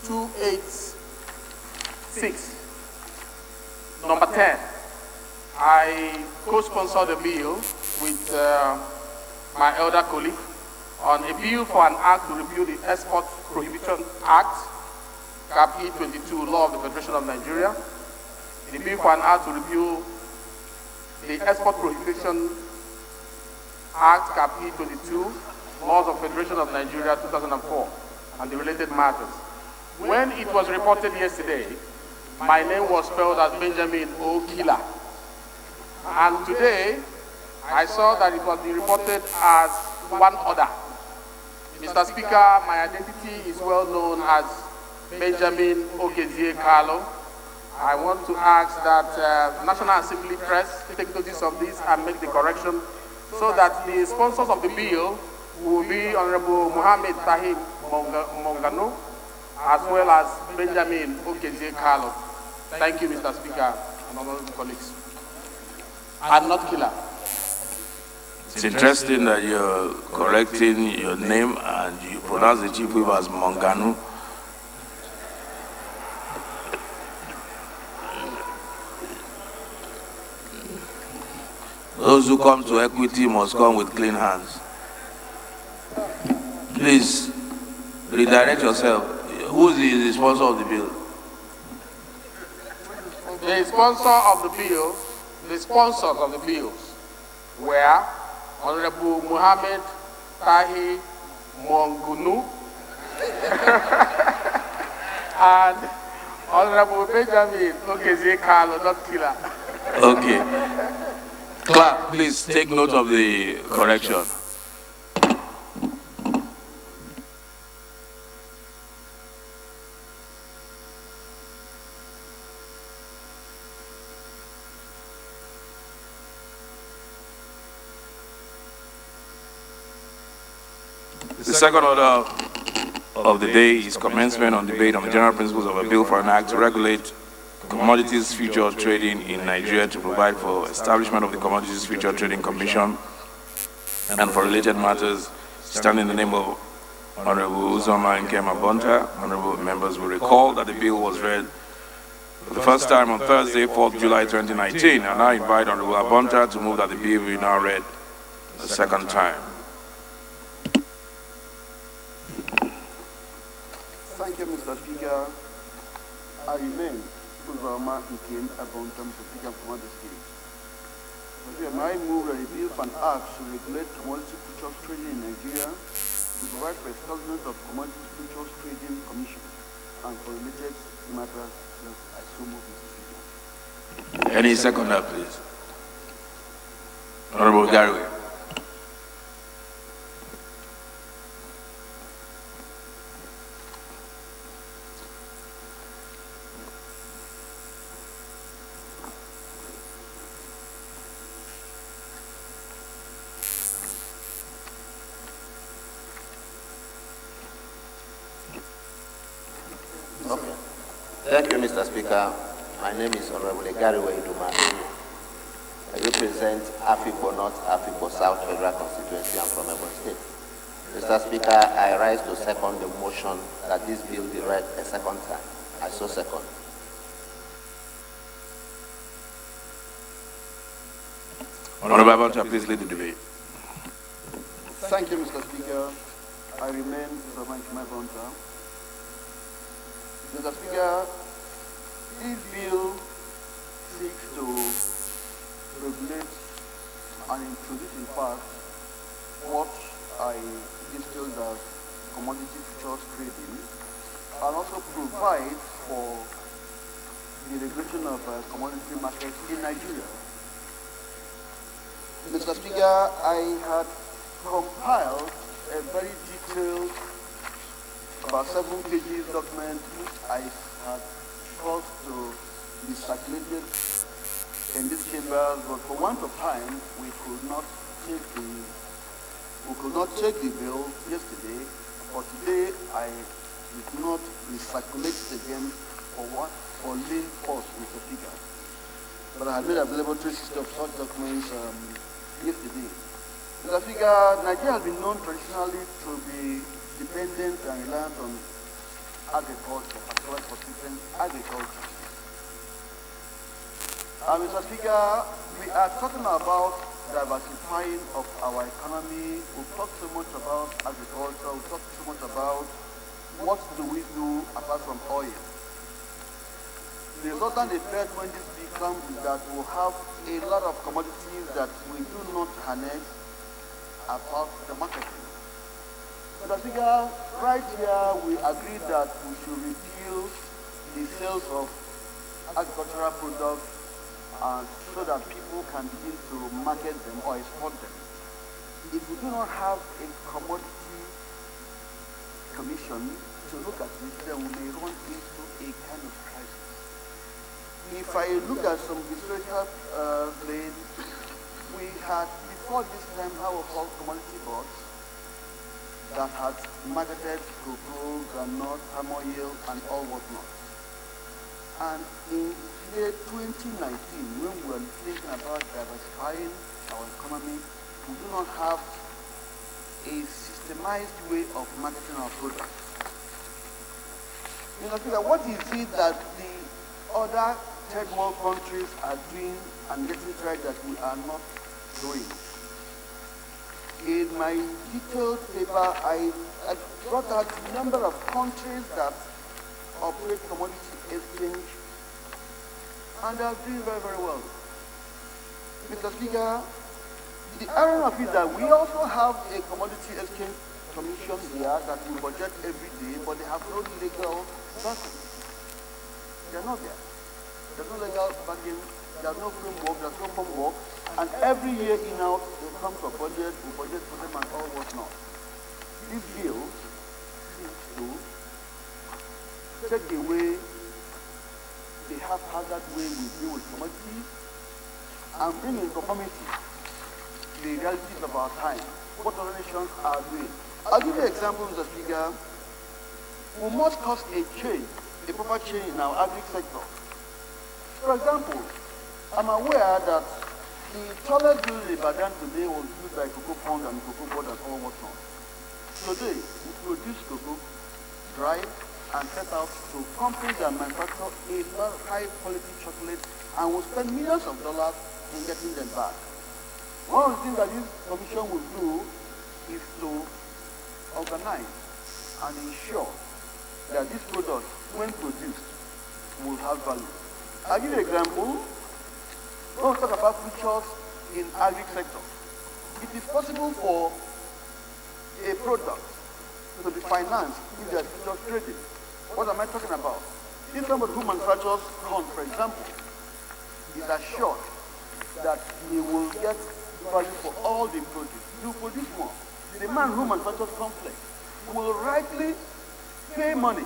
286, number 10. I co-sponsored a bill with my elder colleague on a bill for an act to repeal the Export Prohibition Act, Cap E22, Law of the Federation of Nigeria. The bill for an act to repeal the Export Prohibition Act, Cap E22, Laws of Federation of Nigeria, 2004, and the related matters. When it was reported yesterday, my name was spelled as Benjamin O. Killer. And today, I saw that it was being reported as one other. Mr. Speaker, my identity is well known as Benjamin Okezie Carlo. I want to ask that National Assembly Press take notice of this and make the correction so that the sponsors of the bill will be Honorable Mohammed Tahib Mongano as well as Benjamin Okezie Carlo. Thank you, Mr. Speaker and honorable colleagues. I'm not killer. It's interesting that you're correcting your name and you pronounce the chief whip as Monganu. Those who come to equity must come with clean hands. Please, redirect yourself. Who is the sponsor of the bill? The sponsors of the bills were Honorable Mohammed Tahi Mongunu and Honorable Benjamin Okezie Carlo, not killer. Okay. Clerk, please take note of the correction. The second order of the day is commencement on debate on the general principles of a bill for an act to regulate commodities future trading in Nigeria, to provide for establishment of the Commodities Future Trading Commission and for related matters. Standing in the name of Honorable Uzoma Nkema Bonta, honorable members will recall that the bill was read for the first time on Thursday, 4th July 2019, and I invite Honorable Abonta to move that the bill be now read a second time. Thank you, Mr. Speaker. I remain Uzoma Nkema Bonta, Mr. Speaker, from the state. I move that the bill for an act to regulate commodity futures trading in Nigeria, to provide for establishment of Commodity Futures Trading Commission and for related matters. I so move, Mr. Speaker. Any seconder, please? Honorable Garraway. Okay. Thank you, Mr. Speaker. My name is Honorable Garraway Dumadu. I represent Afipo North, Afipo South Federal Constituency. I'm from Ebonyi State. Mr. Speaker, I rise to second the motion that this bill be read a second time. I so second. Honorable Abonta, please lead the debate. Thank you, Mr. Speaker. I remain Uzoma Nkema Bonta. Mr. Speaker, this bill seeks to regulate and introduce in fact what I distilled as commodity futures trading, and also provide for the regulation of commodity markets in Nigeria. Mr. Speaker, I had compiled a very detailed, about 7 pages document which I had caused to be circulated in this chamber, but for want of time, we could not take the bill yesterday. For today, I did not recirculate it again for lean force, Mr. Speaker. But I had made available 360 of such documents yesterday. Mr. Speaker, Nigeria has been known traditionally to be dependent and reliant on agriculture, as well as subsistence agriculture. Mr. Speaker, we are talking about diversifying of our economy. We've talked so much about agriculture, we've talked so much about what do we do apart from oil. The resultant effect when this becomes is that we'll have a lot of commodities that we do not harness about the marketing. Mr. Speaker, right here we agreed that we should repeal the sales of agricultural products so that people can begin to market them or export them. If we do not have a commodity commission to look at this, then we may run into a kind of crisis. If I look at some historical trade, we had before this time how we call commodity boards. that had marketed cocoa, granite, palm oil, and all whatnot. And in year 2019, when we were thinking about diversifying our economy, we do not have a systemized way of marketing our products. What is it that the other third world countries are doing and getting tried that we are not doing? In my detailed paper, I brought out a number of countries that operate commodity exchange, and they are doing very, very well. Mr. Speaker, the irony of it is that we also have a commodity exchange commission here that we budget every day, but they have no legal backing. They are not there. There's no legal backing, there's no framework, there's no homework, and every year in out, they come to a budget, we budget for them and all whatnot. This bill seems to take away the haphazard way we deal with commodities and bring in conformity the realities of our time, what other nations are doing. I'll give you an example, Mr. Speaker. We must cause a change, a proper change in our agri sector. For example, I'm aware that the tallest building in Ibadan today was built by cocoa pond and cocoa board and all whatnot. Today, we produce cocoa, dry, and set out to companies that manufacture a lot of high-quality chocolate and will spend millions of dollars in getting them back. One of the things that this commission will do is to organize and ensure that this product, when produced, will have value. I'll give you an example. When we talk about futures in agri sector, it is possible for a product to be financed if there is futures trading. What am I talking about? If somebody who manufactures corn, for example, is assured that he will get value for all the produce, he will produce more. The man who manufactures cornflakes will rightly pay money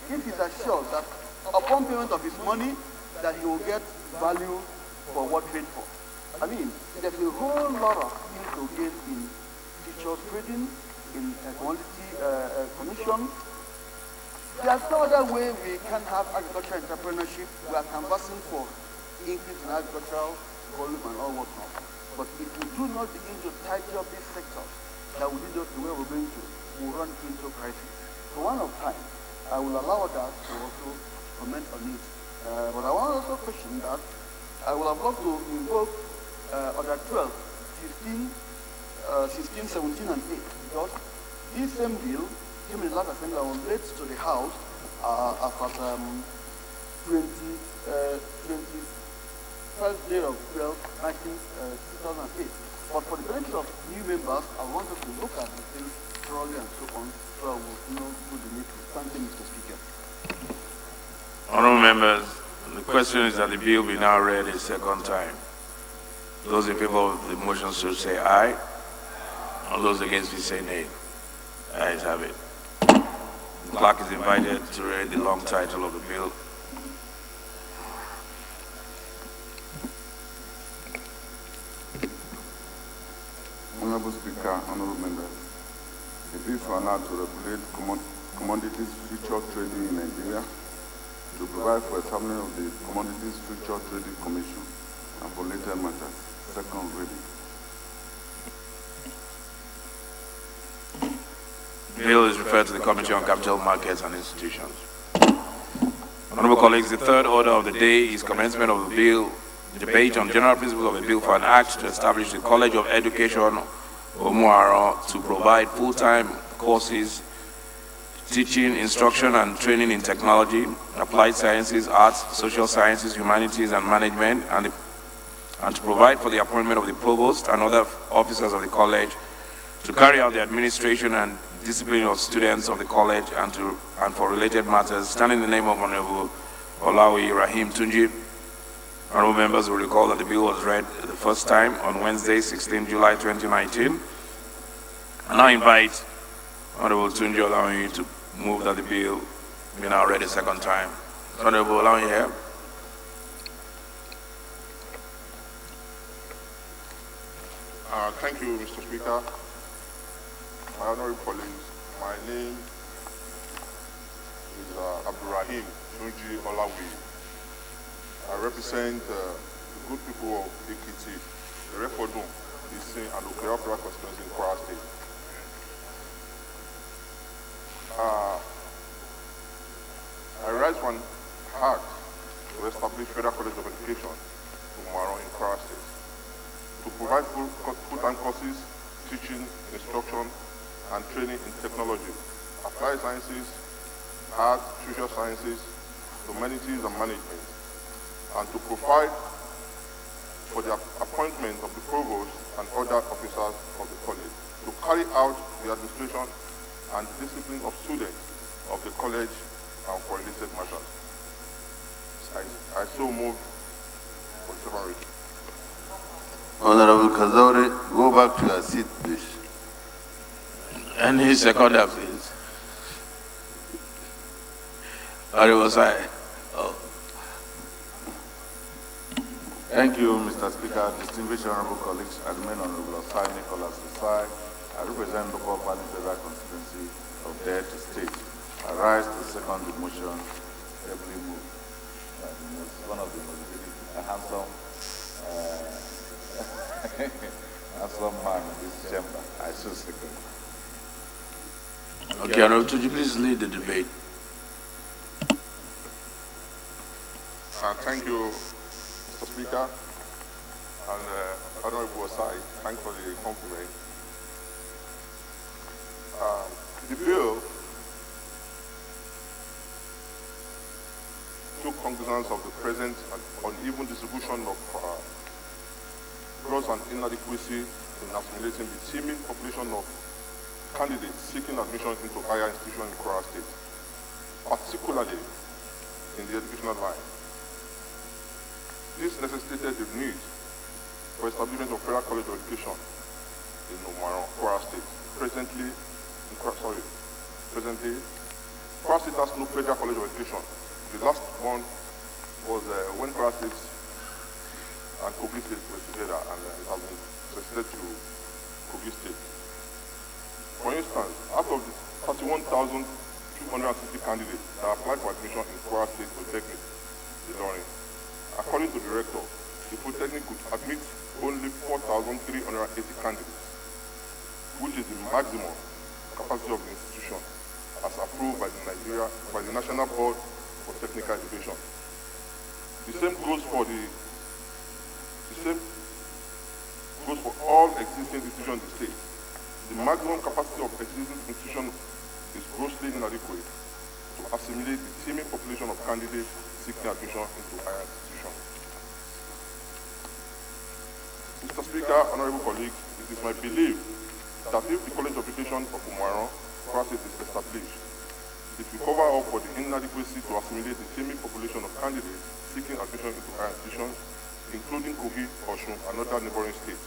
if he's assured that upon payment of his money that he will get value for what paid for. I mean, there's a whole lot of things to gain in futures trading, in commodity commission. There's no other way we can have agricultural entrepreneurship. We are canvassing for increase in agricultural volume and all whatnot. But if we do not begin to tighten up these sectors that will lead us to where we're going to, we'll run into crisis. For one of time, I will allow that to also comment on it. But I want to also question that I will have loved to invoke Order 12, 15, 16, 17, and 8, because this same bill came in the last assembly and was led to the House as at 21st day of 12, 2008. But for the benefit of new members, I want us to look at the things thoroughly and so on, so I will do the need to. Thank you, Mr. Speaker. Honourable members, the question is that the bill be now read a second time. Those in favor of the motion should say aye. All those against will say nay. Ayes have it. The clerk is invited to read the long title of the bill. Honorable Speaker, honorable members, the bill for now to regulate commodities future trading in Nigeria, to provide for establishment of the Commodities Future Trading Commission and for related matters. Second reading. The bill is referred to the Committee on Capital Markets and Institutions. Honorable colleagues, the third order of the day is commencement of the bill, debate on general principles of the bill for an act to establish the College of Education, Omuaro, to provide full-time courses, teaching, instruction, and training in technology, applied sciences, arts, social sciences, humanities, and management, and to provide for the appointment of the provost and other officers of the college to carry out the administration and discipline of students of the college and for related matters, standing in the name of Honorable Olawi Rahim Tunji. Honorable members will recall that the bill was read the first time on Wednesday, 16 July 2019. I now invite Honorable Tunji Olawi to move that the bill be now read a second time. Honorable Olawi here. Thank you, Mr. Speaker. my honorable colleagues, my name is Abdurrahim Tunji Olawi. I represent the good people of Ekiti, the Refodun, Isin, and Okeafra constituency in Kwara State. I rise one act to establish Federal College of Education tomorrow in Kwara State to provide full-time courses, teaching, instruction, and training in technology, applied sciences, art, social sciences, humanities, and management, and to provide for the appointment of the provost and other officers of the college to carry out the administration and discipline of students of the college and for illicit matters. I so move for the second reading. Honorable Kazaure, go back to your seat, please. Any seconder, please. Honorable Sai. Thank you, Mr. Speaker, distinguished honorable colleagues. I remain Honorable Osai Nicholas Osai. I represent local Plenary Federal constituency of Delta State. I rise to second the motion, heavily moved. One of the most handsome, handsome man in this chamber. I so second. Okay, Honorable, would you please lead the debate? Thank you, Mr. Speaker, and Honorable Osai, thank you for the compliment. The bill took cognizance of the present and uneven distribution of gross and inadequacy in assimilating the teeming population of candidates seeking admission into higher institutions in Kwara State, particularly in the educational line. This necessitated the need for establishment of Federal College of Education in Kwara State. Presently, Kwara State has no Federal College of Education. The last one was when Kwara State and Kogi State were together, and it has been transferred to Kogi State. For instance, out of the 31,260 candidates that applied for admission in Kwara State Polytechnic, Ilorin, according to the rector, the Polytechnic could admit only 4,380 candidates, which is the maximum capacity of the institution as approved by the National Board for Technical Education. The same goes for all existing institutions in the state. The maximum capacity of existing institutions is grossly inadequate to assimilate the teeming population of candidates seeking admission into higher institutions. Mr. Speaker, honorable colleagues, it is my belief that if the College of Education of Umuaran process is established, it will cover up for the inadequacy to assimilate the teeming population of candidates seeking admission into higher institutions, including Kogi, Osun, and other neighboring states,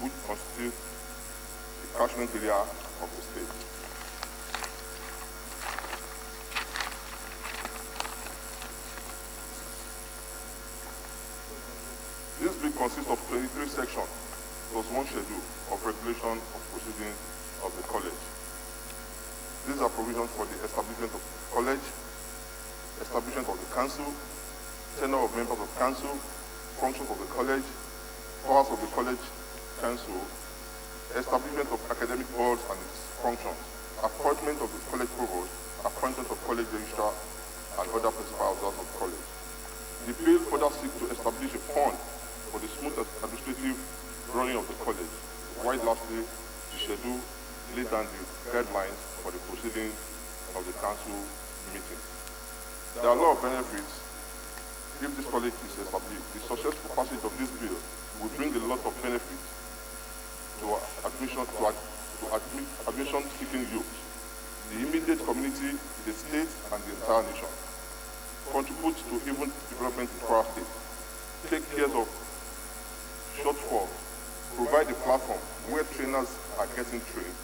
which constitute the catchment area of the state. This bill consists of 23 sections plus one schedule of regulation of proceedings of the college. These are provisions for the establishment of college, establishment of the council, tenure of members of council, functions of the college, powers of the college council, establishment of academic boards and its functions, appointment of the college provost, appointment of college registrar, and other principal officers of the college. The bill further seeks to establish a fund for the smooth administrative running of the college, while lastly, to schedule, lay down the guidelines for the proceedings of the council meeting. There are a lot of benefits if this college is established. The successful passage of this bill will bring a lot of benefits to admission seeking youth, the immediate community, the state, and the entire nation. Contribute to even development in Kwara State. Take care of shortfall, provide a platform where trainers are getting trained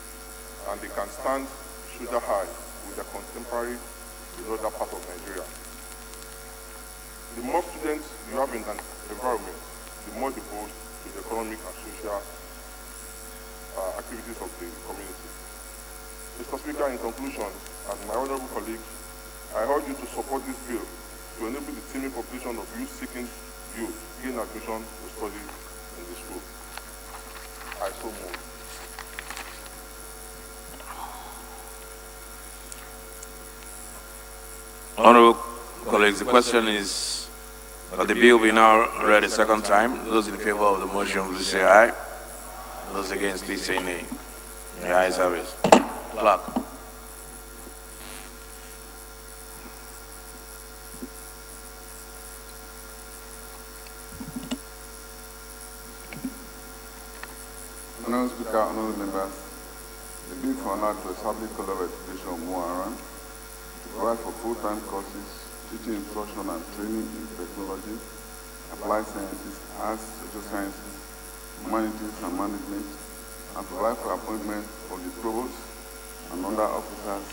and they can stand shoulder high with their contemporaries in other parts of Nigeria. The more students you have in an environment, the more they boost to the economic and social activities of the community. Mr. Speaker, in conclusion, as my honorable colleagues, I urge you to support this bill to enable the teeming population of youth-seeking youth gain admission to study in the school. I so move. Honorable colleagues, the question is that the bill be now read a second time. Those in favor of the motion, please say aye. Those against, please say nay. The ayes have it. Clerk. Honorable Speaker, honorable members, the bill for now to establish college of education of Muaran, to provide for full-time courses, teaching instruction and training in technology, applied sciences, arts, social sciences, humanities and management, and provide for appointment of the provost and other officers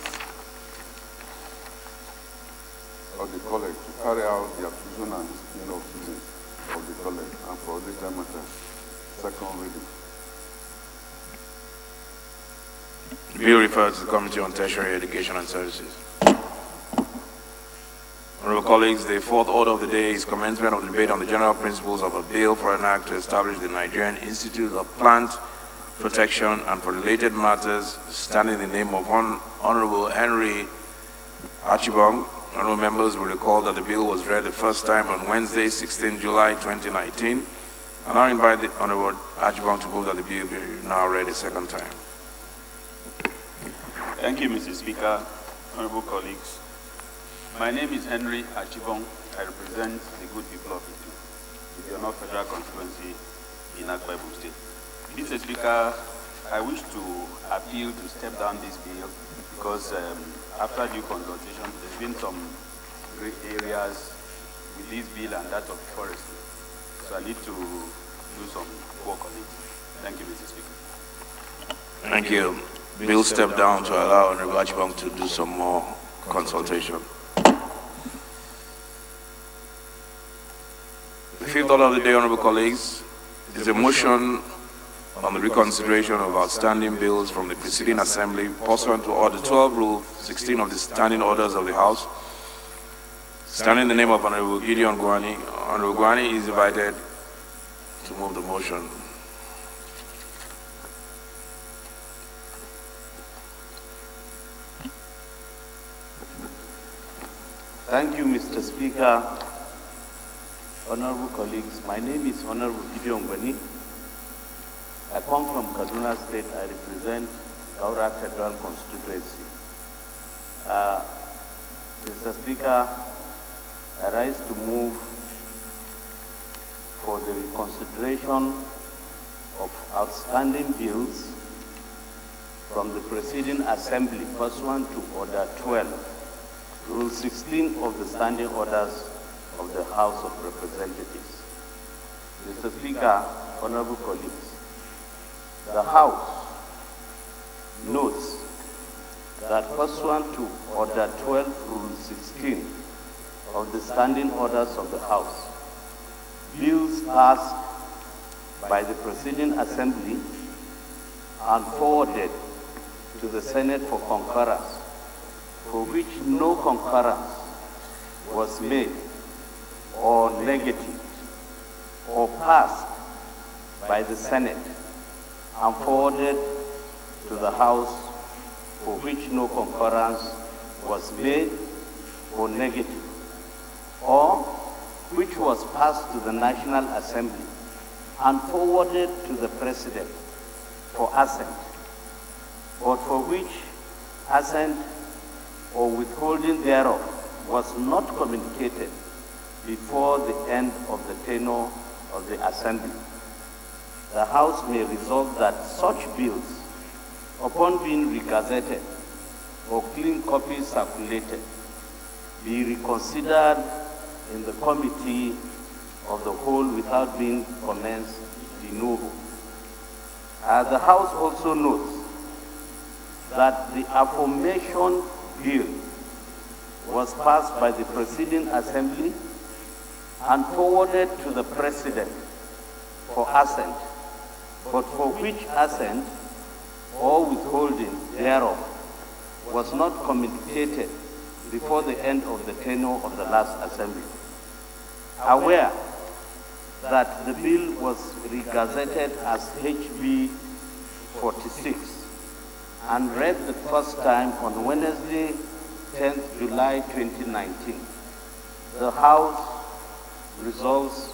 of the college to carry out the acquisition and discipline of students of the college and for later matters. Second reading. The bill refers to the Committee on Tertiary Education and Services. Honorable colleagues, the fourth order of the day is commencement of debate on the general principles of a bill for an act to establish the Nigerian Institute of Plant Protection and for related matters, standing in the name of Honorable Henry Achibong. Honorable members will recall that the bill was read the first time on Wednesday, 16 July 2019. I now invite the Honorable Achibong to move that the bill be now read a second time. Thank you, Mr. Speaker, honorable colleagues. My name is Henry Achibong. I represent the good people of the Yono Federal Constituency in Akwa Ibom State. Mr. Speaker, I wish to appeal to step down this bill because after due consultation, there's been some gray areas with this bill and that of forestry. So I need to do some work on it. Thank you, Mr. Speaker. Thank you. Bill step down to allow Honorable Achibong to do some more consultation. The fifth order of the day, honorable colleagues, is a motion on the reconsideration of outstanding bills from the preceding assembly pursuant to Order 12, Rule 16 of the Standing Orders of the House. Standing in the name of Honorable Gideon Gwani, Honorable Gwani is invited to move the motion. Thank you, Mr. Speaker. Honorable colleagues, my name is Honorable Gideon Gwani. I come from Kaduna State. I represent Gaura Federal Constituency. Mr. Speaker, I rise to move for the reconsideration of outstanding bills from the preceding assembly pursuant to Order 12. Rule 16 of the Standing Orders of the House of Representatives. Mr. Speaker, honorable colleagues, the House notes that pursuant to Order 12, Rule 16 of the Standing Orders of the House, bills passed by the preceding assembly and forwarded to the Senate for concurrence, for which no concurrence was made or negative or passed by the Senate and forwarded to the House, for which no concurrence was made or negative, or which was passed to the National Assembly and forwarded to the President for assent, but for which assent or withholding thereof was not communicated before the end of the tenure of the Assembly. The House may resolve that such bills, upon being regazetted or clean copies circulated, be reconsidered in the Committee of the Whole without being commenced de novo. The House also notes that the aforementioned bill was passed by the preceding assembly and forwarded to the President for assent, but for which assent or withholding thereof was not communicated before the end of the tenure of the last assembly. Aware that the bill was regazetted as HB 46 and read the first time on Wednesday, 10th July 2019, the House resolves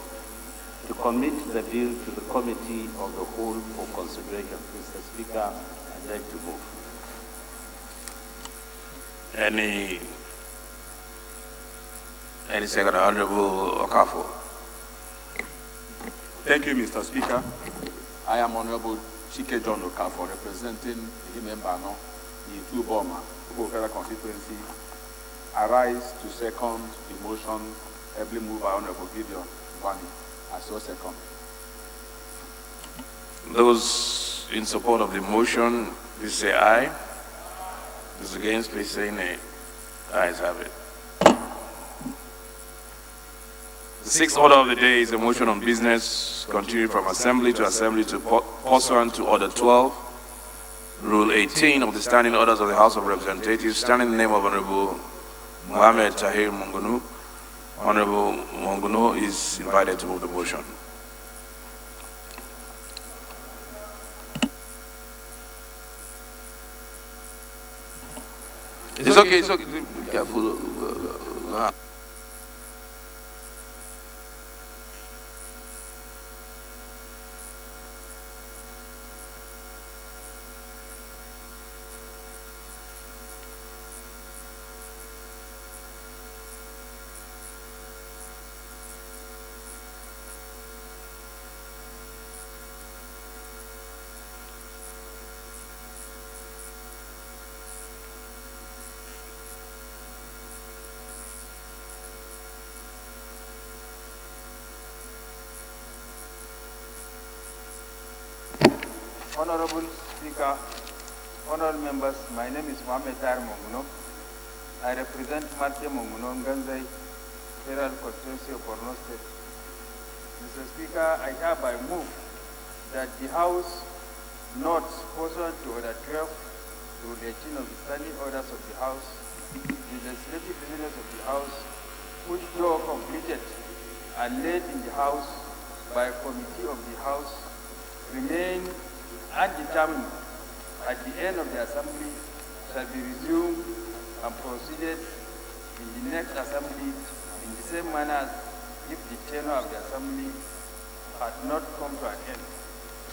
to commit the bill to the Committee of the Whole for consideration. Mr. Speaker, I'd like to move. Any second, Honorable Okafor. Thank you, Mr. Speaker. I am Honorable Chike John Okafor, representing the member no, the Tuboma, Federal Constituency. I rise to second the motion heavily moved by Honorable Gideon Bani. I so second. Those in support of the motion, please say aye. Those against, please say nay. Ayes have it. The sixth order of the day is a motion on business continued from assembly to pursuant to Order 12, Rule 18 of the Standing Orders of the House of Representatives, standing in the name of Honorable Mohamed Tahir Mongunu. Honorable Mongunu is invited to move the motion. It's okay, it's okay. Be careful. Honorable Speaker, honorable members, my name is Mohamed Tahir Monguno. I represent Marche Monguno Nganzai, Federal Constituency of Borno State. Mr. Speaker, I hereby move that the House not pursuant to Order 12 Rule 18 of the Standing Orders of the House, the legislative business of the House, which though completed and laid in the House by a committee of the House, remain undetermined at the end of the assembly shall be resumed and proceeded in the next assembly in the same manner as if the tenure of the assembly had not come to an end.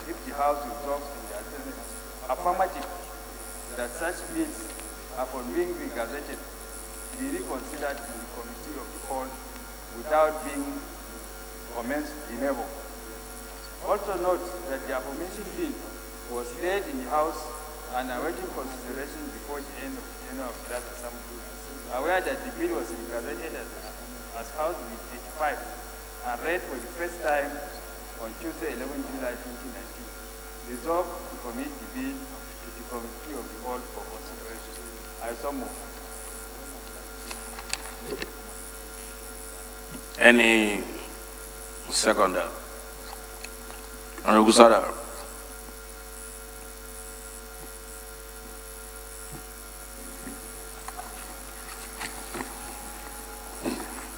If the House resolves in the affirmative that such bills, upon being regazetted, be reconsidered in the committee of the whole without being commenced de novo. Also note that the aforementioned bill was laid in the House and awaiting consideration before the end of the tenure of that assembly. Aware that the bill was regazetted as House Bill 85 and read for the first time on Tuesday, 11 July 2019. Resolved to commit the bill to the Committee of the Whole for consideration. I so move. Any seconder? Honorable Sada.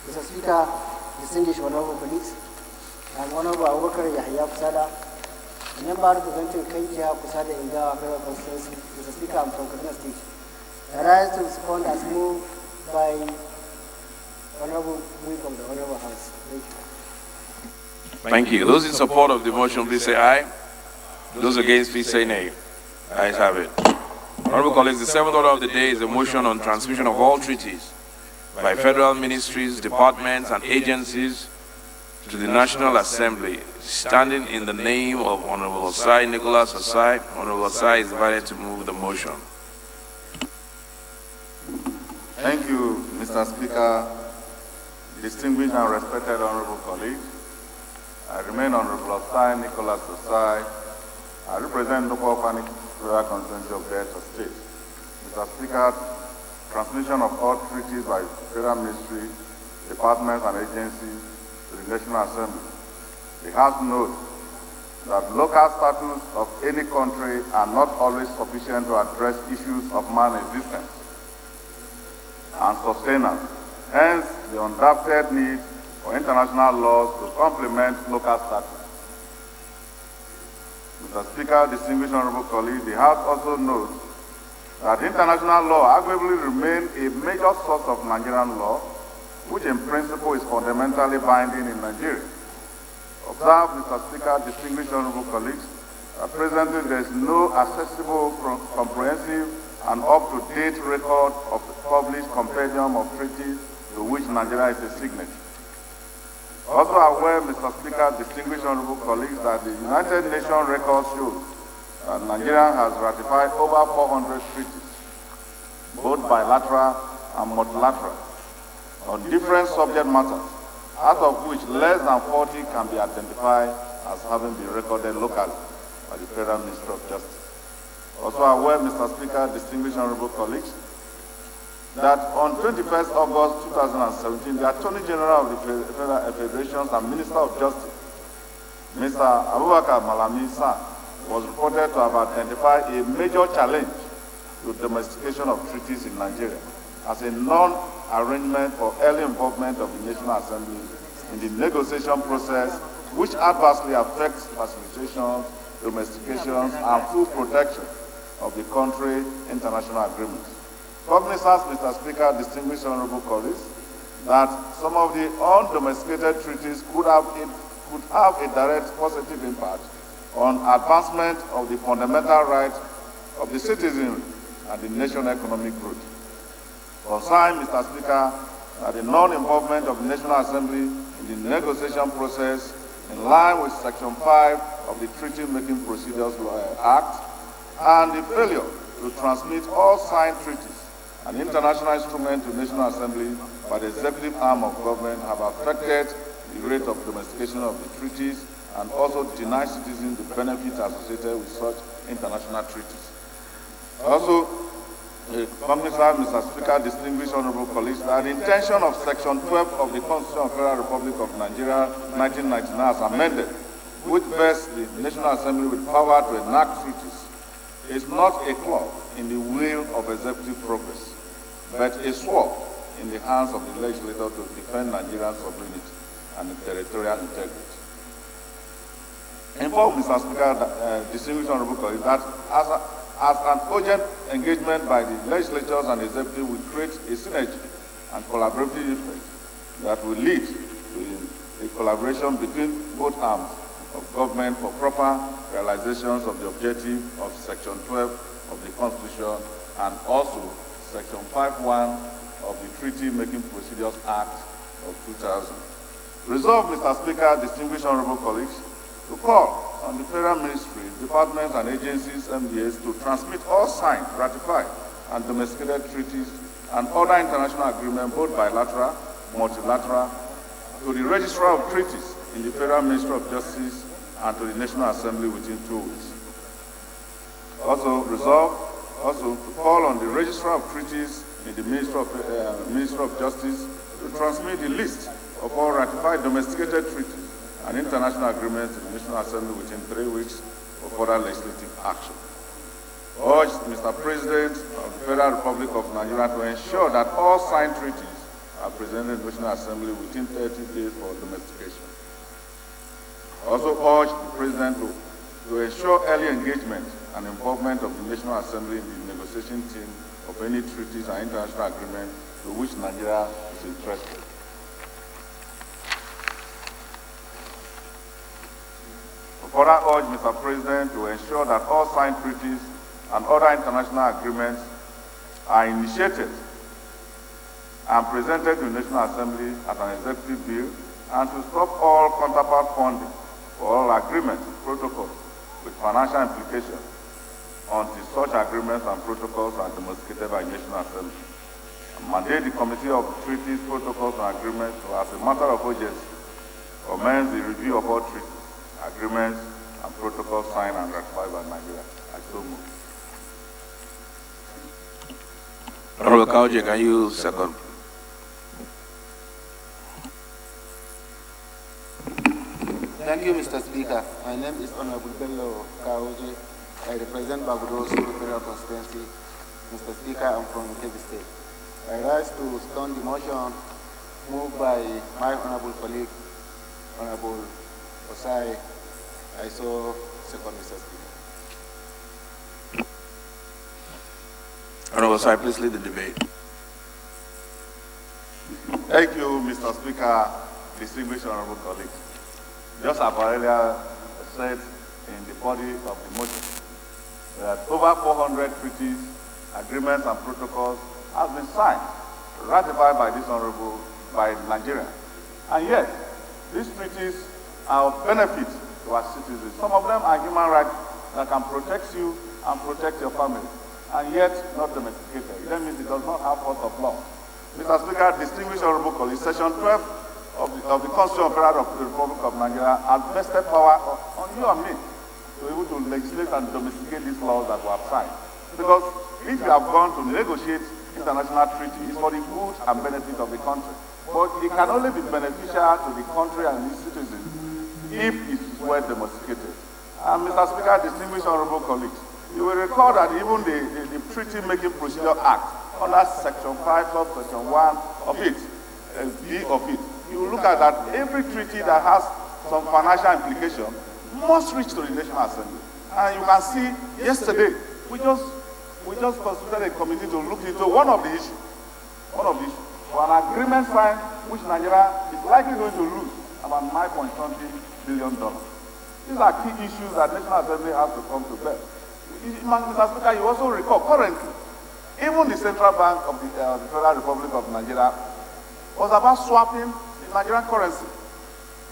Mr. Speaker, distinguished honorable colleagues, I'm Honorable Abubakar Yahya Kusada, a member representing Kankia Kusada in the Federal Constituency. Mr. Speaker, I'm from Kaduna State. I rise to respond as moved by Honorable Move of the Honorable House. Thank you. Thank you. Those in support of the motion, please say aye. Those against, please say nay. Ayes have it. Honorable colleagues, the seventh order of the day is a motion on transmission of all treaties by federal ministries, departments, and agencies to the National Assembly, standing in the name of Honorable Osai Nicholas Osai. Honorable Osai is invited to move the motion. Thank you, Mr. Speaker. Distinguished and respected honorable colleagues, I remain Honorable Osai Nicholas Osai. I represent local federal constituency of Delta State. Mr. Speaker, transmission of all treaties by federal ministry, departments, and agencies to the National Assembly. The House notes that local status of any country are not always sufficient to address issues of man's existence and sustenance. Hence, the undoubted need for international laws to complement local status. Mr. Speaker, distinguished honorable colleagues, the House also notes that international law arguably remains a major source of Nigerian law, which in principle is fundamentally binding in Nigeria. Observe, Mr. Speaker, distinguished honorable colleagues, that presently there is no accessible, comprehensive, and up-to-date record of the published compendium of treaties to which Nigeria is a signatory. Also aware, Mr. Speaker, distinguished honorable colleagues, that the United Nations record shows that Nigeria has ratified over 400 treaties, both bilateral and multilateral, on different subject matters, out of which less than 40 can be identified as having been recorded locally by the Federal Ministry of Justice. Also aware, Mr. Speaker, distinguished honorable colleagues, that on 21st August 2017, the Attorney General of the Federal Federations and Minister of Justice, Mr. Abubakar Malami San, was reported to have identified a major challenge to domestication of treaties in Nigeria as a non-arrangement or early involvement of the National Assembly in the negotiation process, which adversely affects facilitation, domestication, and full protection of the country international agreements. Cognizance, Mr. Speaker, distinguished honorable colleagues, that some of the undomesticated treaties could have a direct positive impact on advancement of the fundamental rights of the citizenry and the national economic growth. Concern, Mr. Speaker, that the non-involvement of the National Assembly in the negotiation process in line with Section 5 of the Treaty Making Procedures Act and the failure to transmit all signed treaties and international instruments to the National Assembly by the executive arm of government have affected the rate of domestication of the treaties and also deny citizens the benefits associated with such international treaties. Also, Cognizant, Mr. Speaker, distinguished honorable colleagues, that the intention of Section 12 of the Constitution of the Federal Republic of Nigeria, 1999, as amended, which vests the National Assembly with power to enact treaties, is not a claw in the wheel of executive progress, but a sword in the hands of the legislator to defend Nigerian sovereignty and territorial integrity. Inform, Mr. Speaker, distinguished honorable colleagues, that as an urgent engagement by the legislatures and executive will create a synergy and collaborative effect that will lead to a collaboration between both arms of government for proper realizations of the objective of Section 12 of the Constitution and also Section 5.1 of the Treaty Making Procedures Act of 2000. Resolved, Mr. Speaker, distinguished honorable colleagues, to call on the Federal Ministry, departments and agencies, MDAs, to transmit all signed, ratified, and domesticated treaties and other international agreements, both bilateral, multilateral, to the Registrar of Treaties in the Federal Ministry of Justice and to the National Assembly within 2 weeks. Also resolved, to call on the Registrar of Treaties in the Ministry of Justice to transmit the list of all ratified domesticated treaties and international agreements to the National Assembly within 3 weeks for further legislative action. Urge Mr. President of the Federal Republic of Nigeria to ensure that all signed treaties are presented in the National Assembly within 30 days for domestication. Also urge the President to ensure early engagement and involvement of the National Assembly in the negotiation team of any treaties and international agreements to which Nigeria is interested. Further urge Mr. President to ensure that all signed treaties and other international agreements are initiated and presented to the National Assembly as an executive bill and to stop all counterpart funding for all agreements, protocols with financial implications until such agreements and protocols are domesticated by the National Assembly. And mandate the Committee of Treaties, Protocols and Agreements to, as a matter of urgency, commence the review of all treaties, agreements, and protocols signed and ratified by Nigeria. I so move. Honorable Kauji, can you second? Thank you, Mr. Speaker. My name is Honorable Bello Kaoje. I represent Bagudo Federal Constituency. Mr. Speaker, I'm from Kebbi State. I rise to stone the motion moved by my honorable colleague, Honorable Osai. I so second, Mr. Speaker. Honorable Osai, please lead the debate. Thank you, Mr. Speaker, distinguished honorable colleagues. Just as I earlier said in the body of the motion, that over 400 treaties, agreements, and protocols have been signed, ratified by this honorable, by Nigeria. And yet, these treaties are of benefit to our citizens. Some of them are human rights that can protect you and protect your family, and yet not domesticated. That means it does not have force of law. Mr. Speaker, distinguished honorable colleagues, Section 12 of the Constitution of the Republic of Nigeria has vested power on you and me to be able to legislate and domesticate these laws that we have signed. Because if you have gone to negotiate international treaties, it's for the good and benefit of the country. But it can only be beneficial to the country and its citizens if it is well domesticated. And Mr. Speaker, distinguished honorable colleagues, you will recall that even the Treaty Making Procedure Act, under Section 5, Section 1 of it, B of it, you look at that every treaty that has some financial implication must reach to the National Assembly. And you can see yesterday, we just constituted a committee to look into one of the issues. For an agreement signed which Nigeria is likely going to lose about $9.20 billion. These are key issues that National Assembly has to come to bear. Mr. Speaker, you also recall currently, even the Central Bank of the Federal Republic of Nigeria was about swapping the Nigerian currency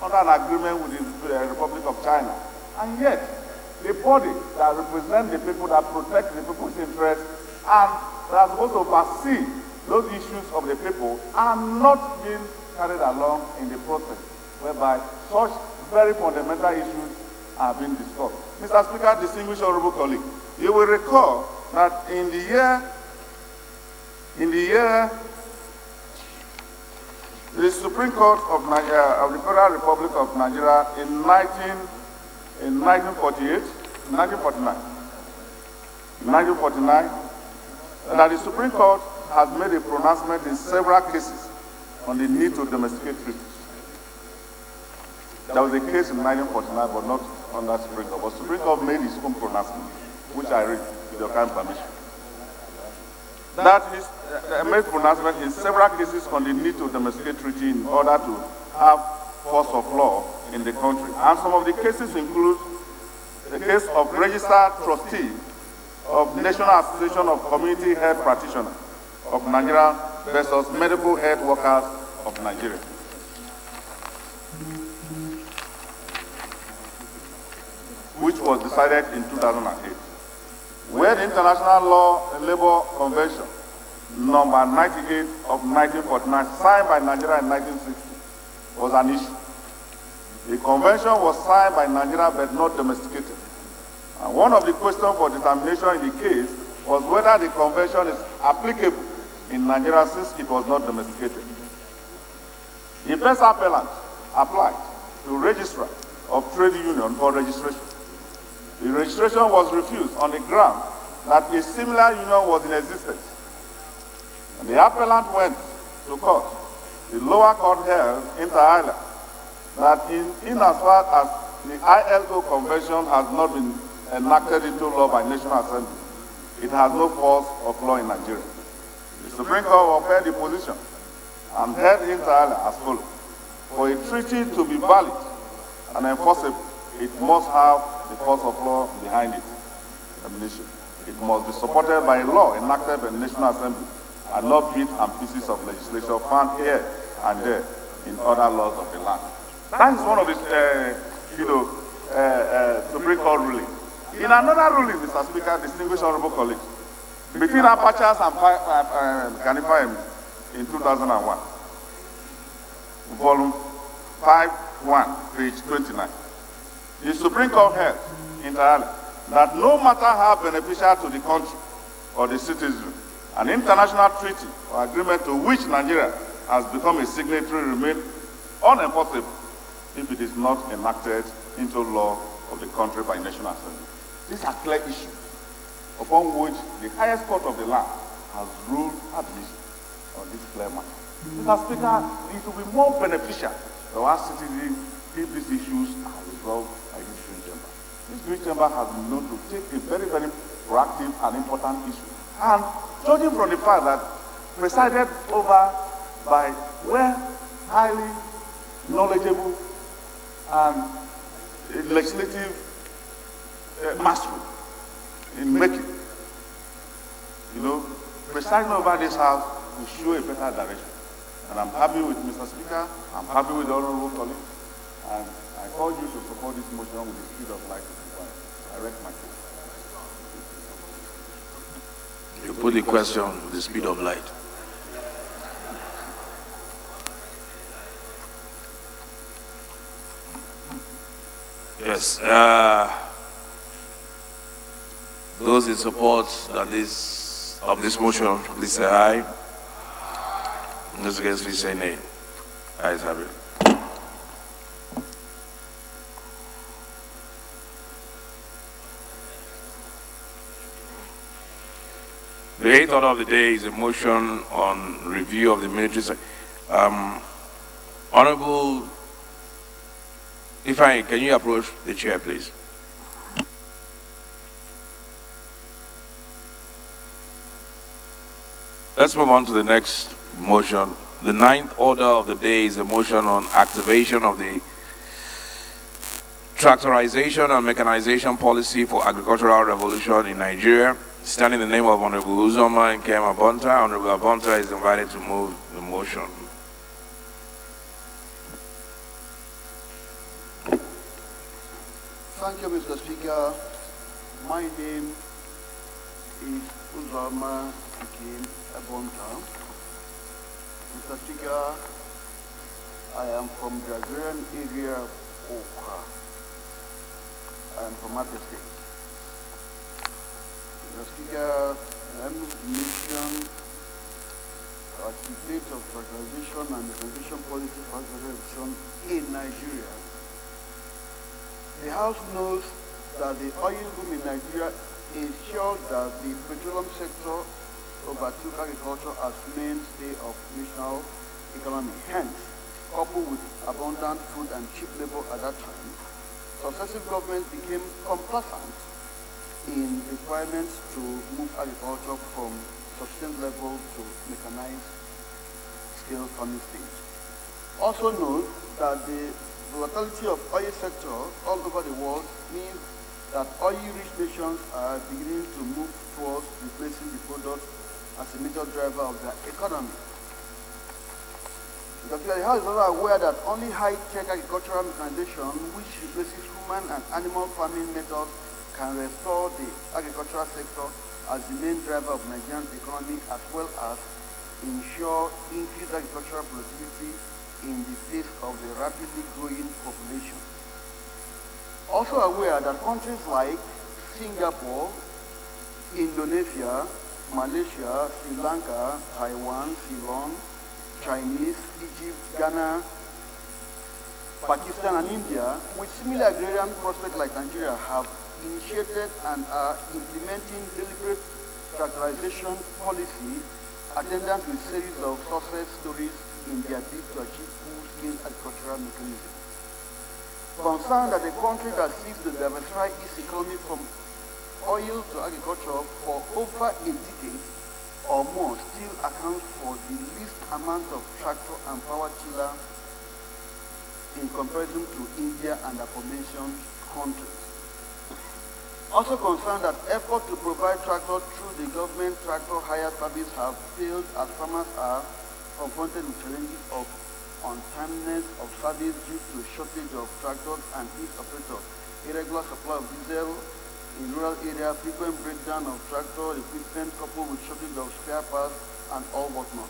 under an agreement with the Republic of China. And yet, the body that represents the people, that protects the people's interests, and that are supposed to oversee those issues of the people are not being carried along in the process, whereby such very fundamental issues are being discussed. Mr. Speaker, distinguished honorable colleague, you will recall that in the year the Supreme Court of the Federal Republic of Nigeria in 1949, that the Supreme Court has made a pronouncement in several cases on the need to domesticate treaties. There was a case in 1949, but not under Supreme Court. But Supreme Court made its own pronouncement, which I read with your kind permission. That is, made pronouncement in several cases on the need to domesticate treaty in order to have force of law in the country. And some of the cases include the case of registered trustee of National Association of Community Health Practitioners of Nigeria versus Medical Health Workers of Nigeria. Which was decided in 2008, where the International Law and Labor Convention number 98 of 1949, signed by Nigeria in 1960, was an issue. The convention was signed by Nigeria but not domesticated. And one of the questions for determination in the case was whether the convention is applicable in Nigeria since it was not domesticated. The first appellant applied to registrar of trade union for registration. The registration was refused on the ground that a similar union was in existence. And the appellant went to court. The lower court held inter alia that in as far as the ILO convention has not been enacted into law by National Assembly, it has no force of law in Nigeria. The Supreme Court upheld the position and held inter alia as follows. For a treaty to be valid and enforceable, it must have the force of law behind it. It must be supported by a law enacted by the National Assembly and not bits and pieces of legislation found here and there in other laws of the land. That is one of the Supreme Court rulings. In another ruling, Mr. Speaker, distinguished honorable colleagues, between Apachas and Ganifa in 2001, volume 5.1, page 29, the Supreme Court held inter alia that no matter how beneficial to the country or the citizen, an international treaty or agreement to which Nigeria has become a signatory remains unenforceable if it is not enacted into law of the country by National Assembly. These are clear issues upon which the highest court of the land has ruled admission on this clear matter. Mr. Speaker, it will be more beneficial to our citizens if these issues are resolved by this green chamber. This green chamber has been known to take a very, very proactive and important issue. And judging from the fact that presided over by highly knowledgeable and legislative mastery in making, presiding over this house will show a better direction. And I'm happy with Mr. Speaker, I'm happy with the honorable colleagues, and I call you to support this motion with the speed of light required. I rest my case. You put the question with the speed of light. Yes. Those in support of this motion, please say aye. Those against, please say nay. Ayes have it. The eighth order of the day is a motion on review of the military. Honorable Ifeanyi, can you approach the chair, please? Let's move on to the next motion. The ninth order of the day is a motion on activation of the tractorization and mechanization policy for agricultural revolution in Nigeria. Standing in the name of Honorable Uzoma Nkem Abonta, Honorable Abonta is invited to move the motion. Thank you, Mr. Speaker. My name is Uzoma Nkem Abonta. Mr. Speaker, I am from the agrarian area of Okra. I am from Abia State. Mr. Speaker, I move the motion to activate of tractorization and mechanization policy for agriculture in Nigeria. The House knows that the oil boom in Nigeria ensured that the petroleum sector overtook agriculture as mainstay of national economy. Hence, coupled with abundant food and cheap labor at that time, successive governments became complacent in requirements to move agriculture from subsistence level to mechanized scale farming stage. Also note that the volatility of oil sector all over the world means that oil-rich nations are beginning to move towards replacing the product as a major driver of their economy. The House is also aware that only high-tech agricultural mechanization, which replaces human and animal farming methods, can restore the agricultural sector as the main driver of Nigerian economy, as well as ensure increased agricultural productivity in the face of the rapidly growing population. Also aware that countries like Singapore, Indonesia, Malaysia, Sri Lanka, Taiwan, Ceylon, Chinese, Egypt, Ghana, Pakistan, and India, with similar agrarian prospects like Nigeria, have initiated and are implementing deliberate tractorization policy attendant to a series of success stories in their bid to achieve full-scale agricultural mechanism. Concerned that a country that seeks to diversify its economy from oil to agriculture for over a decade or more still accounts for the least amount of tractor and power tiller in comparison to India and aforementioned countries. Also concerned that efforts to provide tractors through the government tractor hire service have failed as farmers are confronted with challenges of untimeliness of service due to shortage of tractors and its operators, irregular supply of diesel in rural areas, frequent breakdown of tractor equipment coupled with shortage of spare parts and all whatnot.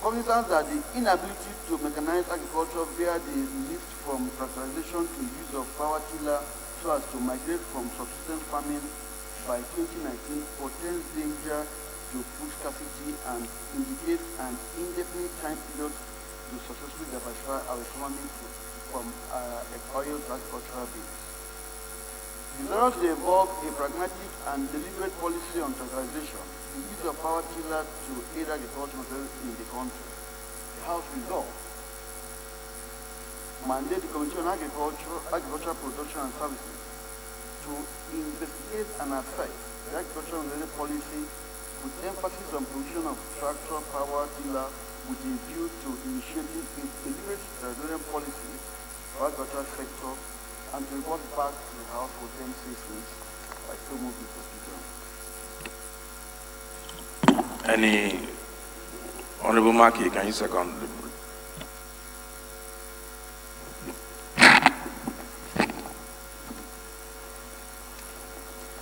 Cognizant that the inability to mechanize agriculture via the lift from tractorization to use of power tiller so as to migrate from subsistence farming by 2019 portends danger to food scarcity and indicates an indefinite time period to successfully diversify our economy from oil to agricultural base. In order to evolve a pragmatic and deliberate policy on tribalization, the use of power tiller to aid agriculture in the country, the House resolved mandate the Committee on Agricultural Production and Services to investigate and assess the agricultural-related policy with emphasis on provision of tractor power tiller with a view to initiating a deliberate agrarian policy for the agricultural sector and to report back to the House within 6 weeks. I so move, Mr. Speaker. Any Honorable Maki, can you second?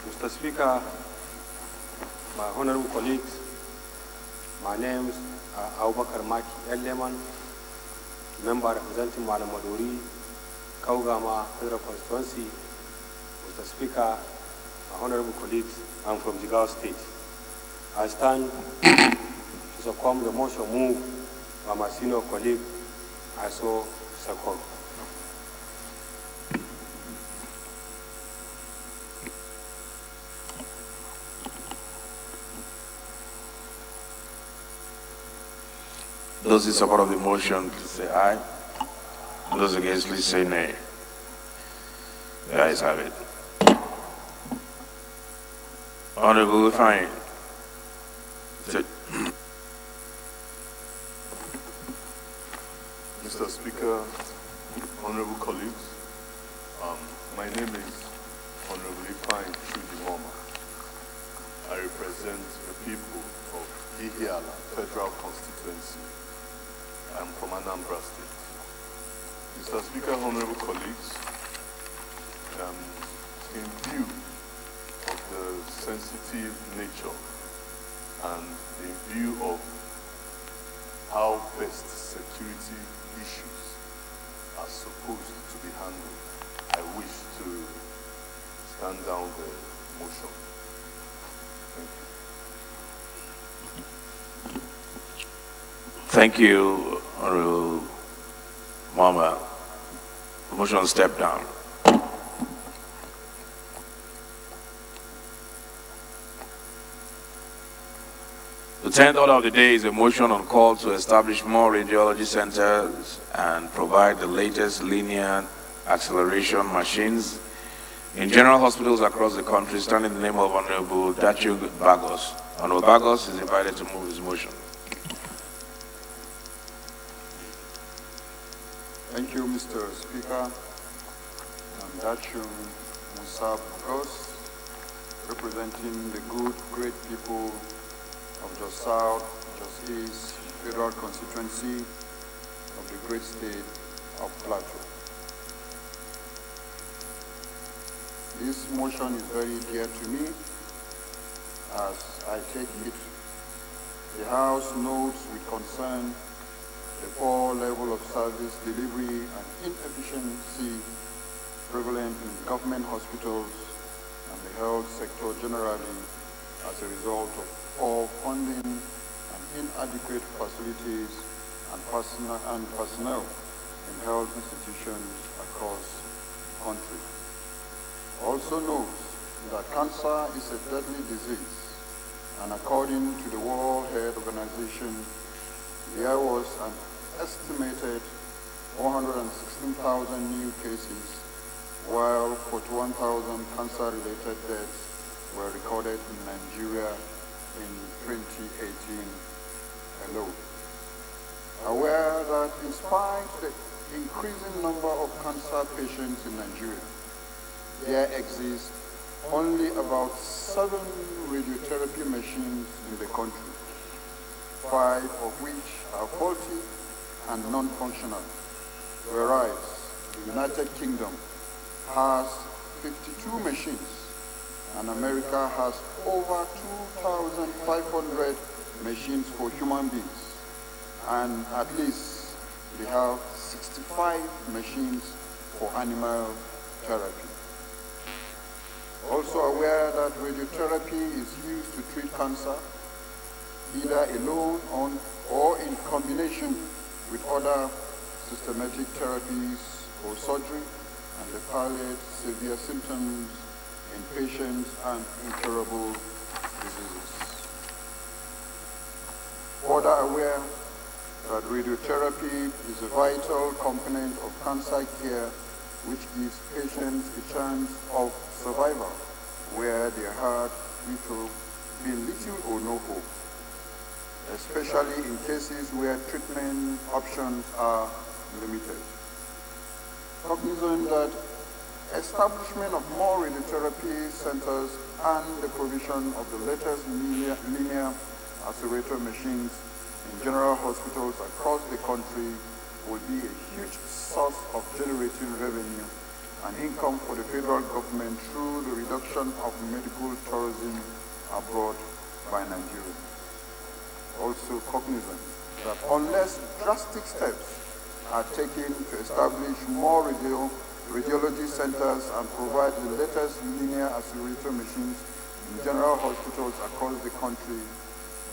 Mr. Speaker, my honorable colleagues, my name is Abubakar Maki Eleman, member representing Malamadori, Kaugama Federal Constituency. Mr. Speaker, my honorable colleagues, I'm from Jigawa State. I stand to support the motion moved by my senior colleague, I so second. Those in support of the motion, please say aye. Those against, please say nay. The ayes have it. Honorable, fine. Mr. Speaker, honorable colleagues, my name is Honorable Ifeanyi Chudimoma. I represent the people of Ihiala Federal Constituency. I'm from Anambra State. Mr. Speaker, honorable colleagues, in view of the sensitive nature and in view of how best security issues are supposed to be handled, I wish to stand down the motion. Thank you, Honorable Mama. Motion step down. The 10th order of the day is a motion on call to establish more radiology centers and provide the latest linear acceleration machines in general hospitals across the country, standing in the name of Honorable Dachug Bagos. Honorable Bagos is invited to move his motion. Thank you, Mr. Speaker. I'm Dachug Musa Bagos, representing the good, great people of Jos South, Jos East, Federal Constituency of the great state of Plateau. This motion is very dear to me as I take it. The House notes with concern the poor level of service delivery and inefficiency prevalent in government hospitals and the health sector generally as a result of poor funding and inadequate facilities and personnel in health institutions across the country. Also notes that cancer is a deadly disease, and according to the World Health Organization, there was an estimated 116,000 new cases, while 41,000 cancer-related deaths were recorded in Nigeria in 2018 alone. Aware that in spite of the increasing number of cancer patients in Nigeria, there exist only about 7 radiotherapy machines in the country, 5 of which are faulty and non-functional, whereas the United Kingdom has 52 machines and America has over 2,500 machines for human beings, and at least they have 65 machines for animal therapy. Also aware that radiotherapy is used to treat cancer, either alone or in combination with other systematic therapies or surgery, and they palliate severe symptoms in patients and incurable diseases. Further aware that radiotherapy is a vital component of cancer care which gives patients a chance of survival where there had been little or no hope, especially in cases where treatment options are limited. Cognizant that establishment of more radiotherapy centers and the provision of the latest linear accelerator machines in general hospitals across the country will be a huge source of generating revenue and income for the federal government through the reduction of medical tourism abroad by Nigeria. Also cognizant that unless drastic steps are taken to establish more radiology centers and provide the latest linear accelerator machines in general hospitals across the country,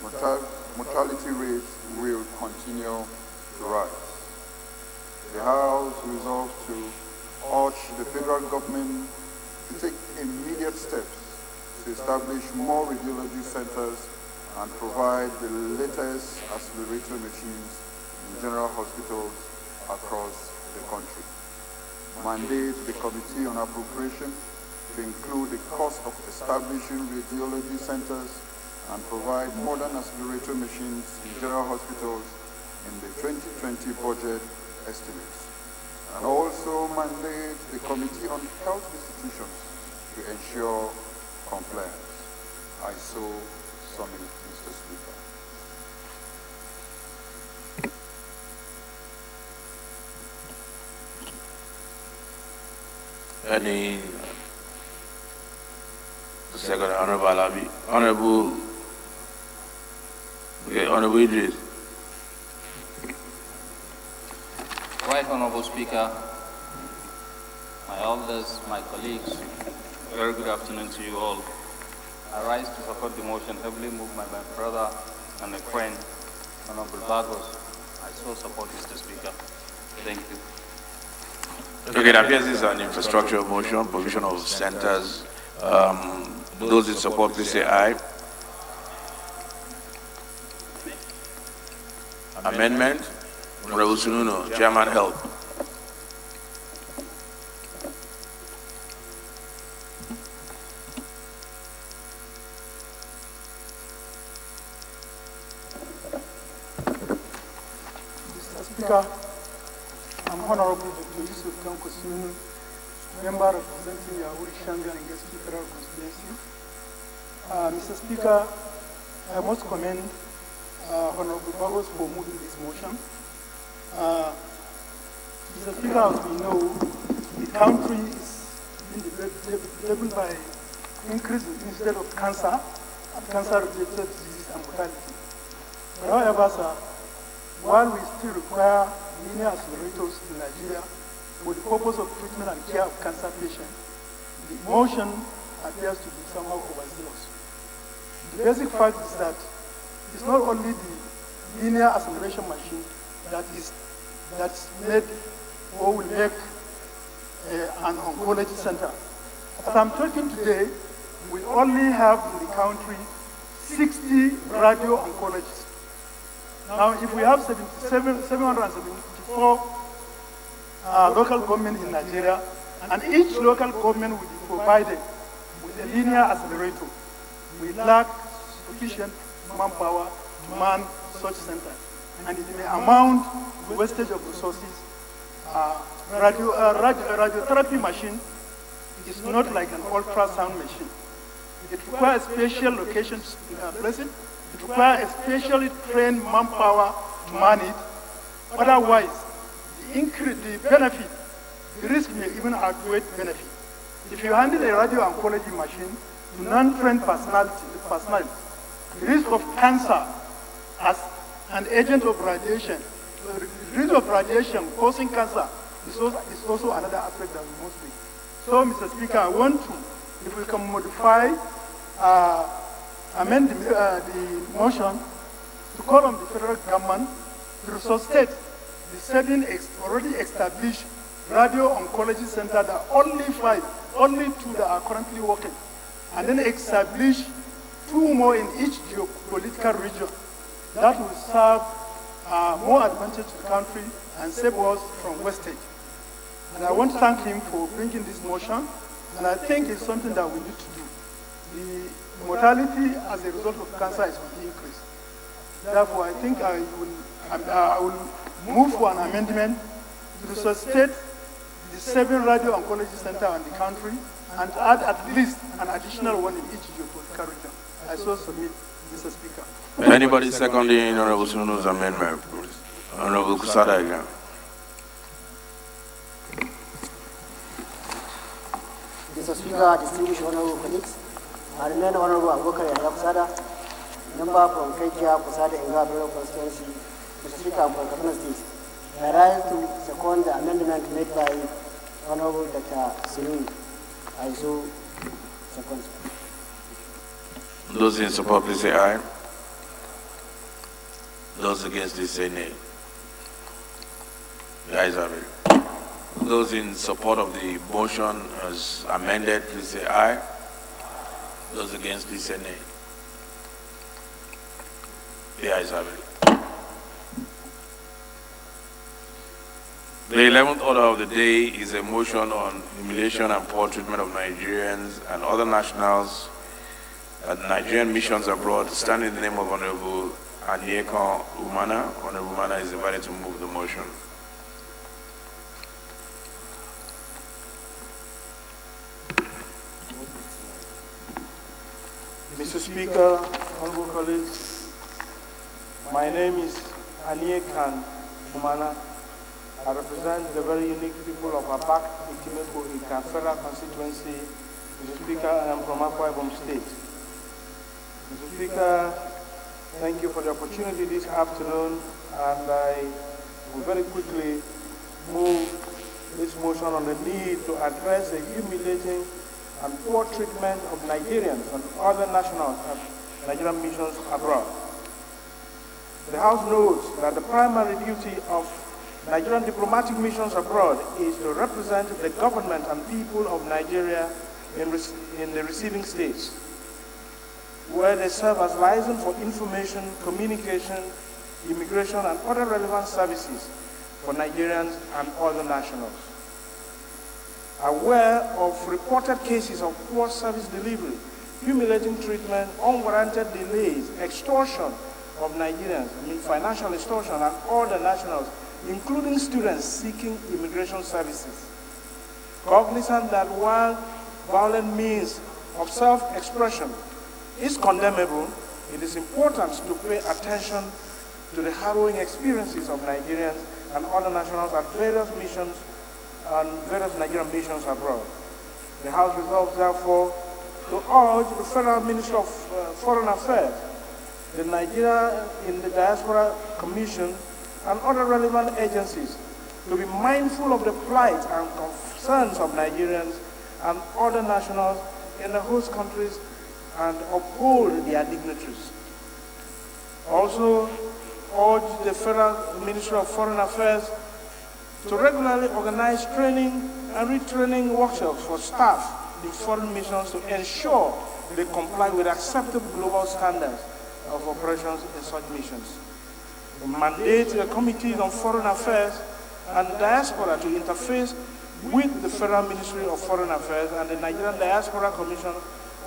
mortality rates will continue to rise. The House resolves to urge the federal government to take immediate steps to establish more radiology centers and provide the latest accelerator machines in general hospitals across the country. Mandate the Committee on Appropriation to include the cost of establishing radiology centers and provide modern accelerator machines in general hospitals in the 2020 budget estimates. And also mandate the Committee on Health Institutions to ensure compliance. I so submit, Mr. Speaker. Any second, Honorable Alabi. Honorable Idris. Right Honorable Speaker, my elders, my colleagues, very good afternoon to you all. I rise to support the motion heavily moved by my brother and a friend, Honorable Bagos. I so support Mr. Speaker. Thank you. Okay, it appears this is an infrastructure motion, provision of centers. Those in support, please say aye. Amendment. Honorable Sununo, Chairman Health. Mr. Speaker, I'm Honorable Dr. Yusuf Tanko Sununu, member representing Yahuri Shanga and Guest Federal Constituency. Mr. Speaker, I must commend Honorable Bagos for moving this motion. Mr. Speaker, as we know, the country is being developed by increased instead of cancer and cancer-related disease and mortality. But however, sir, while we still require linear accelerators in Nigeria for the purpose of treatment and care of cancer patients, the motion appears to be somehow overzealous. The basic fact is that it's not only the linear acceleration machine that's made or will make an oncology center. As I'm talking today, we only have in the country 60 radio-oncologists. Now, if we have 774 local governments in Nigeria, and each local government will be provided with a linear accelerator, we lack sufficient manpower to man such centers. And it may amount to wastage of resources. Radiotherapy machine is not like an ultrasound machine. It requires special locations to place it. It requires a specially trained manpower to man it. Otherwise, the benefit, the risk may even outweigh the benefit. If you handle a radio-oncology machine to non-trained personnel, the risk of cancer as an agent of radiation, the risk of radiation causing cancer is also another aspect that we must take. So, Mr. Speaker, I want to, if we can modify, amend the motion to call on the federal government to resuscitate the 7 already established radio oncology center, there are only 5, only 2 that are currently working, and then establish 2 more in each geopolitical region. That will serve more advantage to the country and save us from wastage. And I want to thank him for bringing this motion, and I think it's something that we need to do. The mortality as a result of cancer is on the increase. Therefore, I think I will move for an amendment to sustain the 7 radio oncology centers in the country and add at least an additional one in each geopolitical region. I so submit, Mr. Speaker. Anybody seconding Honorable Sunu's amendment, please? Honorable Kusada again. Mr. Speaker, distinguished honorable colleagues, I remain Honorable Abubakar Yahya Kusada, member from Kaikia Kusada Inga Bureau Constituency, Mr. Speaker of Kaduna State. I rise to second the amendment made by Honorable Dr. Sununi. I so second. Those in support, please say aye. Those against, please say nay. The ayes have it. Those in support of the motion as amended, please say aye. Those against, please say nay. The ayes have it. The 11th order of the day is a motion on humiliation and poor treatment of Nigerians and other nationals at Nigerian missions abroad, standing in the name of Honorable Anieka Umana. Honorable Umana is invited to move the motion. Mr. Speaker, honorable colleagues, my name is Anieka Umana. I represent the very unique people of Abak, Ikimeko, Ika Federal Constituency. Mr. Speaker, I am from Akwa Ibom State. Mr. Speaker, thank you for the opportunity this afternoon, and I will very quickly move this motion on the need to address the humiliating and poor treatment of Nigerians and other nationals at Nigerian missions abroad. The House notes that the primary duty of Nigerian diplomatic missions abroad is to represent the government and people of Nigeria in the receiving states, where they serve as liaison for information, communication, immigration, and other relevant services for Nigerians and other nationals. Aware of reported cases of poor service delivery, humiliating treatment, unwarranted delays, extortion of Nigerians, financial extortion, and other nationals, including students seeking immigration services. Cognizant that while violent means of self-expression is condemnable, it is important to pay attention to the harrowing experiences of Nigerians and other nationals at various missions and various Nigerian missions abroad. The House resolves, therefore, to urge the Federal Ministry of Foreign Affairs, the Nigeria in the Diaspora Commission, and other relevant agencies to be mindful of the plight and concerns of Nigerians and other nationals in the host countries and uphold their dignitaries. Also, urge the Federal Ministry of Foreign Affairs to regularly organize training and retraining workshops for staff in foreign missions to ensure they comply with acceptable global standards of operations in such missions. To mandate the Committees on Foreign Affairs and Diaspora to interface with the Federal Ministry of Foreign Affairs and the Nigerian Diaspora Commission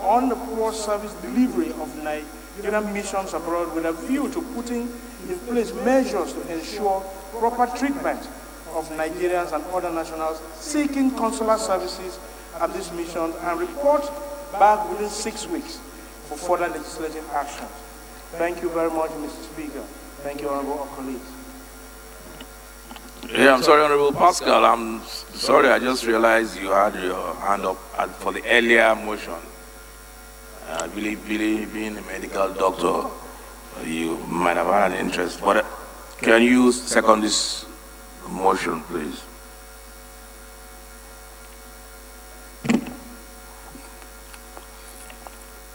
on the poor service delivery of Nigerian missions abroad with a view to putting in place measures to ensure proper treatment of Nigerians and other nationals seeking consular services at these missions and report back within 6 weeks for further legislative actions. Thank you very much, Mr. Speaker. Thank you, honorable colleagues. Yeah, I'm sorry, Honorable Pascal. I'm sorry, I just realized you had your hand up for the earlier motion. I believe, being a medical doctor, you might have had an interest. But can you second this motion, please?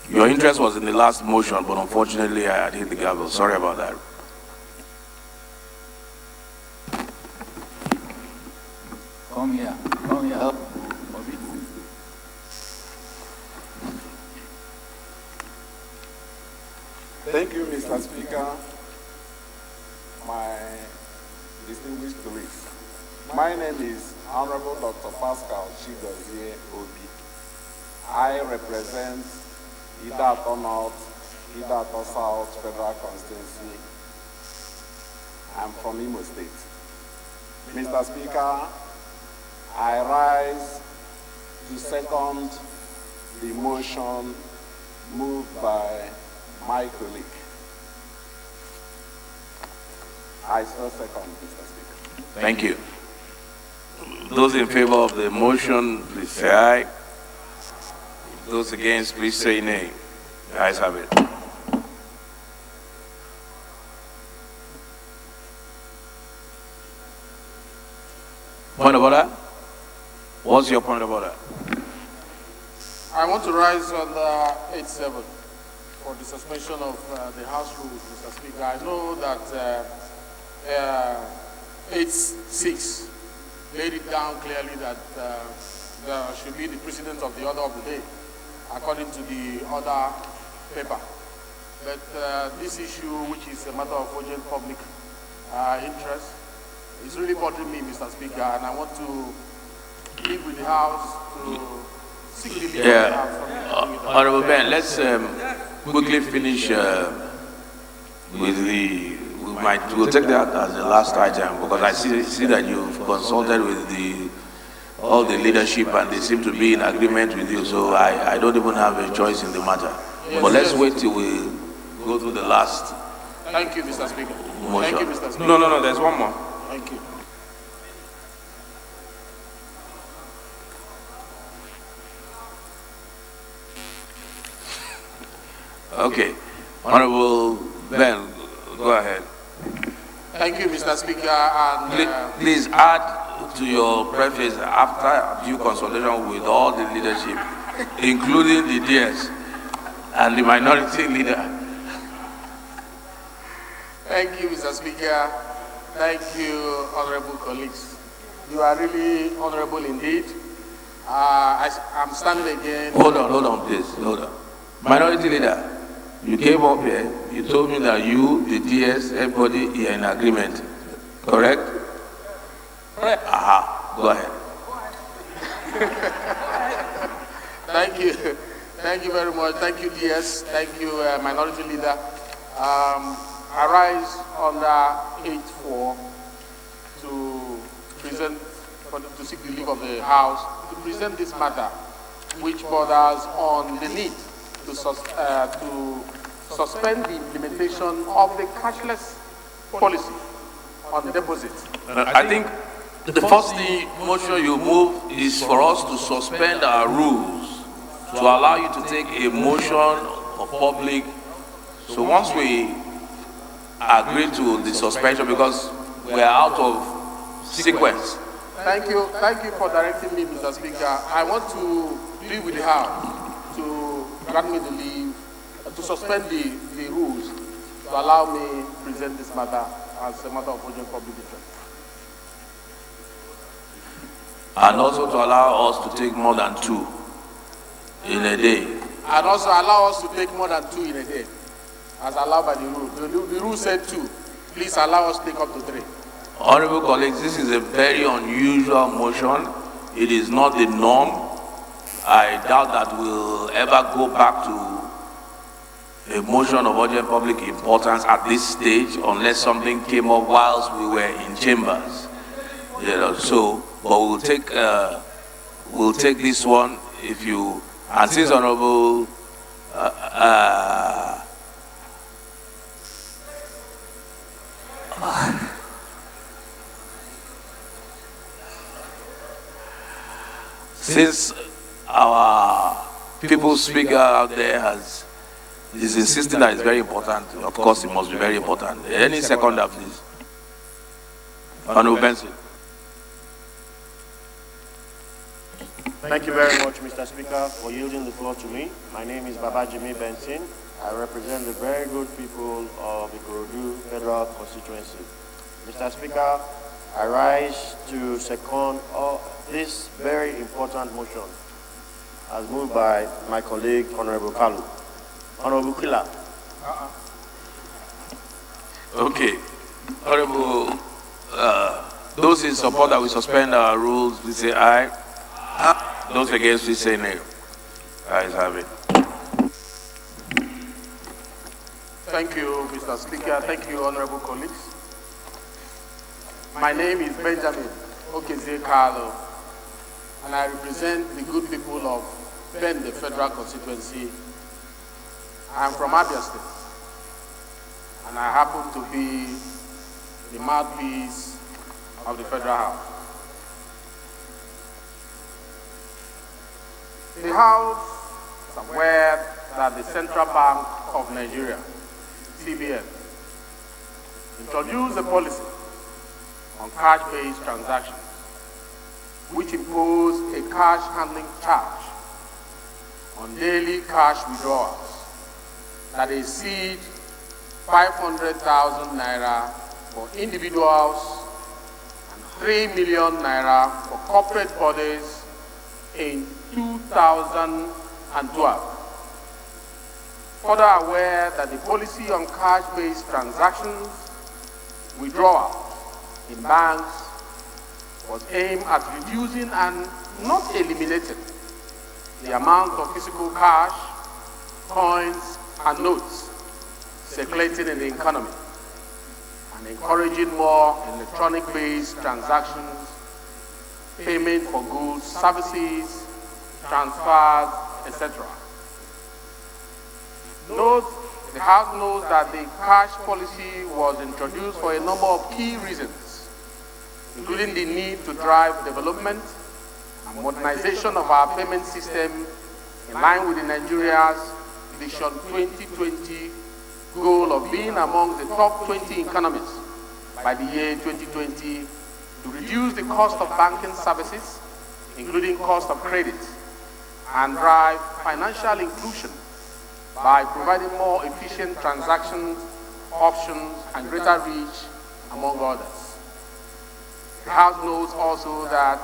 Your interest was in the last motion, but unfortunately I hit the gavel. Sorry about that. Mr. Speaker, my distinguished colleagues, my name is Honorable Dr. Pascal Chigozie Obi. I represent Idato North, Idato South Federal Constituency. I'm from Imo State. Mr. Speaker, I rise to second the motion moved by my colleague. I still second, Mr. Speaker. Thank you. Those in favor of the motion, please say aye. Those against, please say nay. The ayes have it. Point of order? What's your point of order? I want to rise on the 8-7 for the suspension of the House rules, Mr. Speaker. I know that 8-6 laid it down clearly that there should be the precedence of the order of the day, according to the order paper. But this issue, which is a matter of urgent public interest, is really bothering me, Mr. Speaker, and I want to plead with the House to seek the leave of the House from the Honorable Ben, let's quickly finish with the. We'll take that as the last item because I see that you've consulted with all the leadership and they seem to be in agreement with you. So I don't even have a choice in the matter. Yes, but let's wait till we go through the last. Thank you, Mr. Speaker. Motion. Thank you, Mr. Speaker. No, there's one more. Thank you. Okay. Honorable Ben, go ahead. Thank you, Mr. Speaker. And please add to your preface after due consultation with all the leadership, including the DS and the minority leader. Thank you, Mr. Speaker. Thank you, honorable colleagues. You are really honorable indeed. I'm standing again. Hold on, please. Hold on. Minority leader, you came up here, you told me that you, the DS, everybody are in agreement. Correct? Correct. Aha. Go ahead. Thank you. Thank you very much. Thank you, DS. Thank you, minority leader. I rise under 8-4 to present, to seek the leave of the House, to present this matter, which borders on the need to suspend the implementation of the cashless policy on deposits. I think the first motion you move is for us to suspend our rules to allow you to take a motion of public. So once we agree to the suspension, because we are out of sequence. Thank you for directing me, Mr. Speaker. I want to plead with the House to grant me the leave, to suspend the rules, to allow me to present this matter as a matter of urgent public interest. And also to allow us to take more than 2 in a day. And also allow us to take more than 2 in a day, as allowed by the rule. The rule said 2. Please allow us to take up to 3. Honorable colleagues, this is a very unusual motion. It is not the norm. I doubt that we'll ever go back to a motion of urgent public importance at this stage unless something came up whilst we were in chambers. So, but we'll take this one if you, and since Honorable since our people's speaker out there is insisting that it's very important, of course it must be very important. Any seconder, please. Honorable Benson. Thank you very much, Mr. Speaker, for yielding the floor to me. My name is Babajimi Benson. I represent the very good people of the Ikorodu Federal Constituency. Mr. Speaker, I rise to second this very important motion as moved by my colleague, Honorable Kalu. Honorable Kila. Okay. Honorable, those in support that we suspend our rules, please say aye. Aye. Those against, please say nay. Ayes have it. Thank you, Mr. Speaker. Thank you, honorable colleagues. My name is Benjamin Okeze Carlo, and I represent the good people of Bende Federal Constituency. I'm from Abia State, and I happen to be the mouthpiece of the Federal House. The House is aware that the Central Bank of Nigeria, CBN, introduced a policy on cash-based transactions, which imposed a cash handling charge on daily cash withdrawals that exceed 500,000 naira for individuals and 3 million naira for corporate bodies in 2012. Further aware that the policy on cash-based transactions withdrawal in banks was aimed at reducing and not eliminating the amount of physical cash, coins, and notes circulating in the economy, and encouraging more electronic-based transactions, payment for goods, services, transfers, etc. Note, the House knows that the cash policy was introduced for a number of key reasons, including the need to drive development and modernization of our payment system in line with Nigeria's Vision 2020 goal of being among the top 20 economies by the year 2020, to reduce the cost of banking services, including cost of credit, and drive financial inclusion by providing more efficient transaction options and greater reach, among others. The House knows also that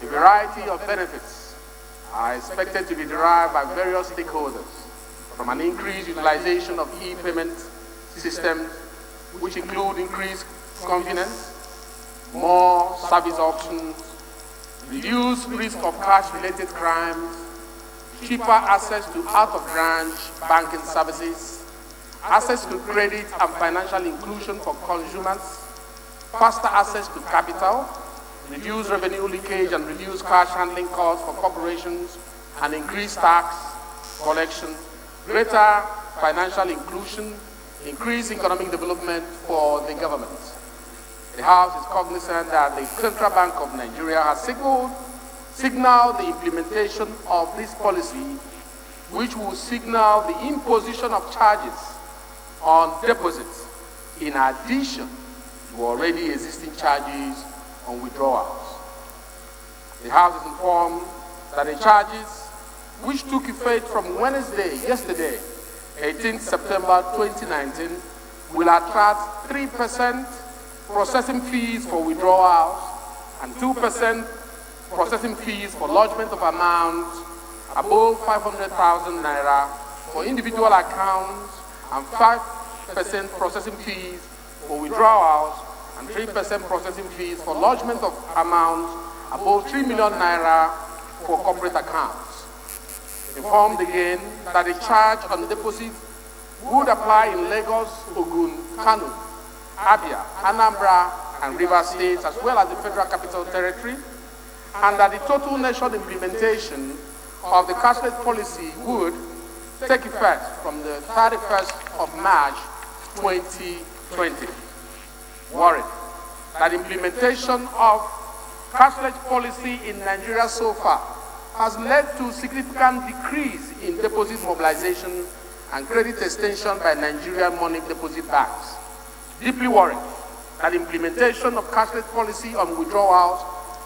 a variety of benefits are expected to be derived by various stakeholders from an increased utilization of e-payment systems, which include increased convenience, more service options, reduced risk of cash-related crimes, cheaper access to out-of-branch banking services, access to credit and financial inclusion for consumers, faster access to capital, reduced revenue leakage and reduced cash handling costs for corporations, and increased tax collection, greater financial inclusion, increased economic development for the government. The House is cognizant that the Central Bank of Nigeria has signaled the implementation of this policy, which will signal the imposition of charges on deposits in addition to already existing charges on withdrawals. The House is informed that the charges, which took effect from yesterday, 18th September 2019, will attract 3% processing fees for withdrawals and 2% processing fees for lodgement of amounts above 500,000 naira for individual accounts, and 5% processing fees for withdrawals and 3% processing fees for lodgement of amounts above 3 million naira for corporate accounts. Informed again that the charge on deposit would apply in Lagos, Ogun, Kano, Abia, Anambra, and Rivers states, as well as the Federal Capital Territory, and that the total nation implementation of the cashless policy would take effect from the 31st of March 2020. Worried that implementation of cashless policy in Nigeria so far has led to significant decrease in deposit mobilization and credit extension by Nigerian money deposit banks. Deeply worried that implementation of cashless policy on withdrawals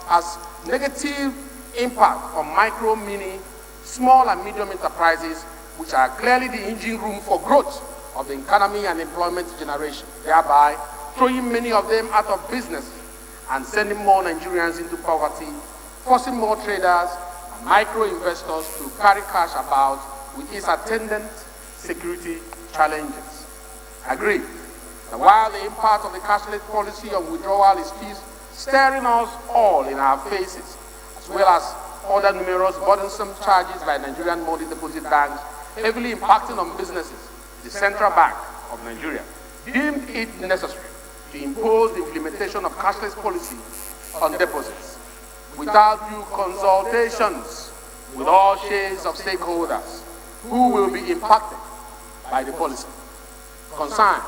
has negative impact on micro, mini, small and medium enterprises, which are clearly the engine room for growth of the economy and employment generation, thereby throwing many of them out of business and sending more Nigerians into poverty, forcing more traders and micro investors to carry cash about with its attendant security challenges. Agreed that while the impact of the cashless policy on withdrawal is still staring us all in our faces, as well as other numerous burdensome charges by Nigerian money deposit banks heavily impacting on businesses, the Central Bank of Nigeria deemed it necessary to impose the implementation of cashless policy on deposits without due consultations with all shades of stakeholders who will be impacted by the policy. Concerned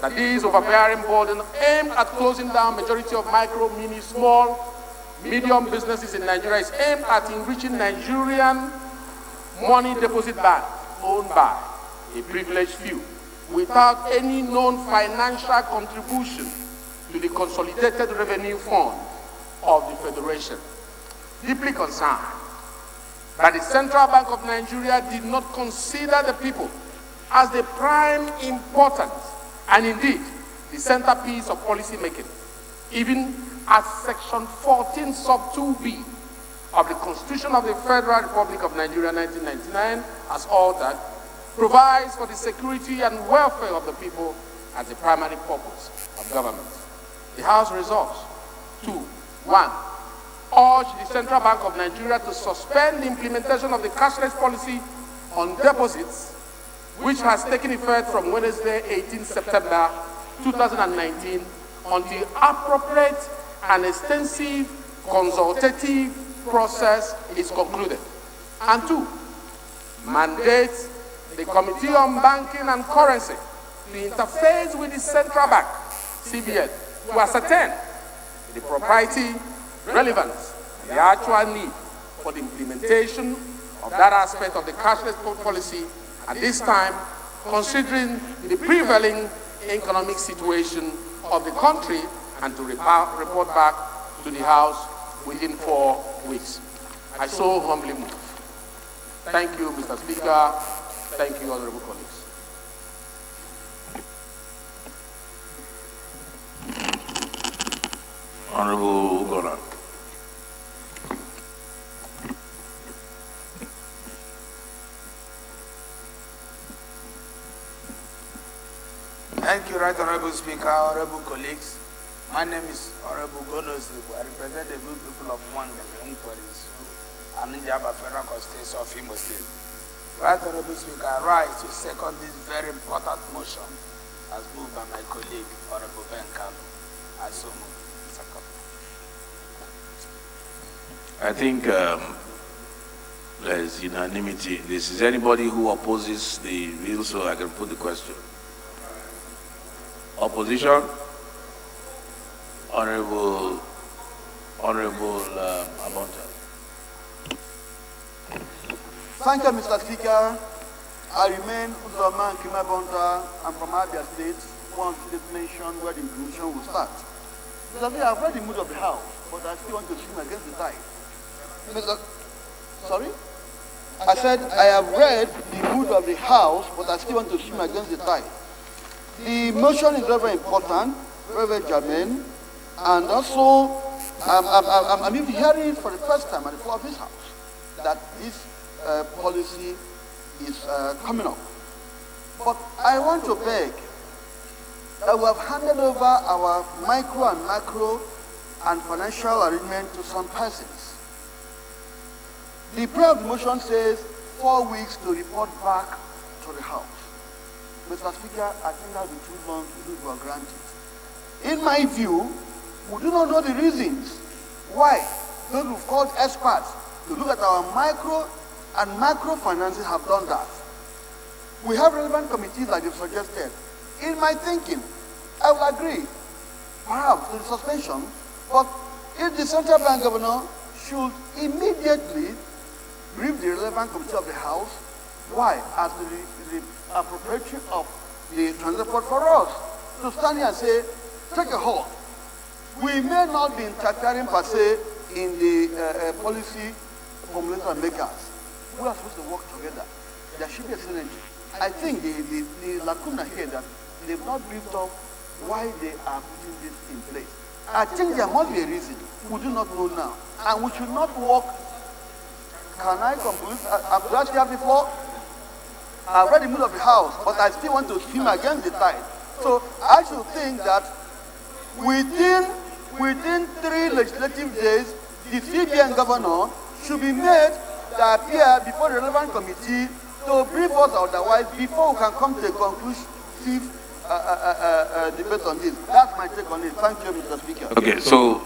that this overbearing burden aimed at closing down majority of micro, mini, small, medium businesses in Nigeria is aimed at enriching Nigerian money deposit banks owned by a privileged few without any known financial contribution to the consolidated revenue fund of the Federation. Deeply concerned that the Central Bank of Nigeria did not consider the people as the prime important and indeed the centerpiece of policy making, even as Section 14 sub 2B of the Constitution of the Federal Republic of Nigeria 1999 as altered provides for the security and welfare of the people as the primary purpose of government. The House resolves to 1. Urge the Central Bank of Nigeria to suspend the implementation of the cashless policy on deposits, which has taken effect from Wednesday, 18 September 2019, until appropriate and extensive consultative process is concluded. And 2, mandate the Committee on Banking and Currency to interface with the Central Bank, CBN, to ascertain the propriety, relevance, and the actual need for the implementation of that aspect of the cashless policy at this time, considering the prevailing economic situation of the country, and to report back to the House within 4 weeks. I so humbly move. Thank you, Mr. Speaker. Thank you, honorable colleagues. Honorable Ugora. Thank you, Right Honorable Speaker, honorable colleagues. My name is Honorable Gonos. I represent the good people of Mwanga's and Njaba Federal Constituency of Imo State. Right Honorable Speaker, I rise to second this very important motion as moved by my colleague, Honorable Ben Kano. I so move. I think there is unanimity in this. Is there anybody who opposes the bill so I can put the question? Opposition? Honorable Abonta. Thank you, Mr. Speaker. I remain Uzoman Kimabonta. I'm from Abia State, one state nation where the implementation will start. Mr. Speaker, I've read the mood of the House, but I still want to swim against the tide. Sorry? I said I have read the mood of the House, but I still want to swim against the tide. The motion is very, very important, very, very germane, and also I'm even hearing it for the first time at the floor of this House that this policy is coming up. But I want to beg that we have handed over our micro and macro and financial arrangement to some persons. The prayer of the motion says 4 weeks to report back to the House. Mr. Speaker, I think that will be too long to do for granted. In my view, we do not know the reasons why those who've called experts to look at our micro and macro finances have done that. We have relevant committees like they've suggested. In my thinking, I will agree, perhaps to the suspension, but if the central bank governor should immediately brief the relevant committee of the House, why? As the appropriation of the transit report for us to stand here and say, take a hold. We may not be interfering per se in the policy formulation makers. We are supposed to work together. There should be a synergy. I think the lacuna here that they've not briefed up why they are putting this in place. I think there must be a reason. We do not know now. And we should not work. Can I conclude? I've asked here before. I've read the mood of the House, but I still want to swim against the tide. So I should think that within 3 legislative days, the CBN governor should be made to appear before the relevant committee to brief us otherwise before we can come to a conclusive debate on this. That's my take on it. Thank you, Mr. Speaker. Okay, so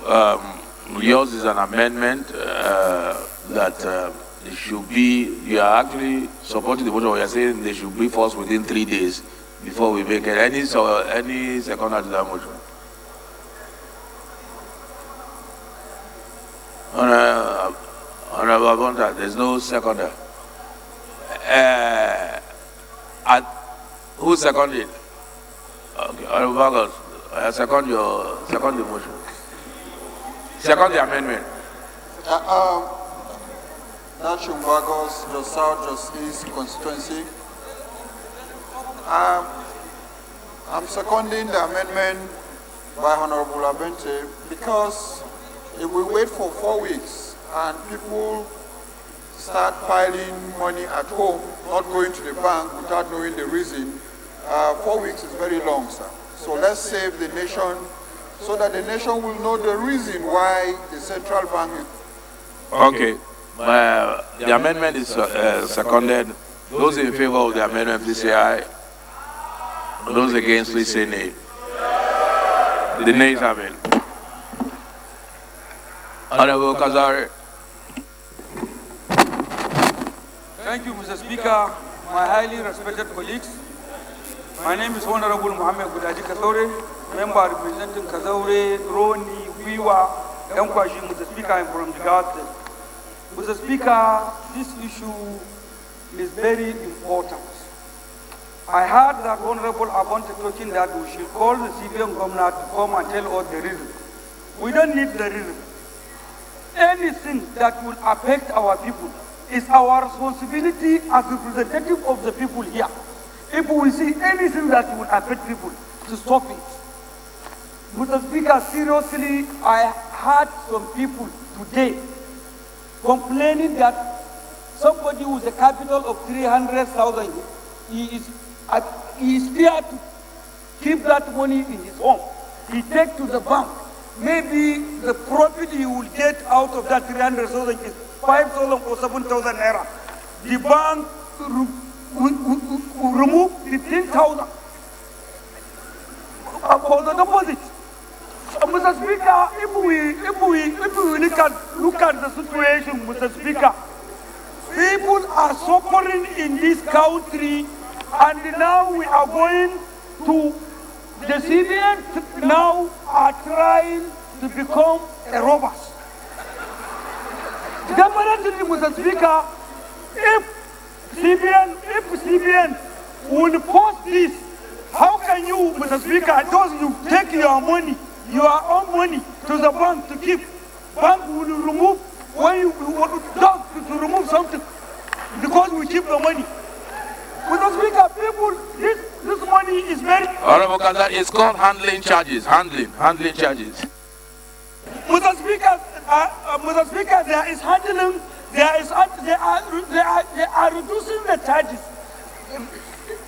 yours is an amendment that it should be, you are actually supporting the motion, or you are saying they should brief us within 3 days before we make it. Any second to that motion? Honorable Abonta, there's no seconder. Who seconded? Okay, Honorable Vargas, second the motion. Second the amendment. Nachum Vargas, just South, just East constituency. I'm seconding the amendment by Honorable Abente because if we wait for 4 weeks and people start piling money at home, not going to the bank without knowing the reason, 4 weeks is very long, sir. So let's save the nation so that the nation will know the reason why the central bank is... Okay. The amendment is seconded. Those in favor of the amendment, please say aye. Those against, please say nay. The nays have it. Honorable Kazari. Thank you, Mr. Speaker, my highly respected colleagues. My name is Honorable Mohammed Gudaji Kazaure, member representing Kazaure, Roni, Wiwa, Yankwashi, Mr. Speaker, I'm from the State. Mr. Speaker, this issue is very important. I heard that Honorable Abonte talking that we should call the CBN governor to come and tell us the reason. We don't need the reason. Anything that will affect our people is our responsibility as representative of the people here. If we see anything that will affect people, to stop it. Mr. Speaker, seriously, I heard some people today complaining that somebody with a capital of 300,000, he is here to keep that money in his home. He takes to the bank. Maybe the profit he will get out of that 300,000 is 5,000 or 7,000 naira. The bank will remove 15,000 for the deposit. Mr. Speaker, if we look at the situation, Mr. Speaker, people are suffering in this country, and now we are going to the CBN now are trying to become a robbers. Definitely, Mr. Speaker, if CBN will post this, how can you, Mr. Speaker, just you take your money, your own money to the bank to keep? Bank will remove when you just to remove something because we keep the money. Mr. Speaker, people, this money is very... Honorable Kazar, it's called handling charges. Handling charges. Mr. Speaker, there is handling. They are reducing the charges.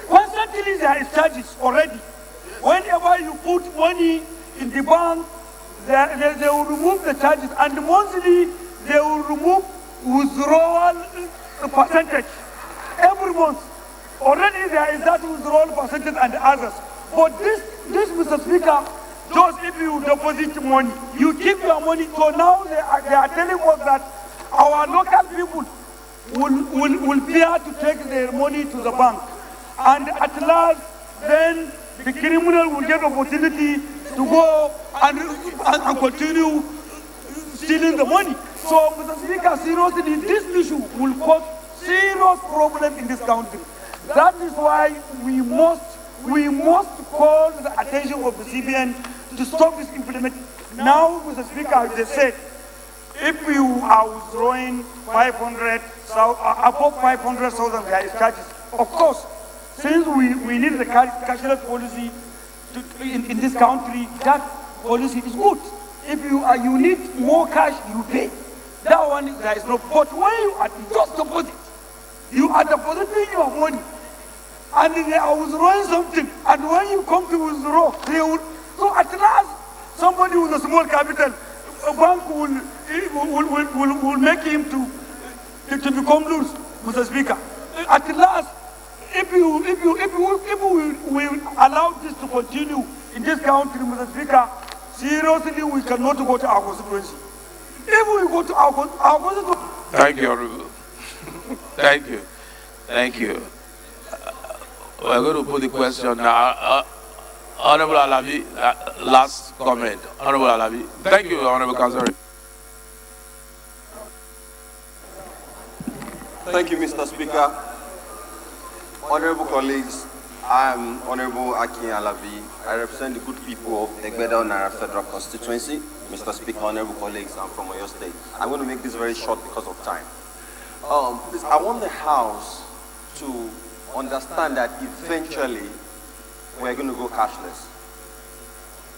Constantly, there is charges already. Whenever you put money in the bank, they will remove the charges, and monthly they will remove withdrawal percentage every month. Already there is that withdrawal percentage and others. But this, Mr. Speaker, just if you deposit money, you keep your money. So now they are telling us that our local people will fear to take their money to the bank. And at last, then the criminal will get opportunity to go and continue stealing the money. So, Mr. Speaker, seriously, this issue will cause serious problem in this country. That is why we must call the attention of the CBN to stop this implementation. Now, Mr. Speaker, they said, if you are withdrawing 500, above 500,000, there is charges. Of course, since we need the cashless policy in this country, that policy is good. If you need more cash, you pay. That one, there is no. But when you are just deposit, you are depositing your money. and they are withdrawing something, and when you come to withdraw, they will. So at last, somebody with a small capital, a bank will make him to become loose, Mr. Speaker. At last, if we will allow this to continue in this country, Mr. Speaker, seriously, we cannot go to our constituency. If we go to our constituency. Thank you, Honorable. Thank you. Thank you. We're going to put the question now. Honorable Alabi, last comment. Honorable Alabi. Thank you, Honorable Councillor. Thank you, Mr. Speaker. Honorable colleagues, I am Honorable Akin Alabi. I represent the good people of Egbeda Nara Federal Constituency. Mr. Speaker, honorable colleagues, I'm from Oyo State. I'm going to make this very short because of time. Please, I want the House to understand that eventually we're going to go cashless,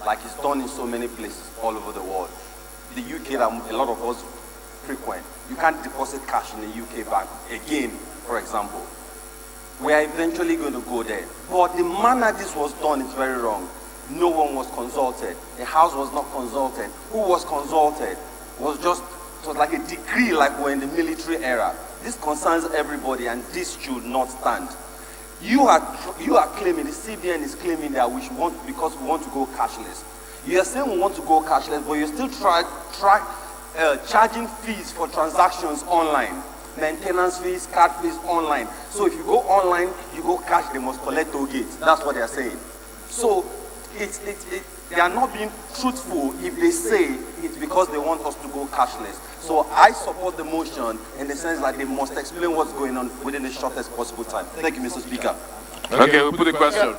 like it's done in so many places all over the world. The UK, that a lot of us frequent, you can't deposit cash in a UK bank again, for example. We are eventually going to go there. But the manner this was done is very wrong. No one was consulted. The House was not consulted. Who was consulted? It was like a decree, like we're in the military era. This concerns everybody, and this should not stand. You are claiming, the CBN is claiming that because we want to go cashless. You are saying we want to go cashless, but you're still charging fees for transactions online. Maintenance fees, card fees online. So if you go online, you go cash, they must collect toll gates. That's what they are saying. So they are not being truthful if they say it's because they want us to go cashless. So I support the motion in the sense that they must explain what's going on within the shortest possible time. Thank you, Mr. Speaker. Okay, we'll put the question.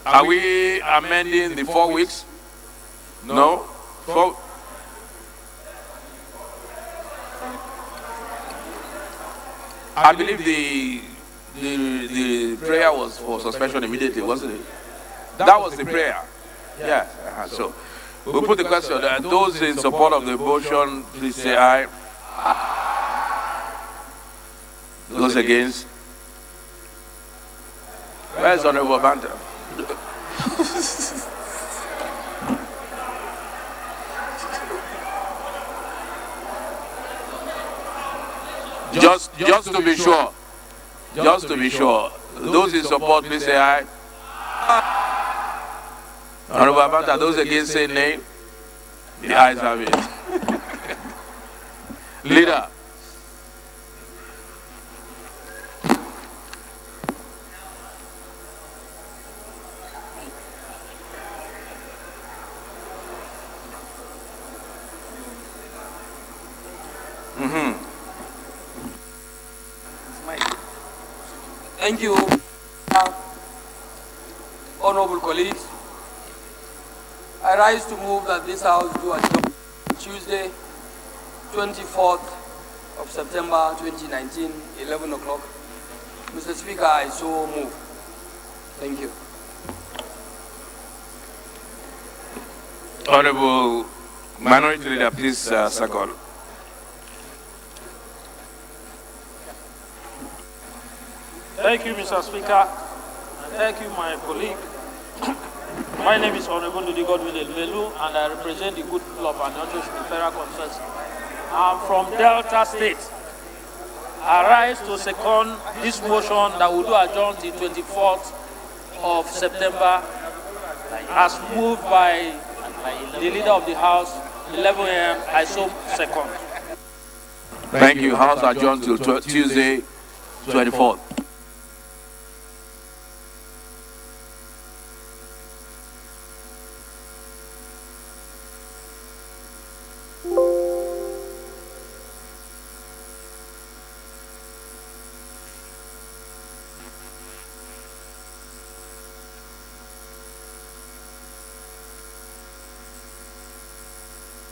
Are we amending the 4 weeks? No? 4. I believe the prayer was for suspension immediately, wasn't it? That was the prayer. Yeah. So we'll put the question. Those in support of the motion, please say aye. Those against? Where's Honorable Banta? Just to be sure. Just to be sure. Those in support, please say aye. Honorable Banta, those against say nay. The ayes have it. Leader. Thank you, honorable colleagues. I rise to move that this House do adjourn Tuesday, 24th of September 2019, 11 o'clock. Mr. Speaker, I so move. Thank you. Honorable Minority Leader, please second. Thank you, Mr. Speaker, and thank you, my colleague. My name is Honorable Ludi Godwin Elvelu, and I represent the good people of Anantro Federal Conference. I'm from Delta State. I rise to second this motion that will do adjourn the 24th of September, as moved by the leader of the House, 11 a.m. I so second. Thank you. House adjourned till Tuesday, 24th.